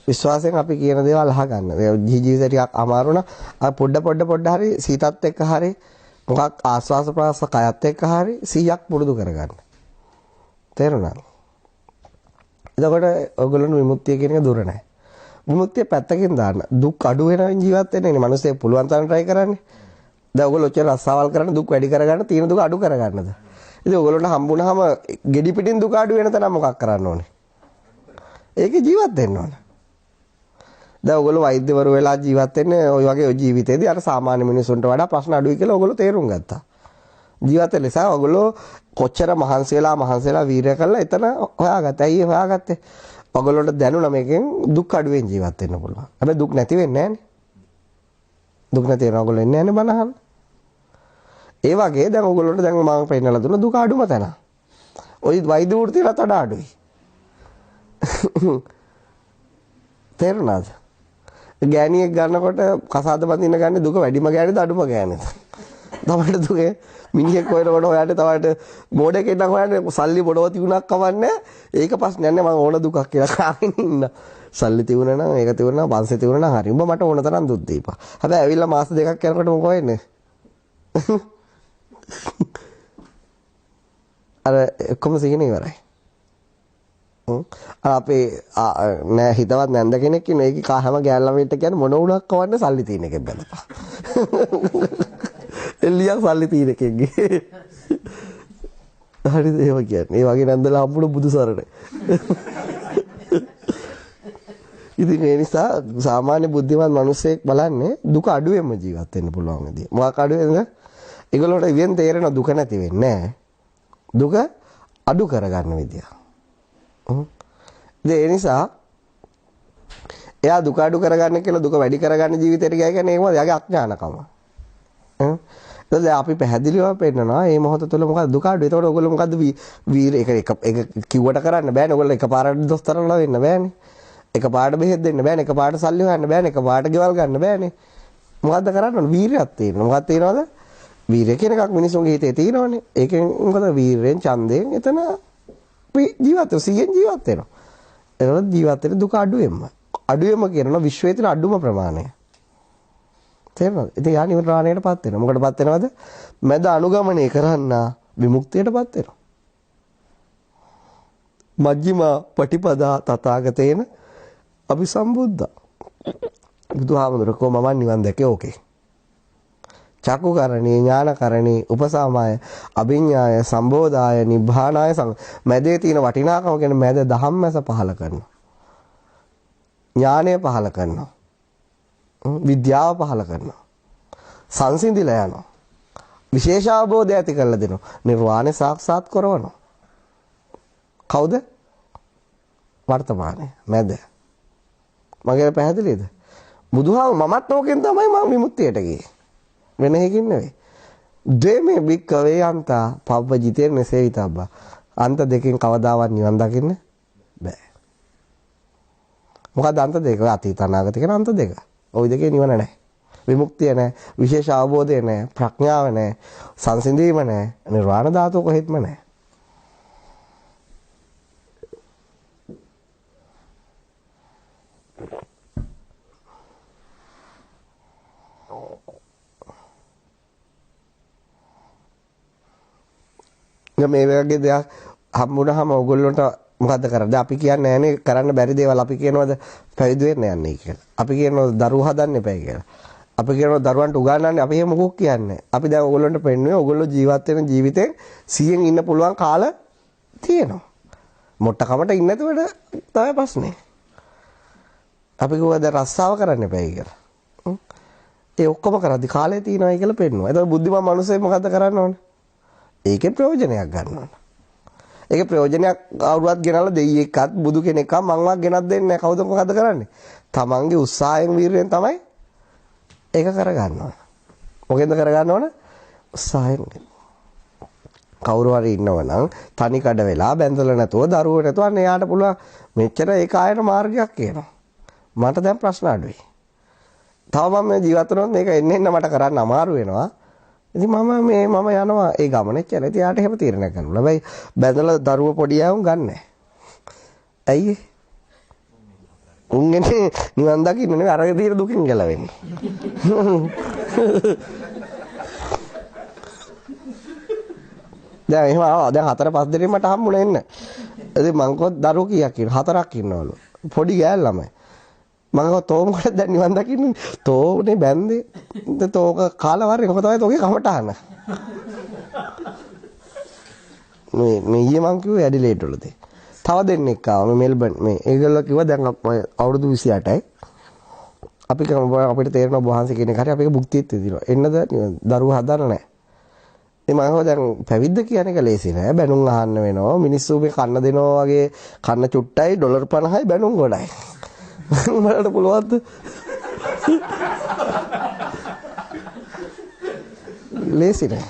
විශ්වාසයෙන් අපි කියන දේවල් අහගන්න. ජීවිතේ ටිකක් අමාරු නා. පොඩ හරි සීතත් එක්ක හරි මොකක් ආස්වාස ප්‍රාස කයත් එක්ක හරි 100ක් පුරුදු කරගන්න. තේරුණාද? එතකොට ඔයගොල්ලෝ විමුක්තිය කියන එක දුර නැහැ. විමුක්තිය පැත්තකින් දාන්න. දුක් අඩු වෙනවෙන් ජීවත් වෙන්නේ නේ. මිනිස්සේ පුළුවන් තරම් try කරන්නේ. දැන් ඔයගොල්ලෝ ඔච්චර රස්සාවල් කරන්න දුක් වැඩි කරගන්න තියෙන දුක අඩු කරගන්නද? ඉතින් ඔයගොල්ලන්ට හම්බුනහම ගෙඩි පිටින් දුක අඩු වෙන තැන මොකක් කරන්න ඕනේ? ඒකේ ජීවත් වෙන්න ඕනේ. දැන් ඔයගොල්ලෝ වෛද්‍යවරු වෙලා ජීවත් වෙන්නේ ওই වගේ ජීවිතේදී අර සාමාන්‍ය මිනිසුන්ට වඩා ප්‍රශ්න අඩුයි කියලා ඔයගොල්ලෝ තේරුම් ගත්තා. ජීවිත ලෙස ඔයගොල්ලෝ කොච්චර මහන්සියලා වීරය කළා එතන හොයාගත්තා. ඇයි හොයාගත්තේ? ඔයගොල්ලන්ට දැනුණා මේකෙන් දුක් අඩුවෙන් ජීවත් වෙන්න පුළුවන්. හැබැයි දුක් නැති වෙන්නේ නැහනේ. දුක් නැති වෙන ඔයගොල්ලෝ එන්නේ නැහනේ බනහන්. ඒ වගේ දැන් ඔයගොල්ලන්ට දැන් මම පෙන්නලා දුන්න දුක අඩුම තැන. ওই වෛද්‍ය වෘත්තියට වඩා අඩුයි. තේරුණාද? ගෑණියෙක් ගන්නකොට කසාද බඳින්න ගන්නේ දුක වැඩිම ගෑණිද අඩුම ගෑණිද? තමයි දුකේ මිනිහෙක් හොයනකොට ඔයාලට තමයි මෝඩෙක් එන්න හොයන්නේ සල්ලි මොනව තිබුණක් කවන්නේ ඒක ප්‍රශ්නයක් නෑ මම ඕන දුකක් කියලා කාගෙන ඉන්න සල්ලි තිබුණා නම් ඒක තිබුණා නම් වංශේ තිබුණා නම් හරි උඹ මට ඕන තරම් දුක් දීපන් හැබැයි ඇවිල්ලා මාස දෙකක් යනකොට මොකෝ වෙන්නේ අර කොහොම සිහින ඉවරයි අපේ නෑ හිතවත් නැන්ද කෙනෙක් ඉන්නේ ඒකේ හැම ගෑල්ලමෙට කියන්නේ මොන උණක් කවන්න සල්ලි තියෙන එකෙක් බැලපන් එල්ලියක් සල්ලි තියෙන එකෙක්ගේ හරිද ඒව කියන්නේ ඒ වගේ නැන්දලා හම්බුන බුදු සරණ ඉතින් ඒ නිසා සාමාන්‍ය බුද්ධිමත් මිනිස්සෙක් බලන්නේ දුක අඩුවෙන්ම ජීවත් වෙන්න පුළුවන් විදිය මොකක් අඩුවෙන්ද ඒගොල්ලෝට ඉවෙන් තේරෙන දුක නැති වෙන්නේ නෑ දුක අඩු කරගන්න විදිය. ඒ නිසා එයා දුක අඩු කරගන්න කියලා දුක වැඩි කරගන්න ජීවිතයට ගියා කියන්නේ ඒක මොකද? එයාගේ අඥානකම. එතකොට අපි පැහැදිලිව පෙන්නනවා මේ මොහොත තුළ මොකද දුක අඩු. එතකොට ඔයගොල්ලෝ මොකද්ද වීර එක කිව්වට කරන්න බෑනේ. ඔයගොල්ලෝ එකපාරට දොස්තරලා වෙන්න බෑනේ. එකපාරට බෙහෙත් දෙන්න බෑනේ. එකපාරට සල්ලි හොයන්න බෑනේ. එකපාරට ගෙවල් ගන්න බෑනේ. මොකද්ද කරන්න ඕන? වීරයක් තියෙනවා. මොකක්ද තියෙනවද? වීරය කියන එකක් මිනිසුන්ගේ හිතේ තියෙනවනේ. ඒකෙන් මොකද වීරයෙන් ඡන්දයෙන් එතන ජීවත් වෙනවා. සියෙන් ජීවත් වෙනවා. එතකොට ජීවත් වෙන දුක අඩුවෙන්ම. අඩුවෙන්ම කියනවා විශ්වයේ තියෙන අඩුම ප්‍රමාණය. තේරෙනවද? ඉතින් යා නිවරණයටපත් වෙනවා. මොකටපත් වෙනවද? මැද අනුගමනය කරන්න විමුක්තියටපත් වෙනවා. මජ්ක්‍ධිමා පටිපදා තථාගතේන අපි සම්බුද්ධා. බුදුහාමුදුරුවෝ කොහොම මම නිවන් දැකේ ඕකේ. චක්කුකරණේ ඥානකරණේ උපසාමාය අභිඥාය සම්බෝධාය නිබ්බානාය මැදේ තියෙන වටිනාකම කියන්නේ මැද ධම්මස පහල කරනවා. ඥානය පහල කරනවා. විද්‍යාව පහල කරනවා. සංසිඳිලා යනවා. විශේෂ අවබෝධය ඇති කරලා දෙනවා. නිර්වාණය සාක්ෂාත් කරවනවා. කවුද? වර්තමානයේ මැද. මගේ පැහැදිලිද? බුදුහාම මමත් ඕකෙන් තමයි මම විමුක්තියට ගියේ. වෙන එකකින් නෙවෙයි. ද්වේමේ බික්කවේ අන්තා පබ්බජිතේ මෙසේවිතබ්බා. අන්ත දෙකෙන් කවදාවත් නිවන් දකින්න බෑ. මොකද අන්ත දෙක? අතීත අනාගත කියන අන්ත දෙක. ওই දෙකේ නිවන නැහැ. විමුක්තිය නැහැ. විශේෂ අවබෝධය නැහැ. ප්‍රඥාව නැහැ. සංසිඳීම නැහැ. නිර්වාණ ධාතුව කොහෙත්ම නැහැ. මේ වගේ දෙයක් හම්බුනහම ඕගොල්ලන්ට මොකද්ද කරන්නේ? අපි කියන්නේ නැහනේ කරන්න බැරි දේවල්. අපි කියනවාද පැවිදි වෙන්න යන්නේ කියලා. අපි කියනවාද දරුවෝ හදන්න එපයි කියලා. අපි කියනවාද දරුවන්ට උගන්වන්නේ. අපි එහෙම මොකක් කියන්නේ? අපි දැන් ඕගොල්ලන්ට පෙන්වන්නේ ඕගොල්ලෝ ජීවත් වෙන ජීවිතේ 100න් ඉන්න පුළුවන් කාල තියෙනවා. මොට්ටකමට ඉන්න නැතුවට තමයි ප්‍රශ්නේ. අපි කිව්වද රස්සාව කරන්න එපයි කියලා. ඒ ඔක්කොම කරද්දි කාලය තියෙනවායි කියලා පෙන්වනවා. එතකොට බුද්ධිමත් මිනිස්සෙක් මොකද්ද කරන්න ඕනේ? ඒකේ ප්‍රයෝජනයක් ගන්න ඕන. ඒකේ ප්‍රයෝජනයක් කවුරුවත් ගෙනල්ලා දෙයියෙක්වත් බුදු කෙනෙක්වත් මංවත් ගෙනත් දෙන්නේ නැහැ. කවුද මොකද කරන්නේ? තමන්ගේ උත්සාහයෙන් වීරයෙන් තමයි ඒක කරගන්න ඕන. මොකෙන්ද කරගන්න ඕන? උත්සාහයෙන්. කවුරු හරි ඉන්නවනම් තනි කඩ වෙලා බැඳලා නැතුව දරුවෝ නැතුව අන්න එයාට පුළුවන් මෙච්චර ඒ කායන මාර්ගයක් කියනවා. මට දැන් ප්‍රශ්න අඩුයි. තව මම ජීවත් වෙනොත් මේක එන්න මට කරන්න අමාරු වෙනවා. ඉතින් මම යනවා ඒ ගමනේ කියලා. ඉතින් යාට එහෙම තීරණයක් ගන්නවා. හැබැයි බැඳලා දරුවෝ පොඩි ආවුන් ගන්නෑ. ඇයි? උන්ගේ නිවන් දකින්න නෙවෙයි අරගෙන තියෙන දුකින් ගැලවෙන්න. දැන් එහෙම ආවා. දැන් 4-5 දෙනෙක් මට හම්බුනේ එන්න. ඉතින් මං කොත් දරුවෝ කීයක් ඉන්නවා? 4ක් ඉන්නවලු. පොඩි ගෑල් ළමයි. මම කිව්වා තෝ මොකටද දැන් නිවන් දකින්නේ? තෝනේ බැන්දේ. තෝක කාලා වරේ කොහොමද තමයි තෝගේ කමටහන. මේ ඊයේ මං කිව්වේ ඇඩිලේඩ් වලදී. තව දෙන්නෙක් ආවා මෙල්බන් මේ. ඒගොල්ලෝ කිව්වා දැන් අවුරුදු 28යි. අපි අපිට තේරෙනවා වහන්සේ කෙනෙක් හරි අපේ භුක්තියත් විඳිනවා. එන්නද දරුවෝ හදන්න නැහැ. ඉතින් මම කිව්වා දැන් පැවිද්ද කියන එක ලේසි නෑ. බැනුම් අහන්න වෙනවා. මිනිස්සු මේ කන්න දෙනවා වගේ කන්න චුට්ටයි ඩොලර් 50යි බැනුම් ගොඩයි. මට පුළුවන්ද? ලේසි නෑ.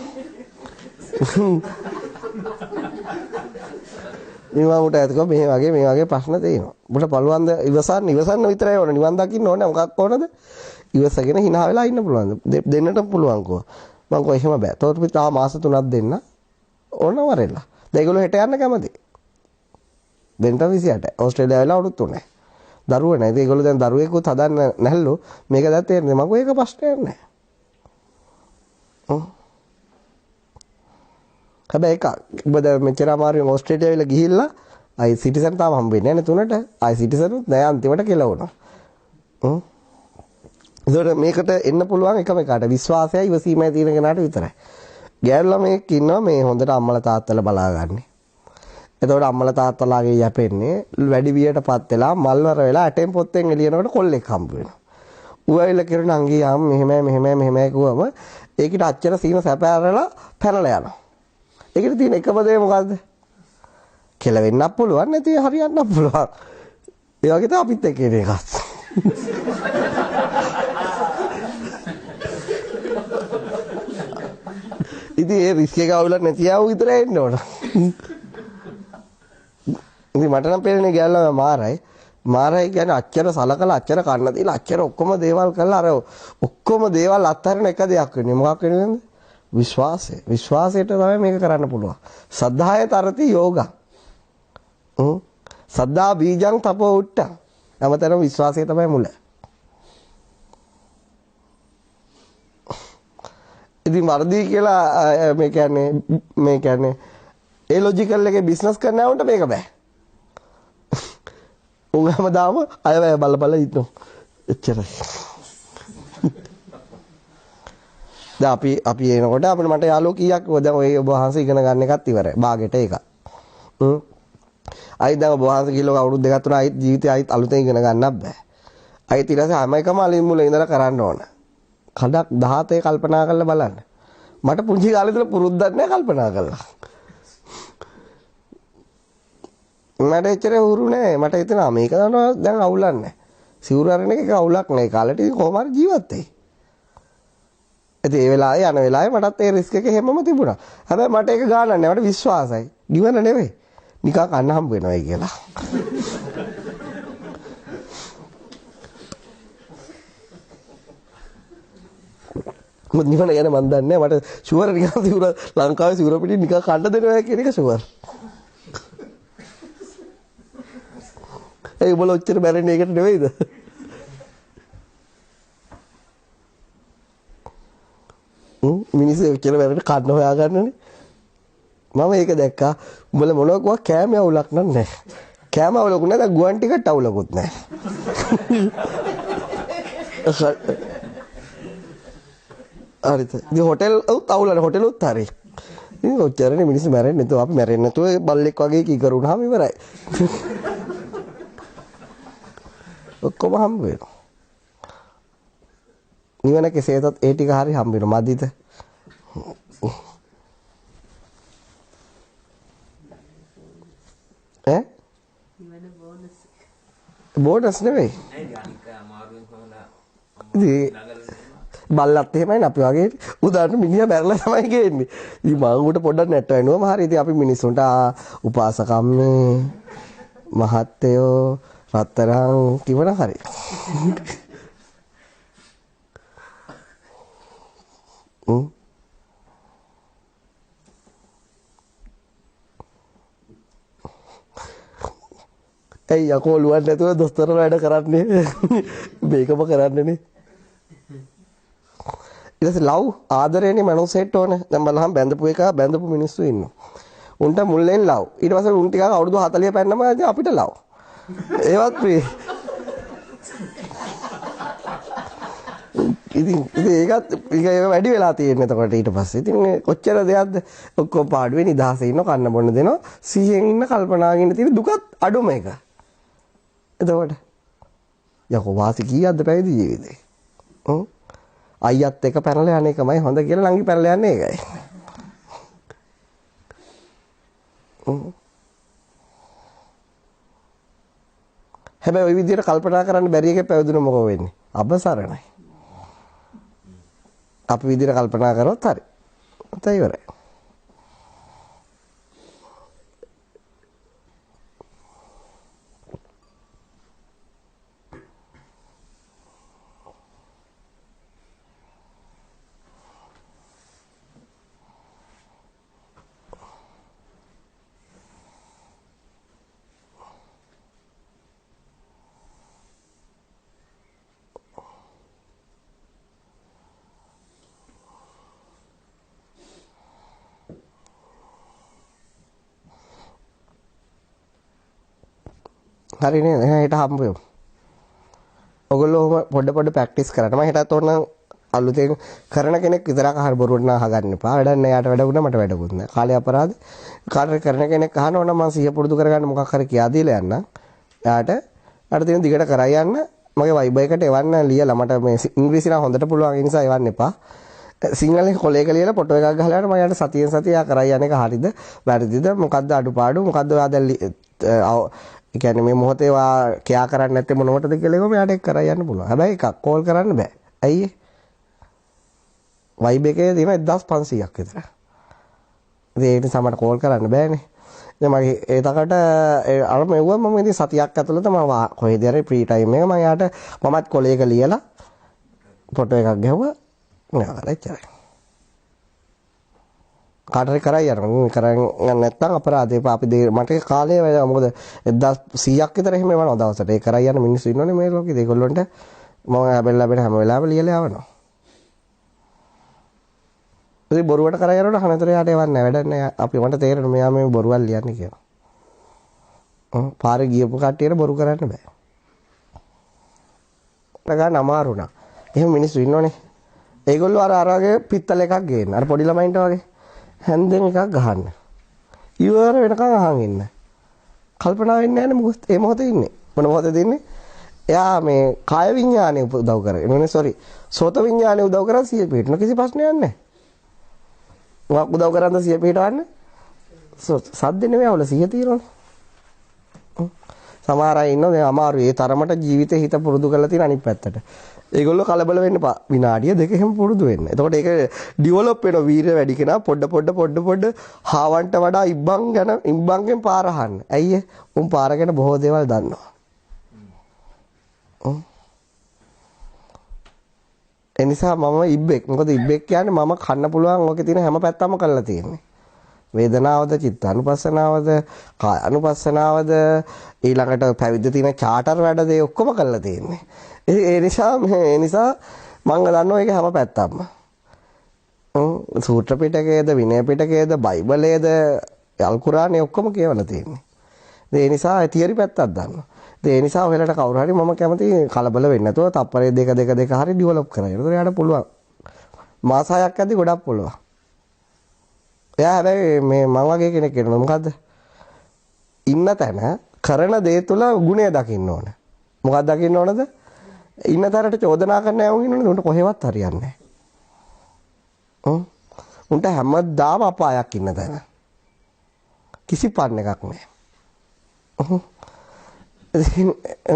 නිවමුට ඇතකෝ මේ වගේ ප්‍රශ්න තියෙනවා. උඹට පුළුවන්ද ඉවසන්න විතරයි ඕන. නිවන් දකින්න ඕනේ මොකක් ඕනද? ඉවසගෙන hina වෙලා ඉන්න පුළුවන්ද? දෙන්නට පුළුවන්කෝ. මම කොහේ එහෙම බෑ. තවත් අපි තා මාස 3ක් දෙන්න ඕන වරෙලා. දැන් ඒගොල්ලෝ හෙට යන්න කැමති. දෙන්න 28. ඕස්ට්‍රේලියාව වෙලා අවුරුදු 3යි. දරුවෝ නැහැ. ඉතින් ඒගොල්ලෝ දැන් දරුවෙකුත් හදන්න නැල්ලු. මේක දැන් තේරෙන්නේ. මම ඒක ප්‍රශ්නයක් නැහැ. හැබැයි ඒක ඔබ දැන් මෙච්චර අමාරුවෙන් ඕස්ට්‍රේලියාව ගිහිල්ලා අයි සිටිසන් තාම හම්බෙන්නේ නැහැ නේ 3ට. අයි සිටිසන් උත් නැහැ අන්තිමට කෙලවුණා. ඒකට මේකට එන්න පුළුවන් එකම එකට විශ්වාසයයි ඉවසීමයි තියෙන කෙනාට විතරයි. ගෑනු ළමෙක් ඉන්නවා මේ හොඳට අම්මලා තාත්තලා බලාගන්නේ. එතකොට අම්මලා තාත්තලාගේ යැපෙන්නේ වැඩි වියටපත් වෙලා මල්වර වෙලා ඇටෙන් පොත්තෙන් එළියනකොට කොල්ලෙක් හම්බ වෙනවා. ඌයිල කරන අංගී යාම් මෙහෙමයි කිව්වම ඒකිට අච්චර සීම සැප ඇරලා පැනලා යනවා. ඒකට තියෙන එකම දේ මොකද්ද? කෙලවෙන්නත් පුළුවන් නැති හරියන්නත් පුළුවන්. ඒ වගේ තමයි අපිත් එක්ක ඉන්නේ එකත්. ඉතින් ඒ රිස්ක් එක අවුලක් නැති ආව විතරයි එන්න ඕන. ඉතින් මට නම් පේන්නේ ගෑල්ලා මාරයි. මාරයි කියන්නේ අච්චර සලකලා අච්චර කන්න දීලා අච්චර ඔක්කොම දේවල් කරලා අර ඔක්කොම දේවල් අත්හරින එක දෙයක් වෙන්නේ. මොකක් වෙනවද? විශ්වාසය. විශ්වාසයට තමයි මේක කරන්න පුළුවන්. සද්ධාය තරති යෝගං. සද්ධා බීජං තපෝ උට්ටං. නැවතන විශ්වාසය තමයි මුල. ඉතින් වර්ධි කියලා මේ කියන්නේ ඒ ලොජිකල් එකේ බිස්නස් කරනවට මේක බෑ. උගම දාම අය බල ඉන්නෝ. එච්චරයි. දැන් අපි එනකොට අපිට මට යාළුවෝ කීයක් දැන් ඔය ඔබ වහන්සේ ඉගෙන ගන්න එකත් ඉවරයි. බාගෙට එක. අයි දැන් ඔබ වහන්සේ කිලෝ අවුරුදු දෙකක් තුන අයිත් ජීවිතේ අයිත් අලුතෙන් ඉගෙන ගන්නත් බෑ. අයිත් ඊට පස්සේ හැම එකම අලින් මුල ඉඳලා කරන්න ඕන. කඩක් 17 කල්පනා කරලා බලන්න. මට පුංචි කාලේ ඉඳලා පුරුද්දක් නැහැ කල්පනා කරලා. මට එච්චර උරු නෑ. මට හිතෙනවා මේක දන්නවා දැන් අවුලක් නෑ. සිවුරු අරන එක අවුලක් නෑ. කාලේට ඉතින් කොහොම හරි ජීවත් වෙයි. ඉතින් ඒ වෙලාවේ යන වෙලාවේ මටත් ඒ රිස්ක් එක හැමම තිබුණා. හැබැයි මට ඒක ගානක් නෑ. මට විශ්වාසයි. නිවන නෙවෙයි. නිකන් කන්න හම්බ වෙනවයි කියලා. මොකද නිවන ගැන මන් දන්නේ නෑ. මට ෂුවර් නිකන් සිවුර ලංකාවේ සිවුර පිටින් නිකන් කන්න දෙනවා කියන එක ෂුවර්. ඒ උඹලා ඔච්චර බැරෙන්නේ ඒකට නෙවෙයිද? මිනිස්සු ඔච්චර බැරෙන්න කන්න හොයාගන්නනේ. මම ඒක දැක්කා. උඹලා මොනවා කිව්වා කෑම අවුලක් නෑ. කෑම අවුලක් නෑ. දැන් ගුවන් ටිකට් අවුලකුත් නෑ. හරිද? ඉතින් හොටෙල් උත් අවුලනේ හොටෙල් උත් හරි. ඉතින් ඔච්චරනේ මිනිස්සු මැරෙන්නේ නැතුව අපි මැරෙන්නේ නැතුව බල්ලෙක් වගේ කී කරුණාම ඉවරයි. ඔක්කොම හම්බ වෙනවා. නිවන කෙසේතත් ඒ ටික හරි හම්බ වෙනවා. මදිද? ඈ? නිවන බෝනස්. බෝනස් නෙවෙයි. බල්ලත් එහෙමයි අපි වගේ උදාහරණ මිනිහා මැරලා තමයි ගේන්නේ. ඉතින් මම උට පොඩ්ඩක් නැට්ට වෙනවම හරි. ඉතින් අපි මිනිස්සුන්ට උපාසකම්නේ මහත්තයෝ රත්තරන් කිවන හරි. ඇයි යකෝ ලුවන් නැතුව දොස්තර වැඩ කරන්නේ? මේකම කරන්නනේ. ඊට පස්සේ ලව් ආදරේනේ මනුස්සයෙක්ට ඕන. දැන් බලහම් බැඳපු එක බැඳපු මිනිස්සු ඉන්නවා. උන්ට මුල්ලෙන් ලව්. ඊට පස්සේ උන් ටිකක් අවුරුදු 40 පැන්නම අපිට ලව්. ඒවත් ප්‍රී. ඉතින් ඒක වැඩි වෙලා තියෙන එතකොට ඊට පස්සේ. ඉතින් කොච්චර දෙයක්ද ඔක්කොම පාඩුවේ නිදහසේ ඉන්න කන්න බොන්න දෙනවා. 100න් ඉන්න කල්පනාගෙන තියෙන දුකත් අඩුම එක. එතකොට යකෝ වාසි කීයක්ද පැවිදි ජීවිතේ? අයියත් එක පැනලා යන එකමයි හොඳ කියලා නංගි පැනලා යන්නේ ඒකයි. හැබැයි ওই විදිහට කල්පනා කරන්න බැරි එකේ පැවිදුන මොකෝ වෙන්නේ? අබසරණයි. අපි විදිහට කල්පනා කරොත් හරි. එතයි ඉවරයි. හරිනේ එහෙනම් හෙට හම්බ වෙමු. ඔයගොල්ලෝ පොඩ ප්‍රැක්ටිස් කරන්න. මම හෙටත් ඕන අලුතෙන් කරන කෙනෙක් විතරක් අහන්න බොරුවට නා අහගන්න එපා. වැඩක් නැහැ. යාට වැඩකුත් මට වැඩකුත් නැහැ. කාලේ අපරාධ. කාටරි කරන කෙනෙක් අහනවා නම් මම සිහිය පුරුදු කරගන්න මොකක් හරි කියා දීලා යන්න. යාට අර තියෙන දිගට කරයි යන්න. මගේ වයිබර් එකට එවන්න ලියලා මට මේ ඉංග්‍රීසි නම් හොඳට පුළුවන් ඒ නිසා එවන්න එපා. සිංහලෙන් කොලේක ලියලා ෆොටෝ එකක් ගහලා යන මම යාට සතියෙන් සතිය යා කරයි යන එක හරියද වැරදිද මොකද්ද අඩුපාඩු මොකද්ද ඔයා දැන් ඒ කියන්නේ මේ මොහොතේ ඔයා කියා කරන්නේ නැත්තේ මොනවටද කියලා එක මෙයාට ඒක කරයි යන්න පුළුවන්. හැබැයි එකක් කෝල් කරන්න බෑ. ඇයි ඒ? වයිබ් එකේ තියෙන 1500ක් විතර. ඒ නිසා මට කෝල් කරන්න බෑනේ. දැන් මගේ ඒතකට අර මෙව්වා මම ඉතින් සතියක් ඇතුළත මම කොහෙද හරි ෆ්‍රී ටයිම් එක මම යාට මමත් කොලේක ලියලා ෆොටෝ එකක් ගැහුවා. නෑ එච්චරයි. කාටරි කරයි යනවා. කරන්නේ නැත්නම් අපරාධේ අපි මට කාලේ මොකද 1100ක් විතර එහෙම වෙනවා දවසට. ඒ කරයි යන මිනිස්සු ඉන්නෝනේ මේ ලෝකේ. ඒගොල්ලන්ට මම ලැබෙන හැම වෙලාවෙම ලියලා යවනවා. ඉතින් බොරුවට කරා යනකොට හනතර යාට එවන්නේ වැඩක් නෑ. අපි මට තේරෙන මෙයා මේ බොරුවක් ලියන්නේ කියලා. පාරේ ගියපු කට්ටියට බොරු කරන්න බෑ. ගන්න අමාරු නා. එහෙම මිනිස්සු ඉන්නෝනේ. ඒගොල්ලෝ අර වගේ පිත්තල එකක් ගේන්න. අර පොඩි ළමයින්ට වගේ හැන්දෙන් එකක් ගහන්න. ඉවර වෙනකන් අහන් ඉන්න. කල්පනා වෙන්නේ නැහැනේ මොකද ඒ මොහොතේ ඉන්නේ. මොන මොහොතේද ඉන්නේ? එයා මේ කාය විඤ්ඤාණය උදව් කරගෙන. නේ සෝරි. සෝත විඤ්ඤාණය උදව් කරන් සිය පිටන කිසි ප්‍රශ්නයක් නැහැ. මොකක් උදව් කරන්ද සිය පිටවන්න? සද්ද නෙමෙයි අවල සිය තියෙනවනේ. සමහර අය ඉන්නවා දැන් අමාරුයි. ඒ තරමට ජීවිතේ හිත පුරුදු කරලා තියෙන අනිත් පැත්තට. ඒගොල්ලෝ කලබල වෙන්න එපා. විනාඩිය දෙක එහෙම පුරුදු වෙන්න. එතකොට ඒක ඩිවෙලොප් වෙනවා. වීර්ය වැඩි කෙනා පොඩ හාවන්ට වඩා ඉබ්බන්ගෙන් පාර අහන්න. ඇයි ඒ? උන් පාර ගැන බොහෝ දේවල් දන්නවා. ඒ නිසා මම ඉබ්බෙක්. මොකද ඉබ්බෙක් කියන්නේ මම කන්න පුළුවන් ඔකේ තියෙන හැම පැත්තම කරලා තියෙන්නේ. වේදනාවද චිත්තානුපස්සනාවද කායानुපස්සනාවද ඊළඟට පැවිද්ද තියෙන චාටර් වැඩද ඒ ඔක්කොම කරලා තියෙන්නේ. ඒ නිසා මම දන්නවා ඒක හැම පැත්තක්ම. සූත්‍ර පිටකයේද විනය පිටකයේද බයිබලයේද අල් කුරානේ ඔක්කොම කියවලා තියෙන්නේ. ඒ නිසා තියරි පැත්තක් දන්නවා. ඒ නිසා ඔයාලට කවුරු හරි මම කැමති කලබල වෙන්නේ නැතුව තප්පරේ දෙක හරි ඩෙවලොප් කරගන්න. ඒකට යාට පුළුවන්. මාස 6ක් ඇද්දි ගොඩක් පුළුවන්. එයා හැබැයි මේ මම වගේ කෙනෙක් කියනවා මොකද්ද? ඉන්න තැන කරන දේ තුල ගුණය දකින්න ඕන. මොකක්ද දකින්න ඕනද? ඉන්න තැනට චෝදනා කරන්න යවුන් ඉන්නෝනේ උන්ට කොහෙවත් හරියන්නේ නැහැ. උන්ට හැමදාම අපායක් ඉන්න තැන. කිසි පන්න එකක් නැහැ.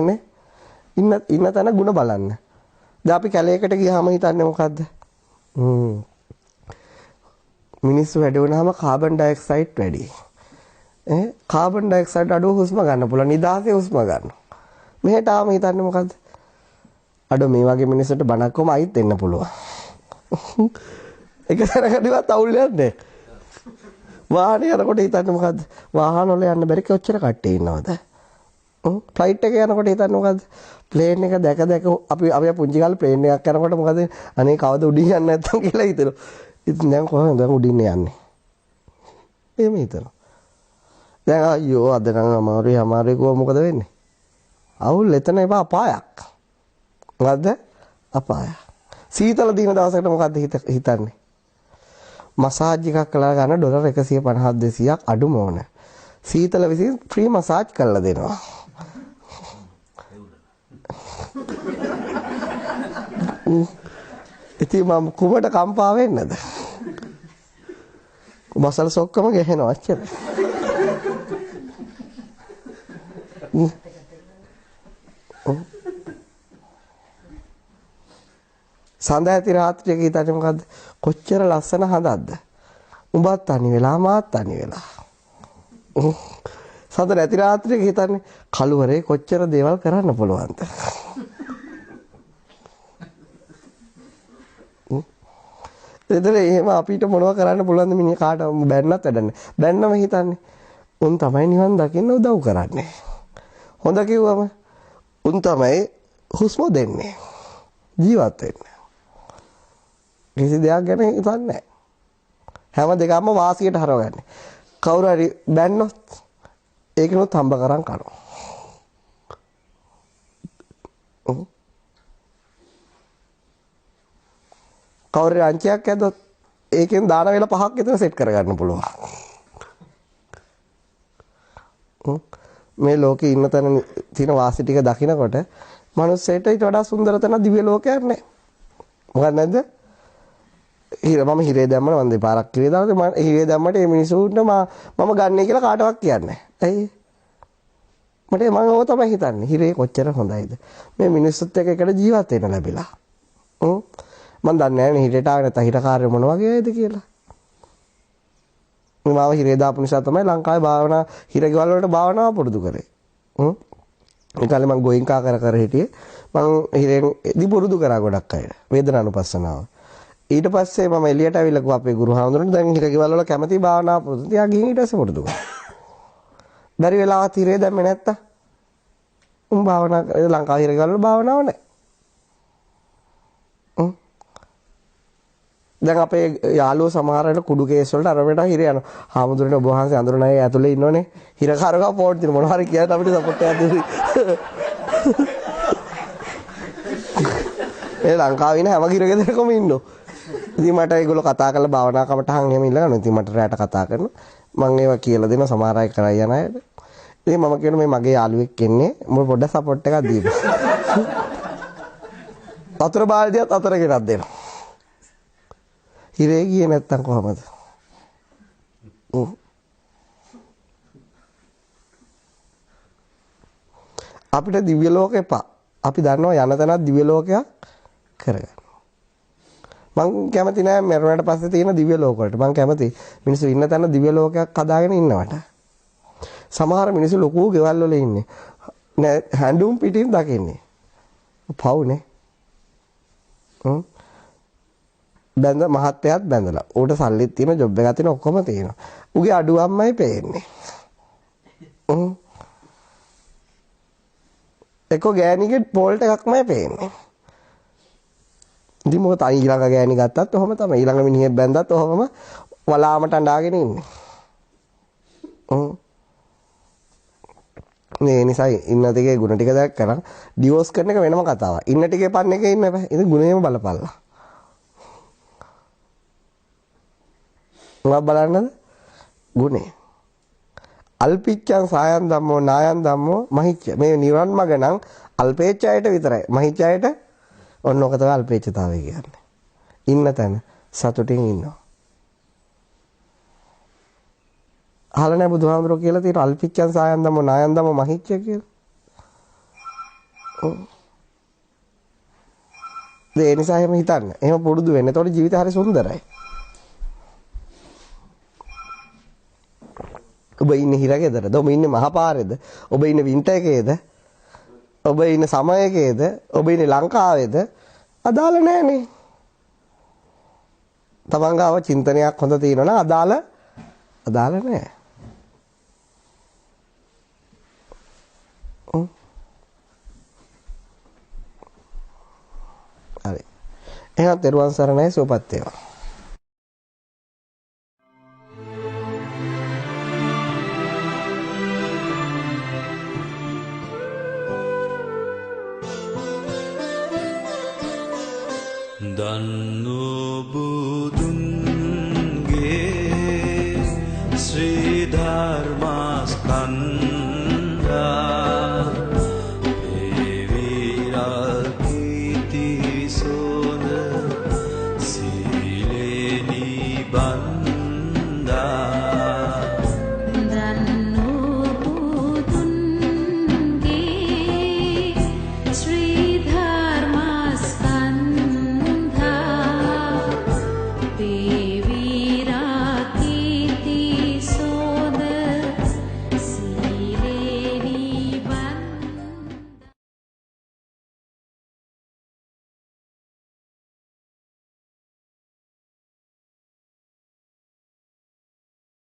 නේ ඉන්න තැන ಗುಣ බලන්න. දැන් අපි කැලේකට ගියාම හිතන්නේ මොකද්ද? මිනිස්සු වැඩි වුණාම කාබන් ඩයොක්සයිඩ් වැඩි. කාබන් ඩයොක්සයිඩ් අඩුව හුස්ම ගන්න පුළුවන්. නිදාසේ හුස්ම ගන්න. මෙහෙට ආම හිතන්නේ මොකද්ද? අඩෝ මේ වගේ මිනිස්සුන්ට බණක් කොම අයිත් දෙන්න පුළුවන්. එක සැරකදීවත් අවුල් යන්නේ. වාහනේ යනකොට හිතන්නේ මොකද්ද? වාහන වල යන්න බැරි කොච්චර කට්ටිය ඉන්නවද? ෆ්ලයිට් එකේ යනකොට හිතන්නේ මොකද්ද? ප්ලේන් එක දැක අපි පුංචි කාලේ ප්ලේන් එකක් යනකොට මොකද? අනේ කවද උඩින් යන්නේ නැත්තම් කියලා හිතනවා. ඉතින් දැන් කොහොමද උඩින් යන්නේ? එහෙම හිතනවා. දැන් අයියෝ අද නම් අමාරුයි කොහොම මොකද වෙන්නේ? අවුල් එතන එපා අපායක්. මොකද්ද? අපාය. සීතල දින දවසකට මොකද්ද හිතන්නේ? මසාජ් එකක් කළා ගන්න ඩොලර් 150 200ක් අඩුම ඕන. සීතල විසින් ෆ්‍රී මසාජ් කරලා දෙනවා. ඉතින් මම කුමට කම්පා වෙන්නද? මසල් සොක්කම ගහනවා අච්චර. සඳ ඇති රාත්‍රියක හිතන්නේ මොකද්ද? කොච්චර ලස්සන හඳක්ද? උඹත් තනි වෙලා මාත් තනි වෙලා. සඳ නැති රාත්‍රියක හිතන්නේ කළුවරේ කොච්චර දේවල් කරන්න පුළුවන්ද? එතන එහෙම අපිට මොනව කරන්න පුළුවන්ද මිනිහ කාට බැන්නත් වැඩන්නේ. බැන්නම හිතන්නේ උන් තමයි නිවන් දකින්න උදව් කරන්නේ. හොඳ කිව්වම උන් තමයි හුස්ම දෙන්නේ. ජීවත් වෙන්නේ. කිසි දෙයක් ගැන හිතන්නේ නැහැ. හැම දෙකම වාසියට හරවගන්නේ. කවුරු හරි බැන්නොත් ඒකනොත් හම්බ කරන් කනවා. කවුරු අංචයක් ඇද්දොත් ඒකෙන් දාන වේල 5ක් විතර සෙට් කරගන්න පුළුවන්. මේ ලෝකේ ඉන්න තැන තියෙන වාසි ටික දකිනකොට මනුස්සයට ඊට වඩා සුන්දර තැන දිව්‍ය ලෝකයක් නැහැ. මොකක්ද නැද්ද? මම හිරේ දැම්මම මම දෙපාරක් හිරේ දාලා මම හිරේ දැම්මට මේ මිනිසුන්ට මම ගන්නයි කියලා කාටවත් කියන්නේ නැහැ. ඇයි? මට මම ඕක තමයි හිතන්නේ. හිරේ කොච්චර හොඳයිද? මේ මිනිස්සුත් එක්ක එකට ජීවත් වෙන්න ලැබිලා. මම දන්නේ නැහැ හිරේට ආවේ නැත්නම් හිරකාරය මොන වගේ අයද කියලා. මම හිරේ දාපු නිසා තමයි ලංකාවේ භාවනා හිරගෙවල් වලට භාවනාව පුරුදු කරේ. ඒ කාලේ මම ගෝයින්කා කර හිටියේ. මම හිරේදී පුරුදු කරා ගොඩක් අය. වේදනානුපස්සනාව. ඊට පස්සේ මම එළියට ඇවිල්ලා කිව්වා අපේ ගුරු හාමුදුරනේ දැන් හිරගෙවල් වල කැමති භාවනාව පුරුදු. තියා ගිහින් ඊට පස්සේ පුරුදු කරා. බැරි වෙලාවත් හිරේ දැම්මේ නැත්තම් භාවනා ලංකාවේ හිරගෙවල් වල භාවනාව නැහැ. දැන් අපේ යාළුවෝ සමහර වෙලාවට කුඩු කේස් වලට අරමෙට හිර යනවා. හාමුදුරනේ ඔබ වහන්සේ අඳුරන අය ඇතුලේ ඉන්නෝනේ. හිරකාරකව පොඩ් දින මොනවා හරි කියත් අපිට සපෝට් එකක් දෙවි. ඒ ලංකාවේ ඉන්න හැම හිරගෙදරකම ඉන්නෝ. ඉතින් මට ඒගොල්ලෝ කතා කරලා භාවනා කමටහන් එහෙම ඉල්ලගන්න. ඉතින් මට රැට කතා කරනවා. මම ඒවා කියලා දෙනවා සමහර අය කරයි යන අයට. ඉතින් මම කියනවා මේ මගේ යාළුවෙක් එන්නේ. මම පොඩ්ඩක් සපෝට් එකක් දීපන්. වතුර බාල්දියත් අතර ගෙනත් දෙනවා. හිරේ ගියේ නැත්තම් කොහමද? අපිට දිව්‍ය ලෝක එපා. අපි දන්නවා යන තැනක් දිව්‍ය ලෝකයක් කරගන්න. මං කැමති නෑ මරුණාට පස්සේ තියෙන දිව්‍ය ලෝක වලට. මං කැමති මිනිස්සු ඉන්න තැන දිව්‍ය ලෝකයක් හදාගෙන ඉන්නවට. සමහර මිනිස්සු ලොකු ගෙවල් වල ඉන්නේ. නෑ හැඬුම් පිටින් දකින්නේ. පවුනේ. බැඳ මහත්යත් බැඳලා. ඌට සල්ලිත් තියෙන ජොබ් එකක් තියෙන ඔක්කොම තියෙනවා. ඌගේ අඩුවම්මයි පේන්නේ. එක්ක ගෑණිගේ පෝල්ට් එකක්මයි පේන්නේ. ඉතින් මොකද ඊළඟ ගෑණි ගත්තත් ඔහොම තමයි. ඊළඟ මිනිහෙක් බැඳත් ඔහොම වලාමට අඬාගෙන ඉන්නේ. මේ නිසා ඉන්න ටිකේ ಗುಣ ටික දැක්කම ඩිවෝස් කරන එක වෙනම කතාවක්. ඉන්න ටිකේ පන්න එකේ ඉන්න බෑ. ඉතින් ගුණේම බලපල්ලා. මොකක් බලන්නද? ගුණේ. අල්පිච්ඡං සායන් ධම්මෝ නායන් ධම්මෝ මහිච්ඡ. මේ නිවන් මග නම් අල්පේච්ඡයට විතරයි. මහිච්ඡයට ඔන්න ඔක තමයි අල්පේච්ඡතාවය කියන්නේ. ඉන්න තැන සතුටින් ඉන්නවා. අහලා නැහැ බුදුහාමුදුරුවෝ කියලා තියෙන අල්පිච්ඡං සායන් ධම්මෝ නායන් ධම්මෝ මහිච්ඡ කියලා. ඒ නිසා එහෙම හිතන්න. එහෙම පුරුදු වෙන්න. එතකොට ජීවිතය හරි සුන්දරයි. ඔබ ඉන්නේ හිරගෙදරද? ඔබ ඉන්නේ මහපාරේද? ඔබ ඉන්නේ වින්ටර් එකේද? ඔබ ඉන්නේ සමයකේද? ඔබ ඉන්නේ ලංකාවේද? අදාළ නැහනේ. තමන්ගාව චින්තනයක් හොඳ තියෙනවා නම් අදාළ නැහැ. හරි. එහෙනම් තෙරුවන් සරණයි සුවපත් වේවා. දන්නෝ බුදුන්ගේ ශ්‍රී ධර්මස්කන්ධා